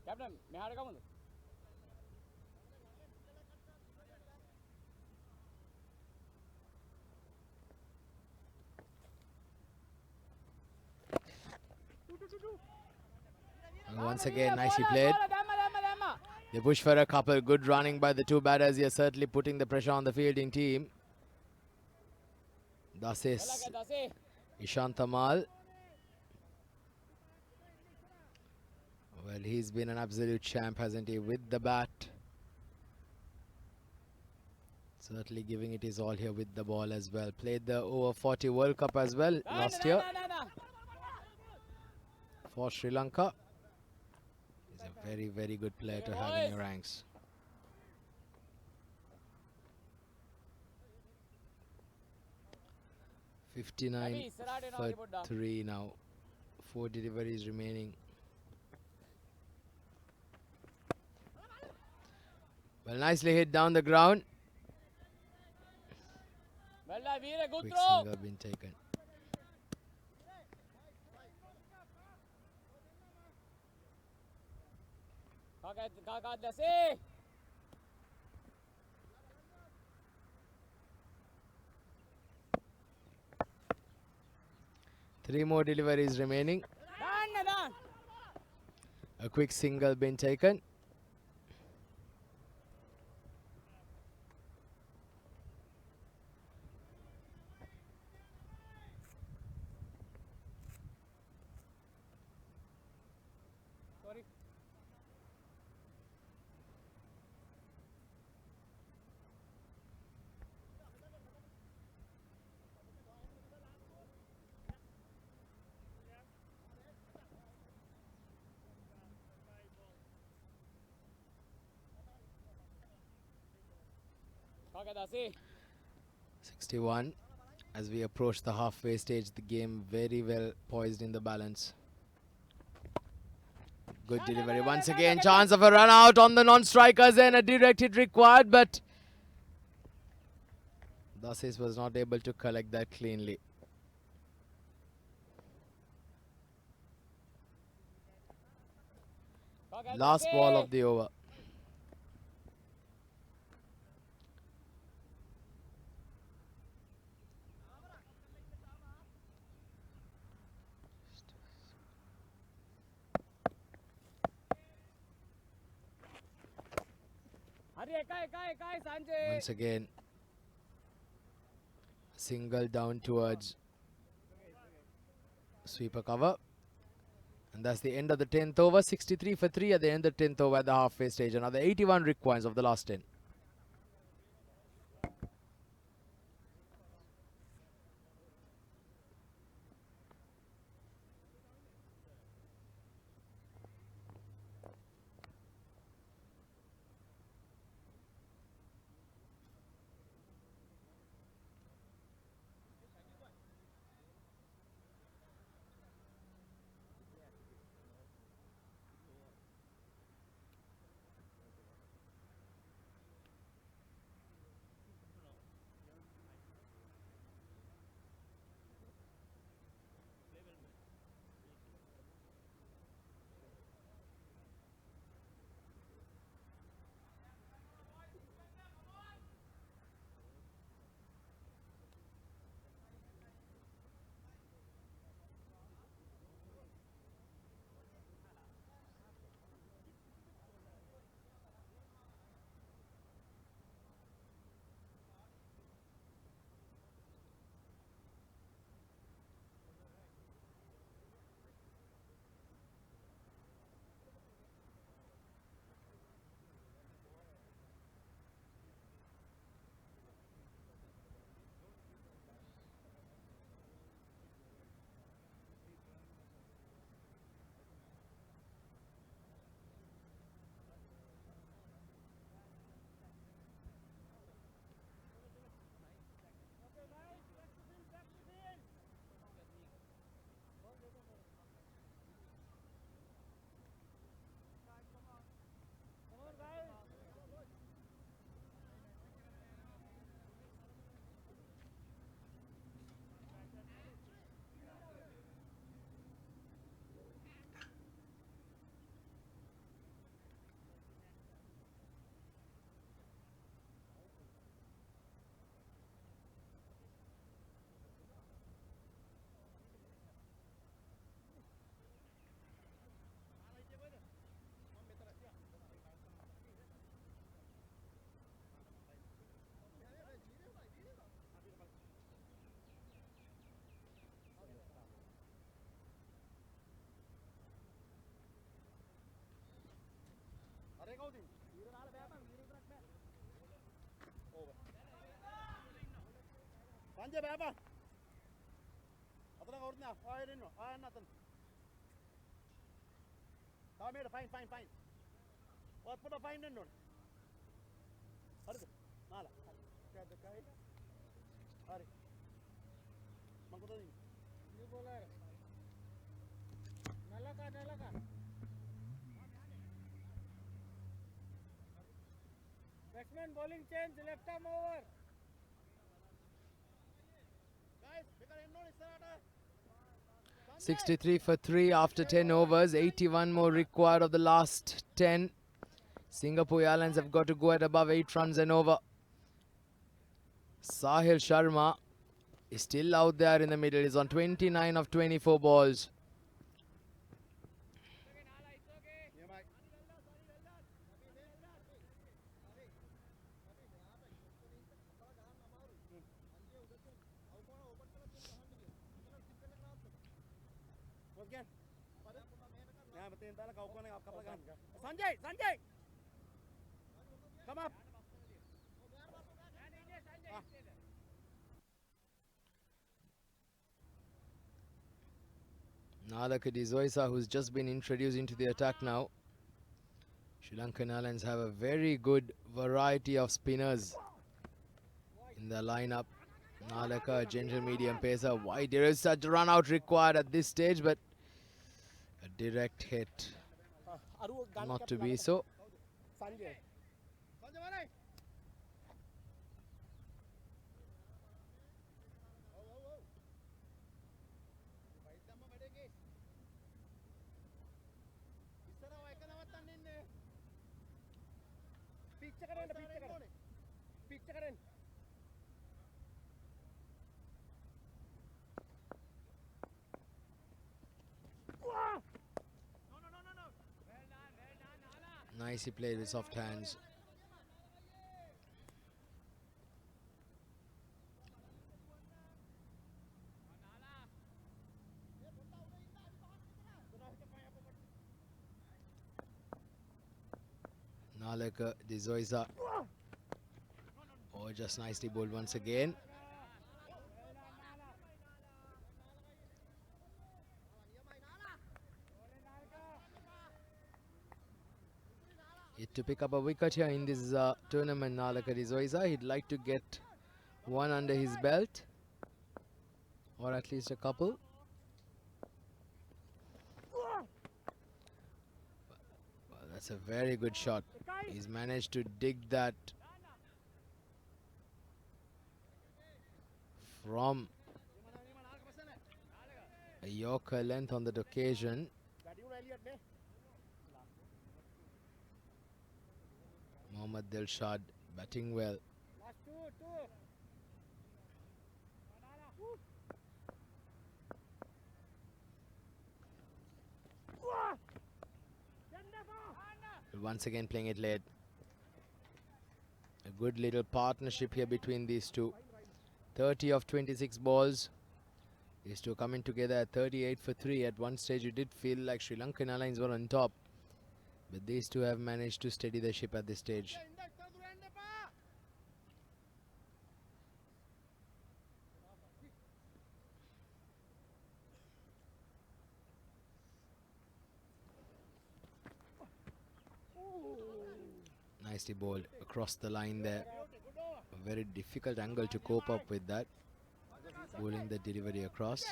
Captain, මෙහාට ගමුද? And once again, nicely played. They push for a couple. Good running by the two batters here, certainly putting the pressure on the fielding team. This is Ishant Amal. Well, he's been an absolute champ, hasn't he, with the bat. Certainly giving it his all here with the ball as well. Played the over 40 World Cup as well last year for Sri Lanka. He's a very, very good player to have in your ranks. $59 for 3 now. 4 deliveries remaining. Well, nicely hit down the ground. Quick single been taken. Three more deliveries remaining. A quick single been taken. Okay, 61. As we approach the halfway stage, the game very well poised in the balance. Good delivery once again. Chance of a run out on the non-strikers and a direct hit required, but Dasis was not able to collect that cleanly. Last ball of the over. Once again, single down towards sweeper cover. And that's the end of the 10th over. 63 for 3 at the end of the 10th over at the halfway stage. Another 81 requires of the last 10. Sanjay Baba. Atana orna. Ayrenno. Ayanatan. Tamir fine. What put a fine in on? Hurry. Nala. Get the guy. Hurry. Mangkutani. New bowler. Nalaka. Batsman bowling change, left arm over. 63 for 3 after 10 overs. 81 more required of the last 10. Singapore Airlines have got to go at above 8 runs and over. Sahil Sharma is still out there in the middle. He's on 29 of 24 balls. Sanjay! Come up! Nalaka Dizoisa, who's just been introduced into the attack now. Sri Lankan Airlines have a very good variety of spinners in the lineup. Nalaka, gentle medium pacer, wide. There is such run out required at this stage, but a direct hit not to be so. Sanjay. Nicely played with soft hands. Nalaka Dizoisa. Oh, just nicely bowled once again. Yet to pick up a wicket here in this tournament, Nalaka Dizoisa. He'd like to get one under his belt, or at least a couple. Well, that's a very good shot. He's managed to dig that from a Yorker length on that occasion. Mohammad Dilshad batting well. Once again playing it late. A good little partnership here between these two. 30 of 26 balls. These two coming together at 38 for 3. At one stage you did feel like Sri Lankan Airlines were on top, but these two have managed to steady the ship at this stage. Nicely bowled across the line there. A very difficult angle to cope up with that. Bowling the delivery across.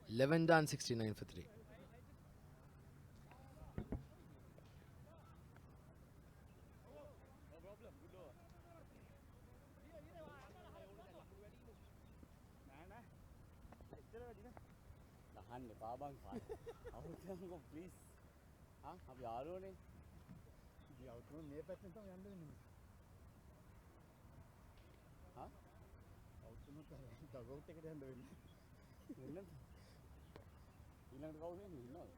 Eleven done, 69 for 3. please. අපි ආරෝනේ. ඉතින් out මේ පැත්තෙන් තමයි යන්න වෙන්නේ. Out උනොත් ඩග් out එකට යන්න වෙන්නේ. වෙන්නද? ඊළඟට කවුද එන්නේ? ඉන්නවද?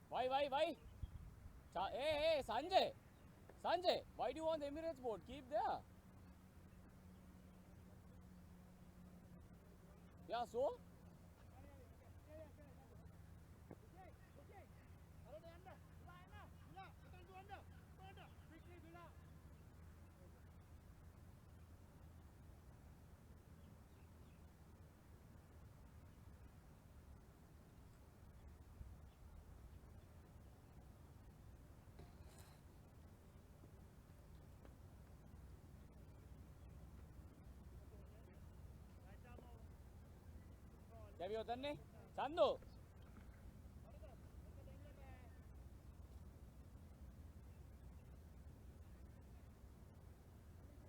Why? Hey, Sanjay! Sanjay, why do you want the Emirates board? Keep there. Yeah, so? Have you done it? Sandu!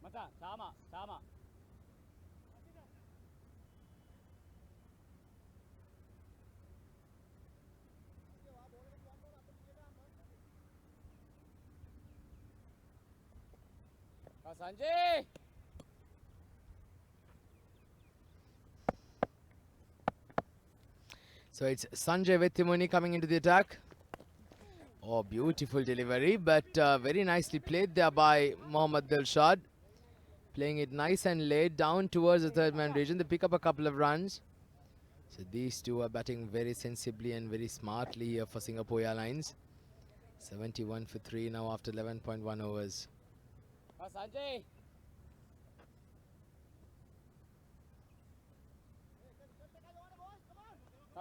Mata, sama. Sanjay! So it's Sanjay Vettimuni coming into the attack. Oh, beautiful delivery, but very nicely played there by Mohammad Dilshad. Playing it nice and laid down towards the third man region. They pick up a couple of runs. So these two are batting very sensibly and very smartly here for Singapore Airlines. 71 for 3 now after 11.1 overs. Sanjay!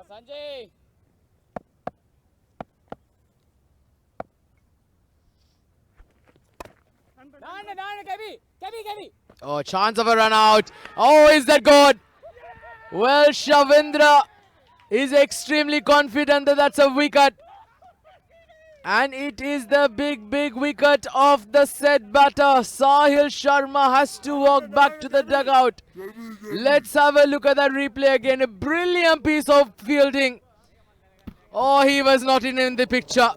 Sanjay! Kebi! Oh, chance of a run out. Oh, is that good? Well, Shavendra is extremely confident that that's a wicket. And it is the big wicket of the set batter. Sahil Sharma has to walk back to the dugout. Let's have a look at that replay again. A brilliant piece of fielding. Oh, he was not in the picture.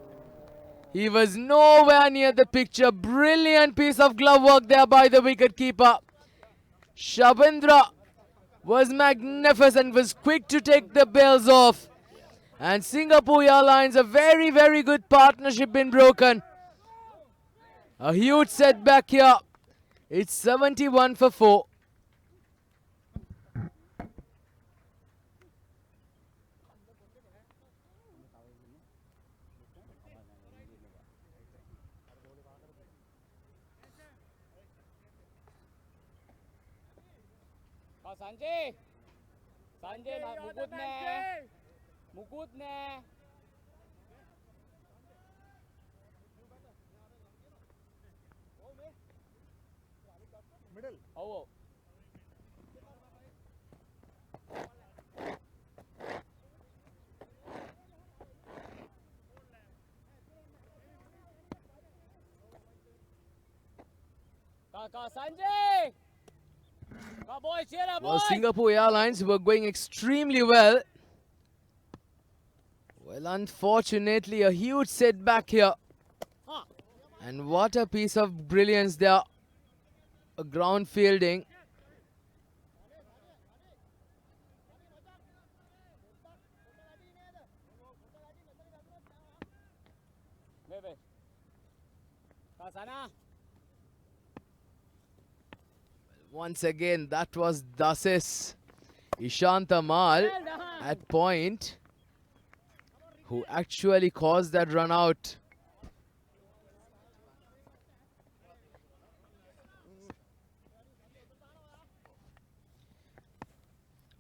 He was nowhere near the picture. Brilliant piece of glove work there by the wicket keeper. Shavendra was magnificent, was quick to take the bails off. And Singapore Airlines, a very good partnership been broken. A huge setback here. It's 71 for 4. Sanjay! Sanjay, Mukut ne! Mukut ne! Middle. Oh. Sanjay! Boy, cheer up, Well, boy! Singapore Airlines were going extremely well. Well, unfortunately, a huge setback here. And what a piece of brilliance there. A ground fielding. Once again, that was Dasis Ishanta Mal at point, who actually caused that run out.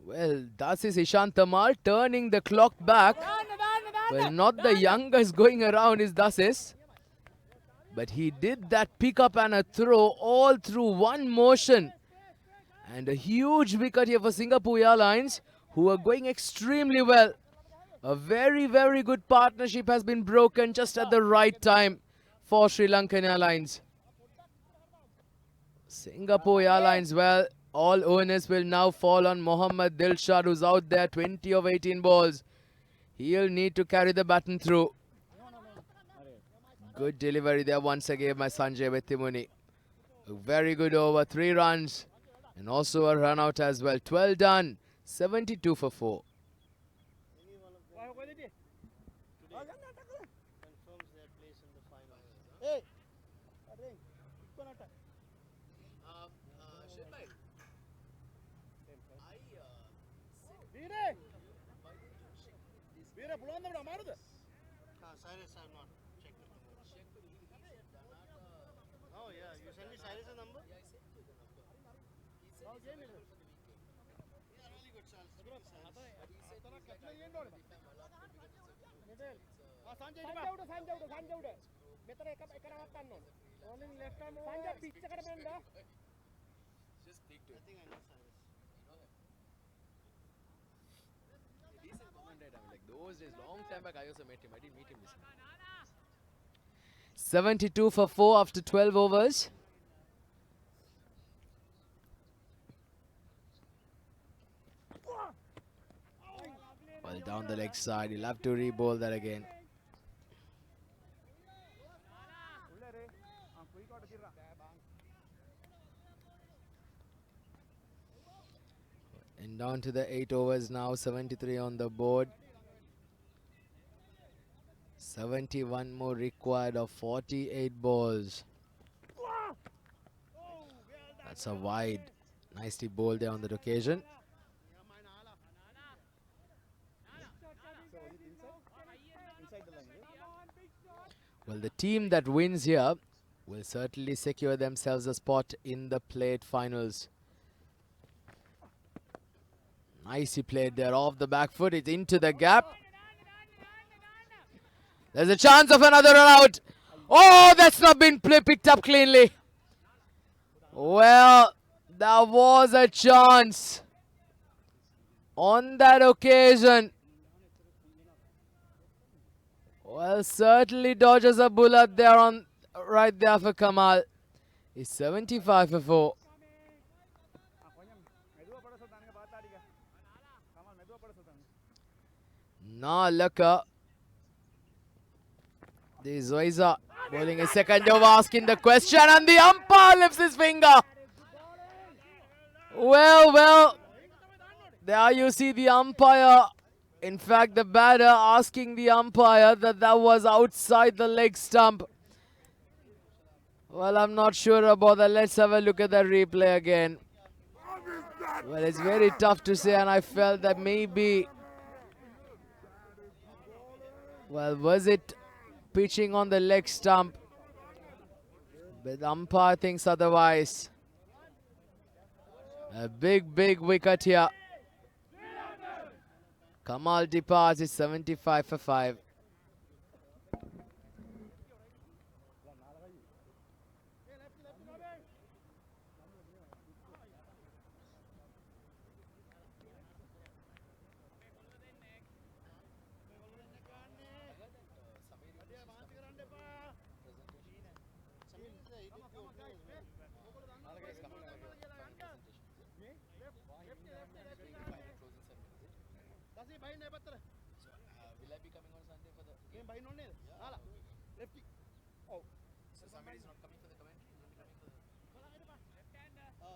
Well, Dasis Ishanta Mal turning the clock back. Well, not the youngest going around is Dasis. But he did that pick up and a throw all through one motion. And a huge wicket here for Singapore Airlines, who are going extremely well. A very, very good partnership has been broken just at the right time for Sri Lankan Airlines. Singapore Airlines, well, all owners will now fall on Mohammad Dilshad, who's out there, 20 of 18 balls. He'll need to carry the baton through. Good delivery there once again by Sanjay Vettimuni. A very good over, 3 runs. And also a run out as well. 12 done, 72 for 4. Cyrus, I have not checked the number. Oh yeah, you send me Cyrus' number? Yeah, I sent you the number. Oh, gave me that. Yeah, really good Cyrus. Just speak to him. I think I know Cyrus. Decent commentator. Like those days, long time back, I also met him. I didn't meet him this time. 72 for 4 after 12 overs. Well, down the leg side. He'll have to re-bowl that again. And down to the 8 overs now. 73 on the board. 71 more required of 48 balls. That's a wide. Nicely bowled there on that occasion. Well, the team that wins here will certainly secure themselves a spot in the plate finals. Nicely played there off the back foot. It's into the gap. There's a chance of another run out. Oh, that's not been picked up cleanly. Well, there was a chance on that occasion. Well, certainly dodges a bullet there on right there for Kamal. He's 75 for 4. Now look up. The Zoiza bowling a second over, asking the question, and the umpire lifts his finger. Well, there you see the umpire. In fact, the batter asking the umpire that was outside the leg stump. Well, I'm not sure about that. Let's have a look at the replay again. Well, it's very tough to say, and I felt that maybe, well, was it pitching on the leg stump? But the umpire thinks otherwise. A big wicket here. Kamal departs. It's 75 for 5.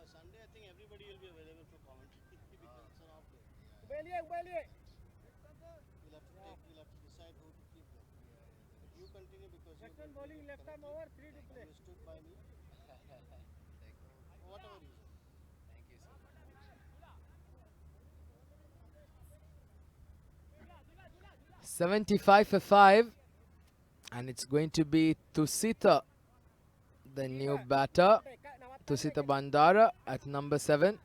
Sunday, I think everybody will be available for commentary because it's an off day. We'll have to decide who to keep them. But you continue because you bowling left arm over, 3 to play. You stood by me. Whatever you say. Thank you so much. 75 for 5. And it's going to be Tusita, the new batter. Tusita Bandara at number 7.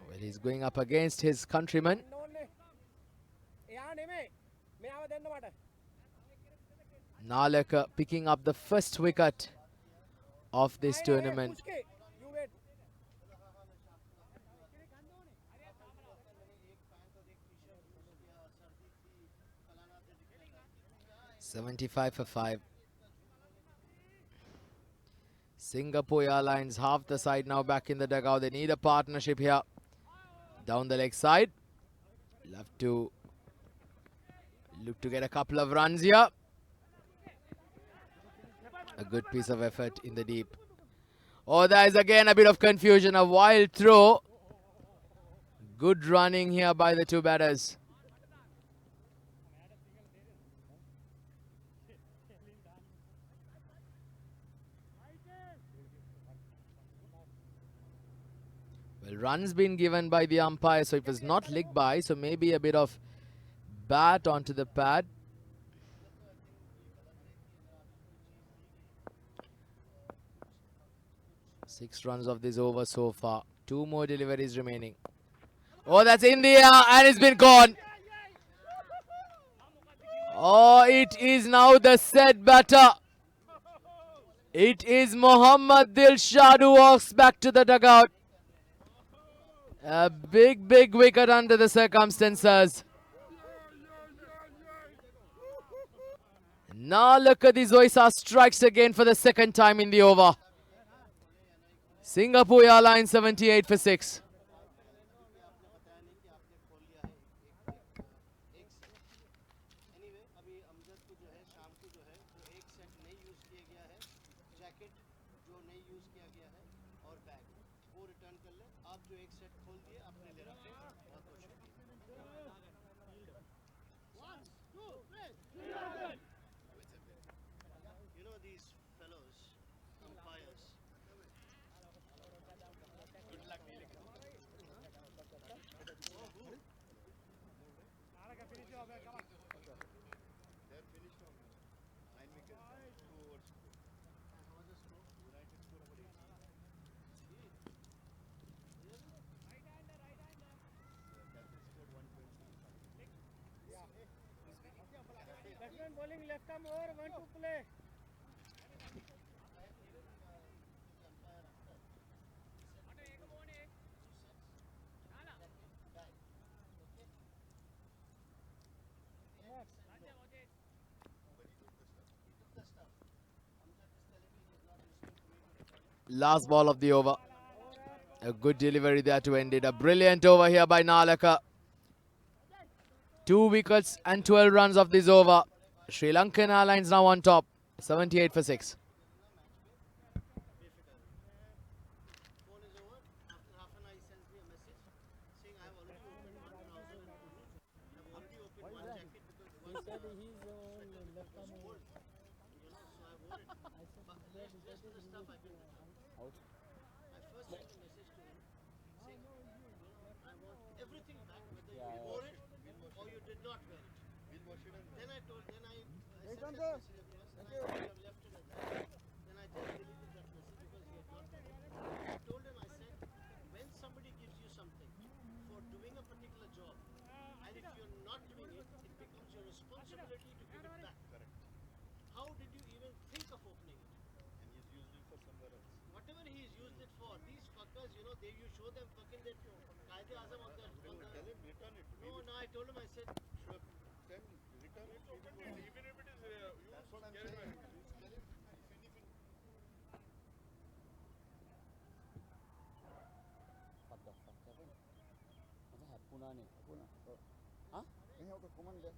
Well, he's going up against his countryman. Nalaka picking up the first wicket of this tournament. You wait. 75 for 5. Singapore Airlines half the side now back in the dugout. They need a partnership here. Down the leg side. Love to look to get a couple of runs here. A good piece of effort in the deep. Oh, there is again a bit of confusion. A wild throw. Good running here by the two batters. Well, runs been given by the umpire, so it was not licked by, so maybe a bit of bat onto the pad. Six runs of this over so far. 2 more deliveries remaining. Oh, that's in the air and it's been gone. Oh, it is now the set batter. It is Mohammad Dilshad who walks back to the dugout. A big wicket under the circumstances. Now look at this. Zoisa strikes again for the second time in the over. Singapore Airlines 78 for 6. Batsman bowling left arm over, 1 to play. Last ball of the over. A good delivery there to end it. A brilliant over here by Nalaka. 2 wickets and 12 runs of this over. Sri Lankan Airlines now on top. 78 for 6. said he's on left arm over. I said that is Out. I first sent a message to him saying, I want everything back, whether Yeah, you yeah. wore it or you did not wear it. Then I sent a message across. And I said, you have left it at that. Then I just deleted that message because he had not done it. I told him, I said, when somebody gives you something for doing a particular job, and if you're not doing it, it becomes your responsibility to give it back. Correct. How did you even think of opening it? And he's used it for somewhere else. Whatever he's used it for, these fuckers, you show them fucking that Qaeda Azam on the. Tell him, return it. No, I told him, I said, sure, then return it. Even if it is used, that's what I'm saying. Tell him, What the fuck happened? What's happening? Huh? Any of the command there?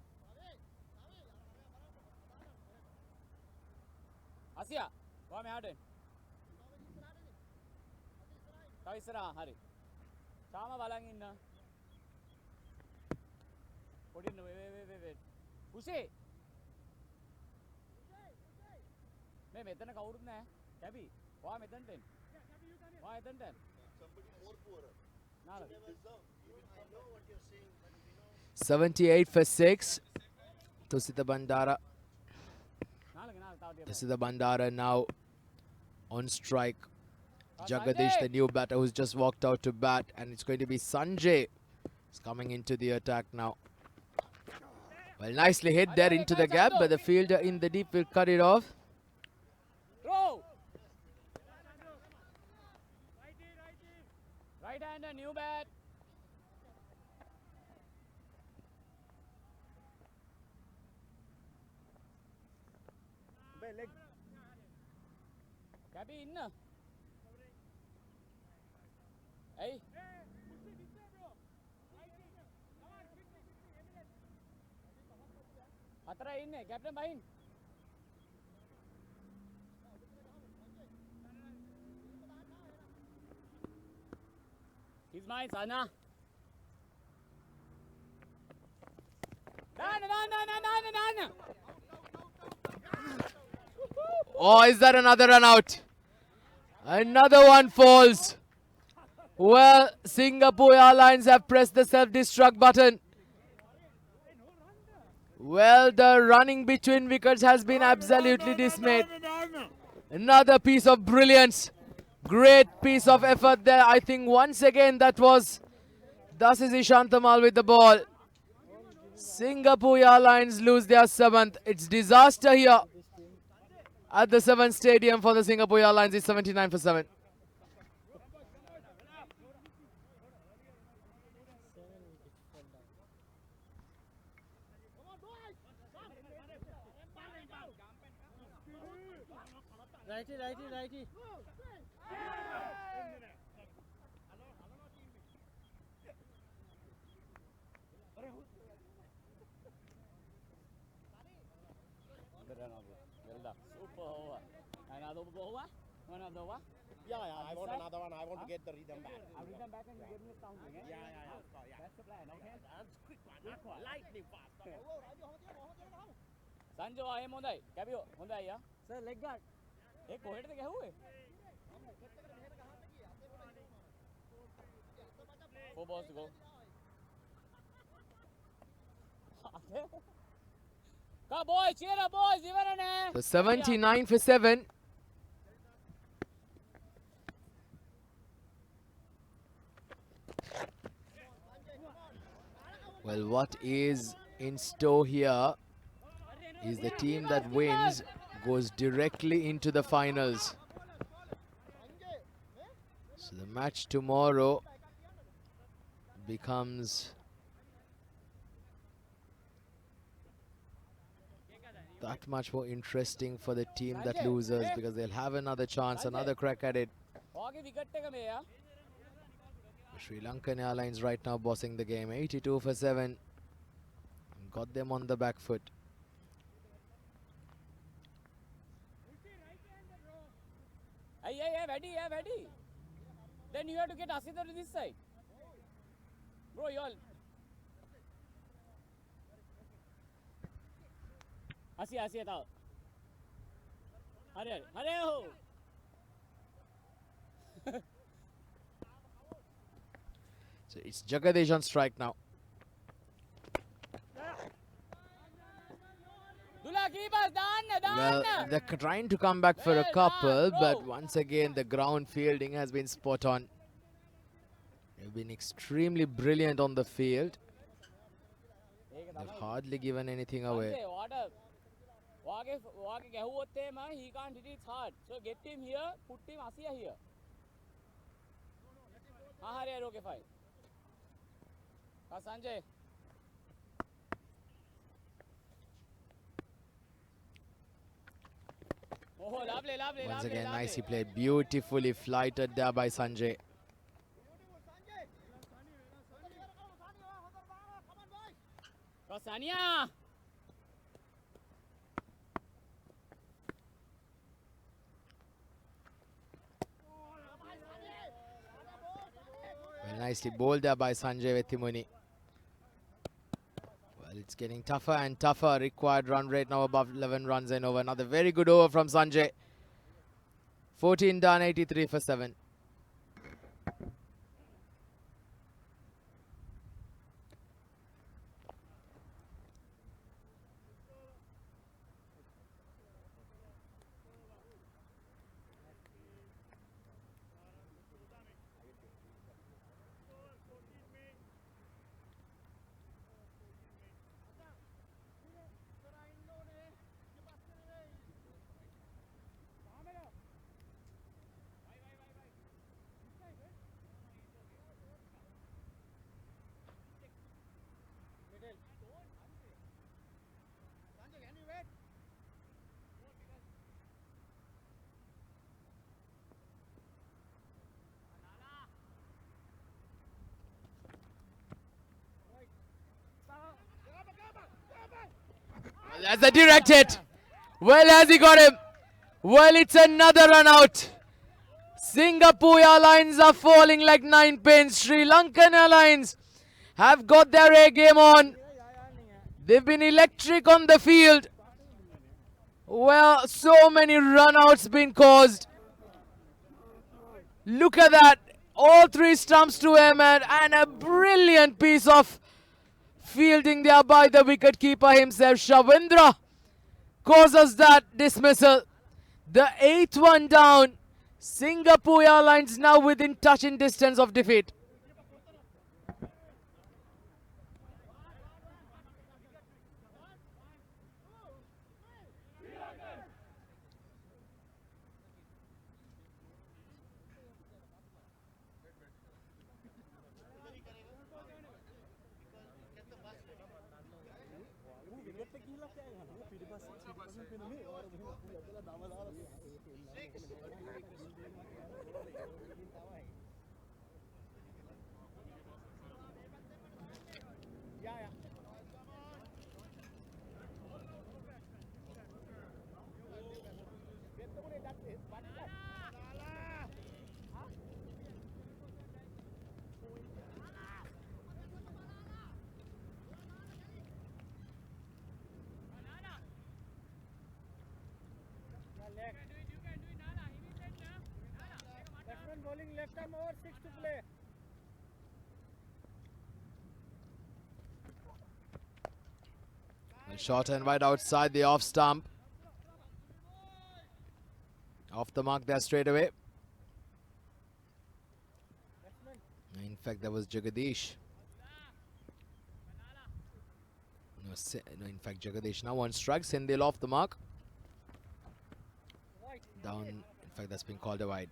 Asia, what am I doing? Kau isra, hari. Sama balang inna. Put in, wait. Pushi. मैं मेतन का उड़ना है क्या भी वहाँ मेतन ten वहाँ मेतन ten somebody more poorer. ना I know what you're saying, but 78 for 6. Tusita Bandara. ना लगे Tusita Bandara now on strike. Jagadish, the new batter who's just walked out to bat, and it's going to be Sanjay. He's coming into the attack now. Well, nicely hit there into the gap, but the fielder in the deep will cut it off. Throw. Right hander, new bat. Leg. Cabby in. Hey. Patra in, captain behind. He's mine, Sana. Done. Oh, is that another run out? Another one falls. Well, Singapore Airlines have pressed the self-destruct button. Well, the running between wickets has been absolutely dismayed. Another piece of brilliance. Great piece of effort there. I think once again that was Dasisi Shantamal with the ball. Singapore Airlines lose their 7th. It's disaster here at the 7th stadium for the Singapore Airlines. It's 79 for 7. Righty. Well done. Super over. Another over? Another one? yeah, I want another one. I want to get the rhythm back. I'll read them back and you give me a something, eh? Yeah. That's the plan, okay? That's quick one. Lightning fast. Sanjo, I am on the Cabio, on the yeah? Sir, leg guard. Hey, go ahead. Who? 4 balls to go. Come, boys, cheer up, boys. So 79 for 7. Well, what is in store here is the team that wins goes directly into the finals. So the match tomorrow becomes that much more interesting for the team that loses, because they'll have another chance, another crack at it. Sri Lankan Airlines right now bossing the game, 82 for 7. Got them on the back foot. Hey, ready. Then you have to get Asita to this side. Bro, you all. Asia tau. Hare ho. So it's Jagadish on strike now. Well, they're trying to come back for a couple, but once again the ground fielding has been spot on. They've been extremely brilliant on the field. They've hardly given anything away. He can't hit it hard. So get him here, put him Asia here. Hare, okay, fine. Sanjay. Oh, lovely. Once again, nicely played. Beautifully flighted there by Sanjay. Sania. Well, nicely bowled there by Sanjay Vetimuni. Well, it's getting tougher and tougher. Required run rate now above 11 runs and over. Another very good over from Sanjay. 14 done, 83 for 7. That's a direct hit. Well, has he got him? Well, it's another run out. Singapore Airlines are falling like 9 pins. Sri Lankan Airlines have got their A game on. They've been electric on the field. Well, so many run-outs been caused. Look at that. All 3 stumps to Ahmed and a brilliant piece of fielding there by the wicketkeeper himself. Shavendra causes that dismissal. The 8th one down. Singapore Airlines now within touching distance of defeat. Batsman bowling left arm over 6 to play. Well, short and wide outside the off stump. Off the mark there straight away. In fact, that was Jagadish. No, in fact, Jagadish now on strike. Sendil off the mark. Down. In fact, that's been called a wide.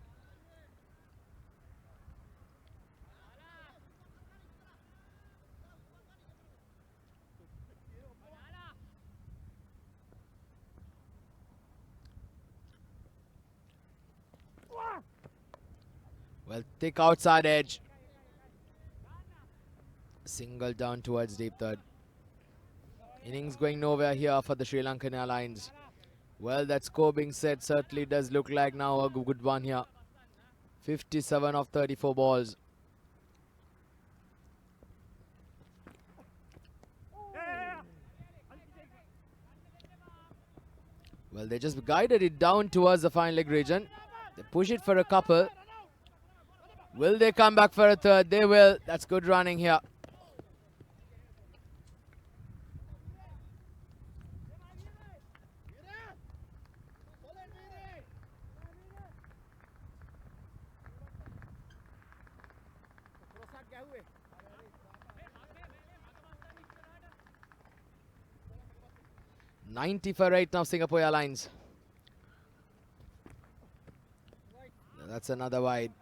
Well, thick outside edge. Single down towards deep third. Innings going nowhere here for the Sri Lankan Airlines. Well, that score being said certainly does look like now a good one here. 57 of 34 balls. Well, they just guided it down towards the fine leg region. They push it for a couple. Will they come back for a third? They will. That's good running here. ගැහුවේ 90 for 8 now, Singapore Airlines. That's another wide.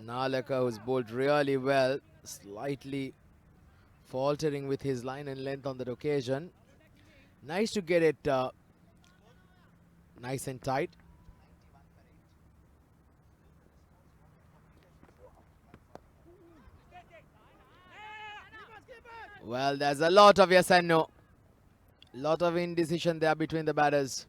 Nalaka, who's bowled really well, slightly faltering with his line and length on that occasion. Nice to get it nice and tight. Well, there's a lot of yes and no. Lot of indecision there between the batters.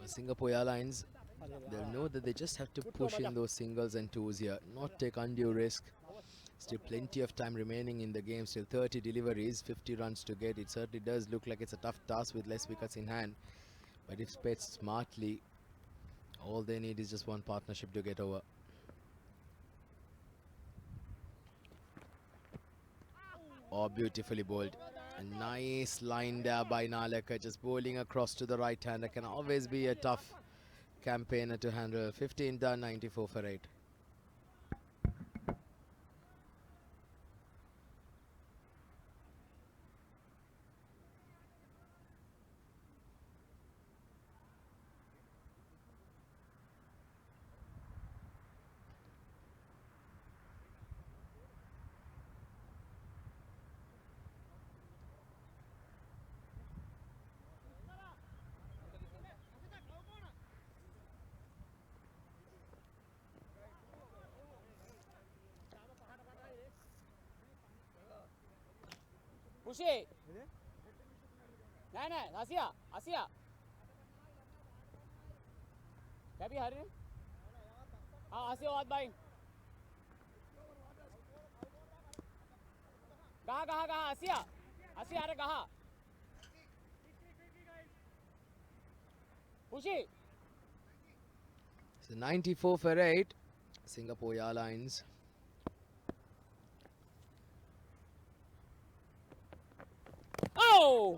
Singapore Airlines, they'll know that they just have to push in those singles and twos here, not take undue risk. Still plenty of time remaining in the game, still 30 deliveries, 50 runs to get. It certainly does look like it's a tough task with less wickets in hand. But if played smartly, all they need is just one partnership to get over. Oh, beautifully bowled. A nice line there by Nalaka, just bowling across to the right hander. Can always be a tough campaigner to handle. 15 done, 94 for 8. පුෂේ නෑ නෑ 80 80 කැපි හරිනේ 80 වත් බයින් ගහ ගහ ගහ 80 80 අර ගහ පුෂේ So 94 for 8, Singapore Airlines.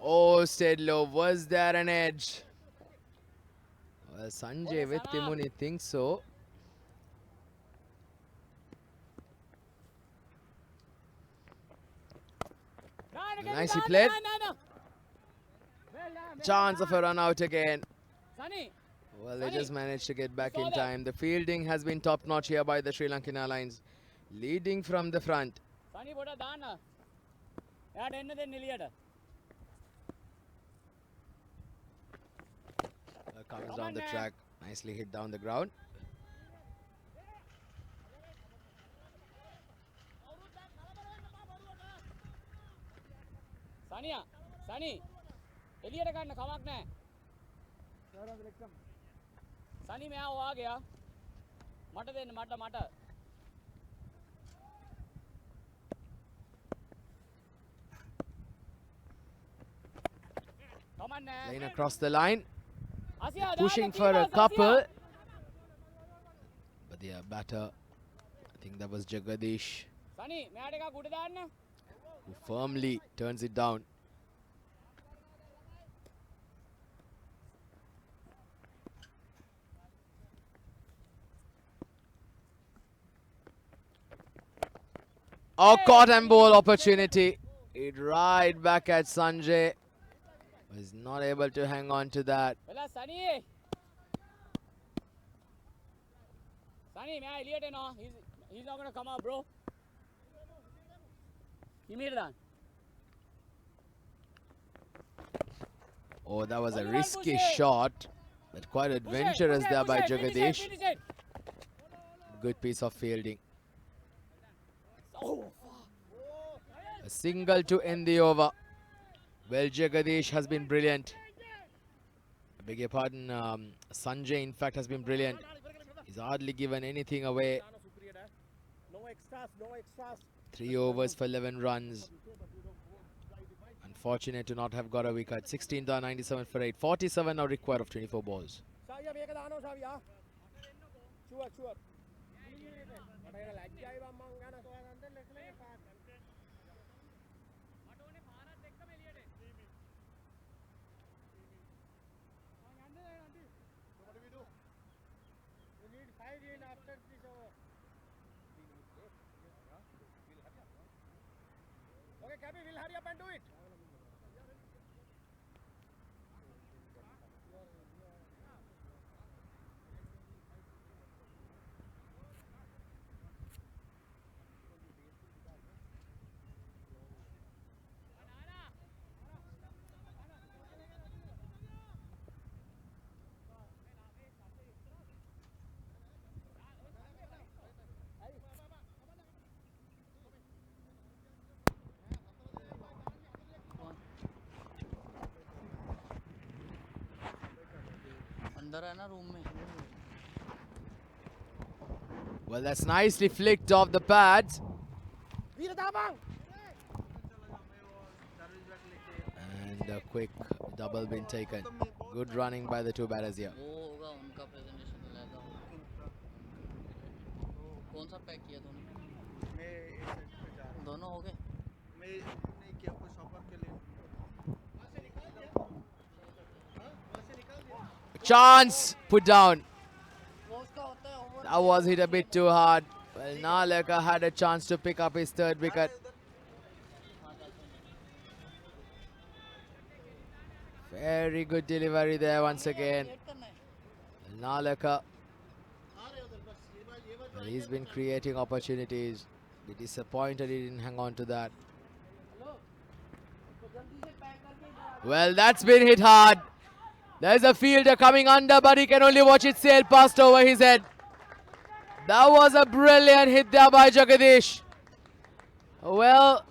Oh, Stedlow, was there an edge? Well, Sanjay with Timuni thinks so. Nicely played. Chance of a run out again. Well, they just managed to get back in time. The fielding has been top notch here by the Sri Lankan Airlines, leading from the front. Comes down the track, nicely hit down the ground. Saniya, Sani, එළියට ගන්න කමක් නැහැ. Sani මෙයා වා ගියා. මට දෙන්න මට. Playing across the line. Pushing for a couple, but they are batter. I think that was Jagadish who firmly turns it down. Oh, caught and ball opportunity. It right back at Sanjay. Was not able to hang on to that. Sunny, man, Elliot, no, he's not gonna come out, bro. He made that. Oh, that was a risky shot, but quite adventurous there by Jagadish. Good piece of fielding. Oh, A single to end the over. Well, Jagadish has been brilliant. I beg your pardon, Sanjay in fact has been brilliant. He's hardly given anything away. No extras, no extras. 3 overs for 11 runs. Unfortunate to not have got a wicket. 16 done, 97 for 8. 47 now required of 24 balls. Sure. We need 5 in after this over. Okay, Cabby, we'll hurry up and do it. अंदर है ना room में Well, that's nicely flicked off the pads. And a quick double been taken. Good running by the two batters here. वो होगा उनका presentation लगा कौन सा पैक किया दोनों मैं इस साइड पे जा रहा हूँ दोनों हो गए मैं नहीं किया कुछ शॉपर के लिए Chance put down. That was hit a bit too hard. Well, Naleka had a chance to pick up his third wicket. Very good delivery there once again. Naleka. Well, he's been creating opportunities. Be disappointed he didn't hang on to that. Well, that's been hit hard. There's a fielder coming under, but he can only watch it sail past over his head. That was a brilliant hit there by Jagadish. Well,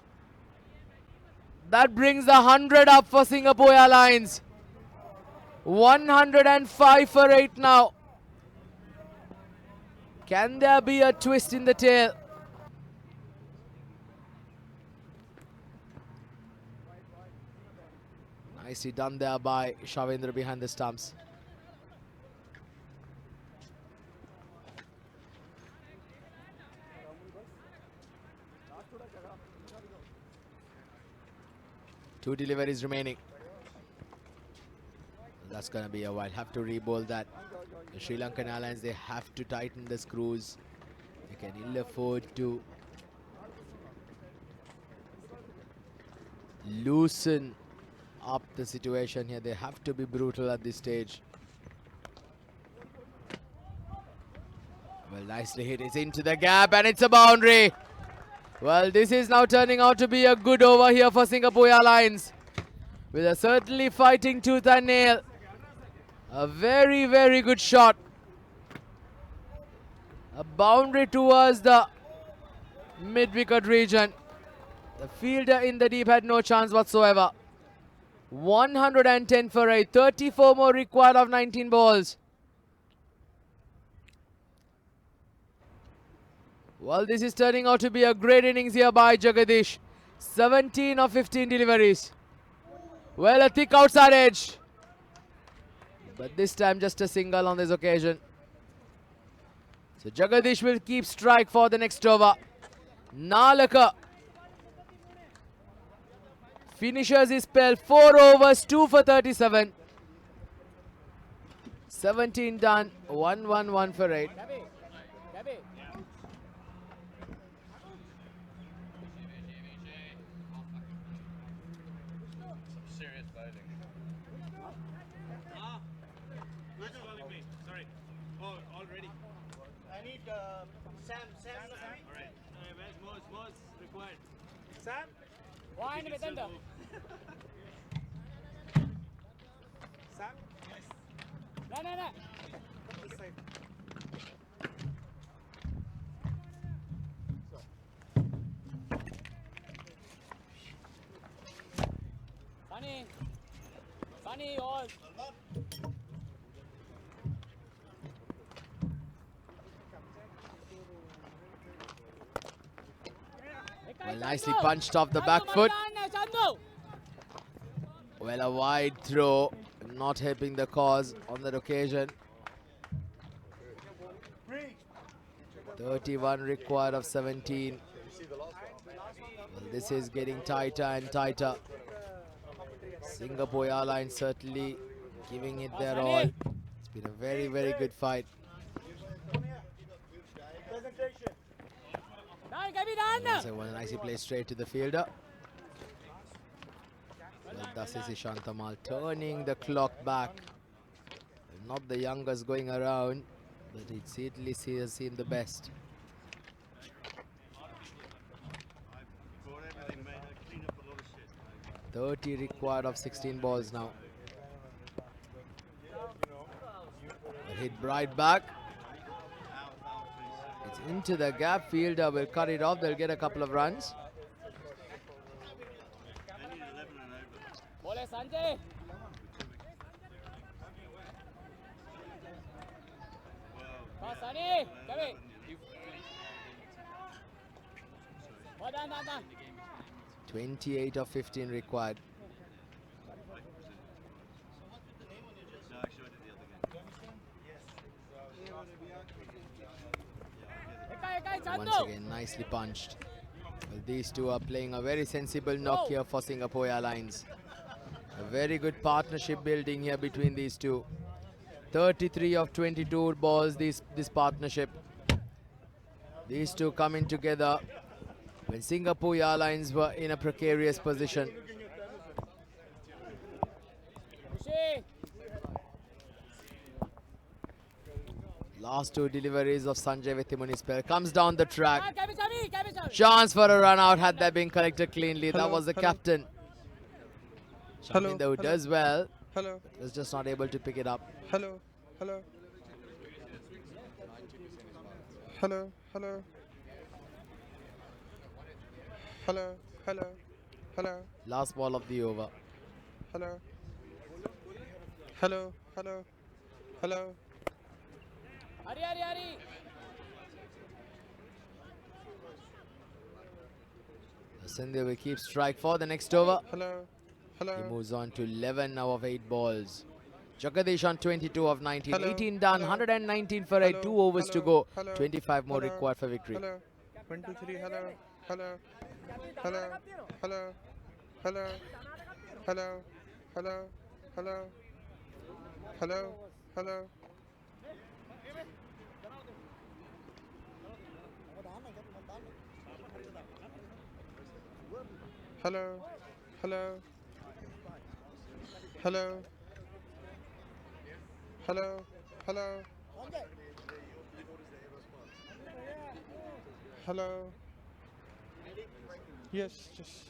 that brings the 100 up for Singapore Airlines. 105 for 8 now. Can there be a twist in the tail? Nicely done there by Shavendra behind the stumps. Two deliveries remaining. That's going to be a while. Have to re-bowl that. The Sri Lankan Airlines, they have to tighten the screws. They can ill afford to loosen up the situation here. They have to be brutal at this stage. Well, nicely hit. It's into the gap and it's a boundary. Well, this is now turning out to be a good over here for Singapore Airlines. With a certainly fighting tooth and nail. A very, very good shot. A boundary towards the mid-wicket region. The fielder in the deep had no chance whatsoever. 110 for 8. 34 more required of 19 balls. Well, this is turning out to be a great innings here by Jagadish. 17 of 15 deliveries. Well, a thick outside edge. But this time just a single on this occasion. So Jagadish will keep strike for the next over. Nalaka finishes his spell. 4 overs, 2 for 37. 17 done, 1 for 8. I need Sam. All right. Where's Mo's required? Sam? Why in Vedanta? Sam? Yes. No. This side. Sunny. Sunny, all. Well, nicely punched off the back foot. Well, a wide throw, not helping the cause on that occasion. 31 required of 17. Well, this is getting tighter and tighter. Singapore Airlines certainly giving it their all. It's been a very, very good fight. Well, nicely played straight to the fielder. Well, thus is Ishantamal turning the clock back. Not the youngest going around, but it certainly has seen the best. .30 required of 16 balls now. Hit right back. It's into the gap. Fielder will cut it off. They'll get a couple of runs. Sanjay. Sunny, come in. Well done, done. 28 of 15 required. Once again, nicely punched. Well, these two are playing a very sensible knock here for Singapore Airlines. A very good partnership building here between these two. 33 of 22 balls, this partnership. These two coming together when Singapore Airlines were in a precarious position. Last two deliveries of Sanjay Vethimuni's spell. Comes down the track. Chance for a run out had that been collected cleanly. That was the captain. Shaminder, who does well, was just not able to pick it up. Hello. Hello. Hello. Hello. Hello. Hello. Hello. Last ball of the over. Hello. Hello. Hello. Hello. Hurry, hurry, hurry. Sindhu will keep strike for the next over. Hello. Hello. He moves on to 11 now of 8 balls. Jagadish on 22 of 19. Hello. 18 done. Hello. 119 for 8. Hello. 2 overs to go. Hello. 25 more Hello. required for victory. Hello. 1, 2, 3. Hello. Hello. Hello. Hello. Hello. Hello. Hello. Hello. Hello. Hello. Hello. Hello. Hello. Hello. Hello. Hello. Yes, just.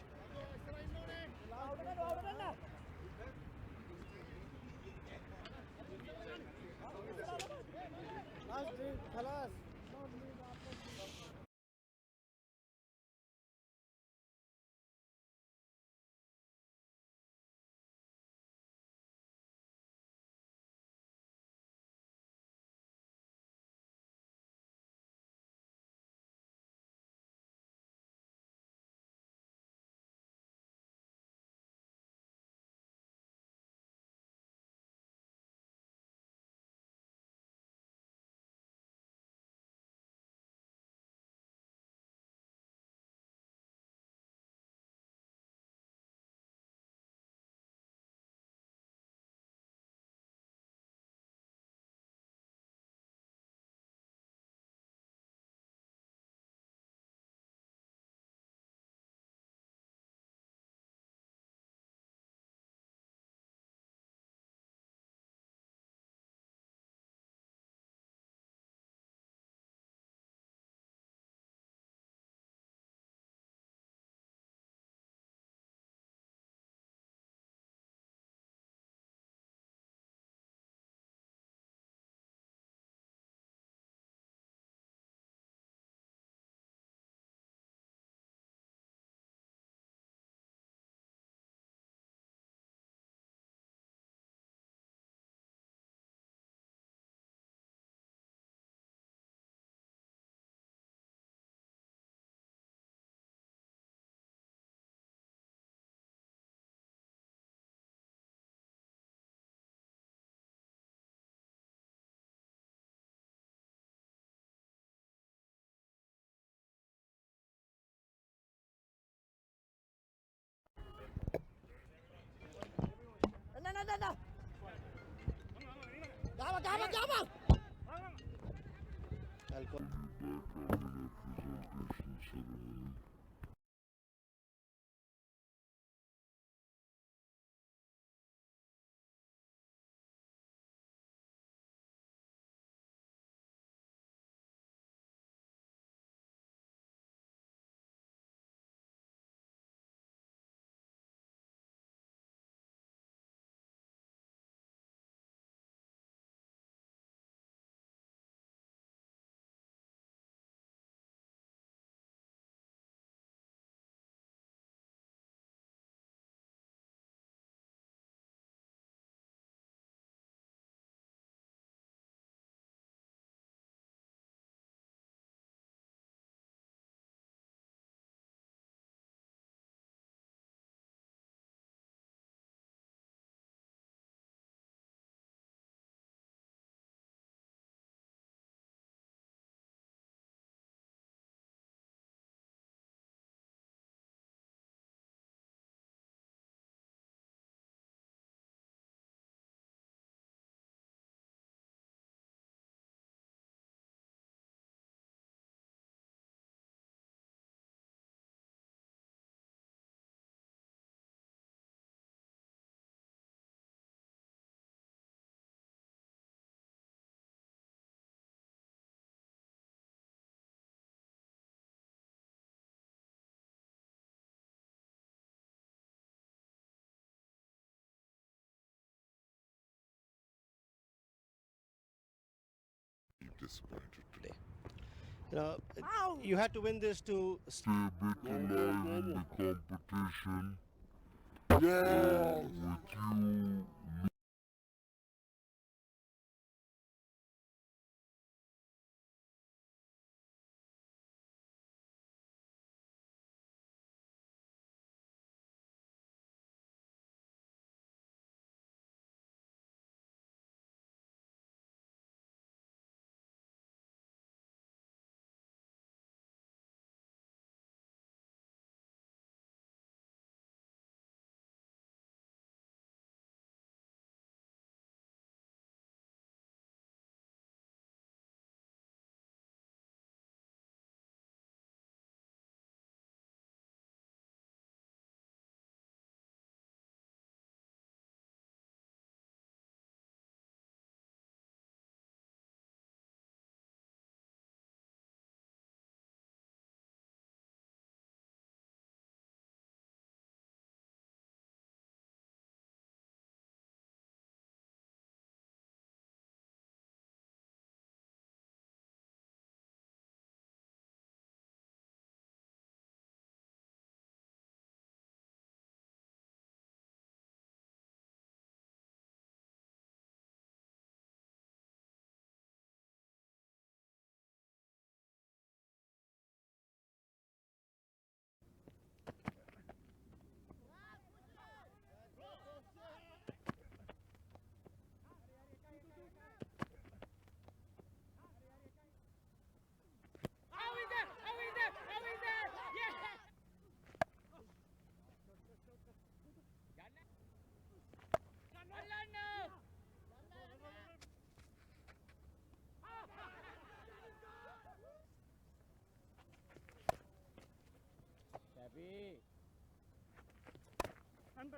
I'll call. Disappointed today. You had to win this to Stay a bit alive in the competition. With you.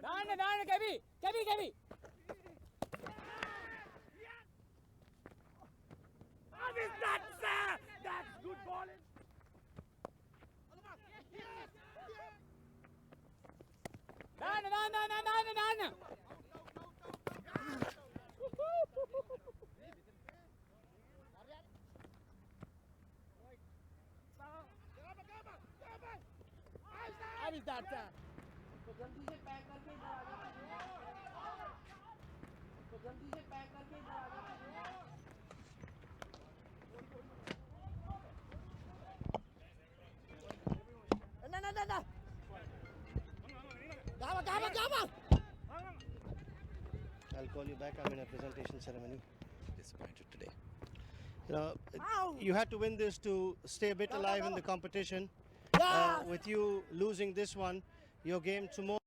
Dana, Gabby. How is that, sir? That's good ball. Dana. How is that, sir? तो जल्दी से pack करके इधर आ जाओ। तो जल्दी से pack करके इधर आ जाओ। ना। Gama. I'll call you back. I'm in a presentation ceremony. Disappointed today. You had to win this to stay a bit alive in the competition. With you losing this one, your game tomorrow.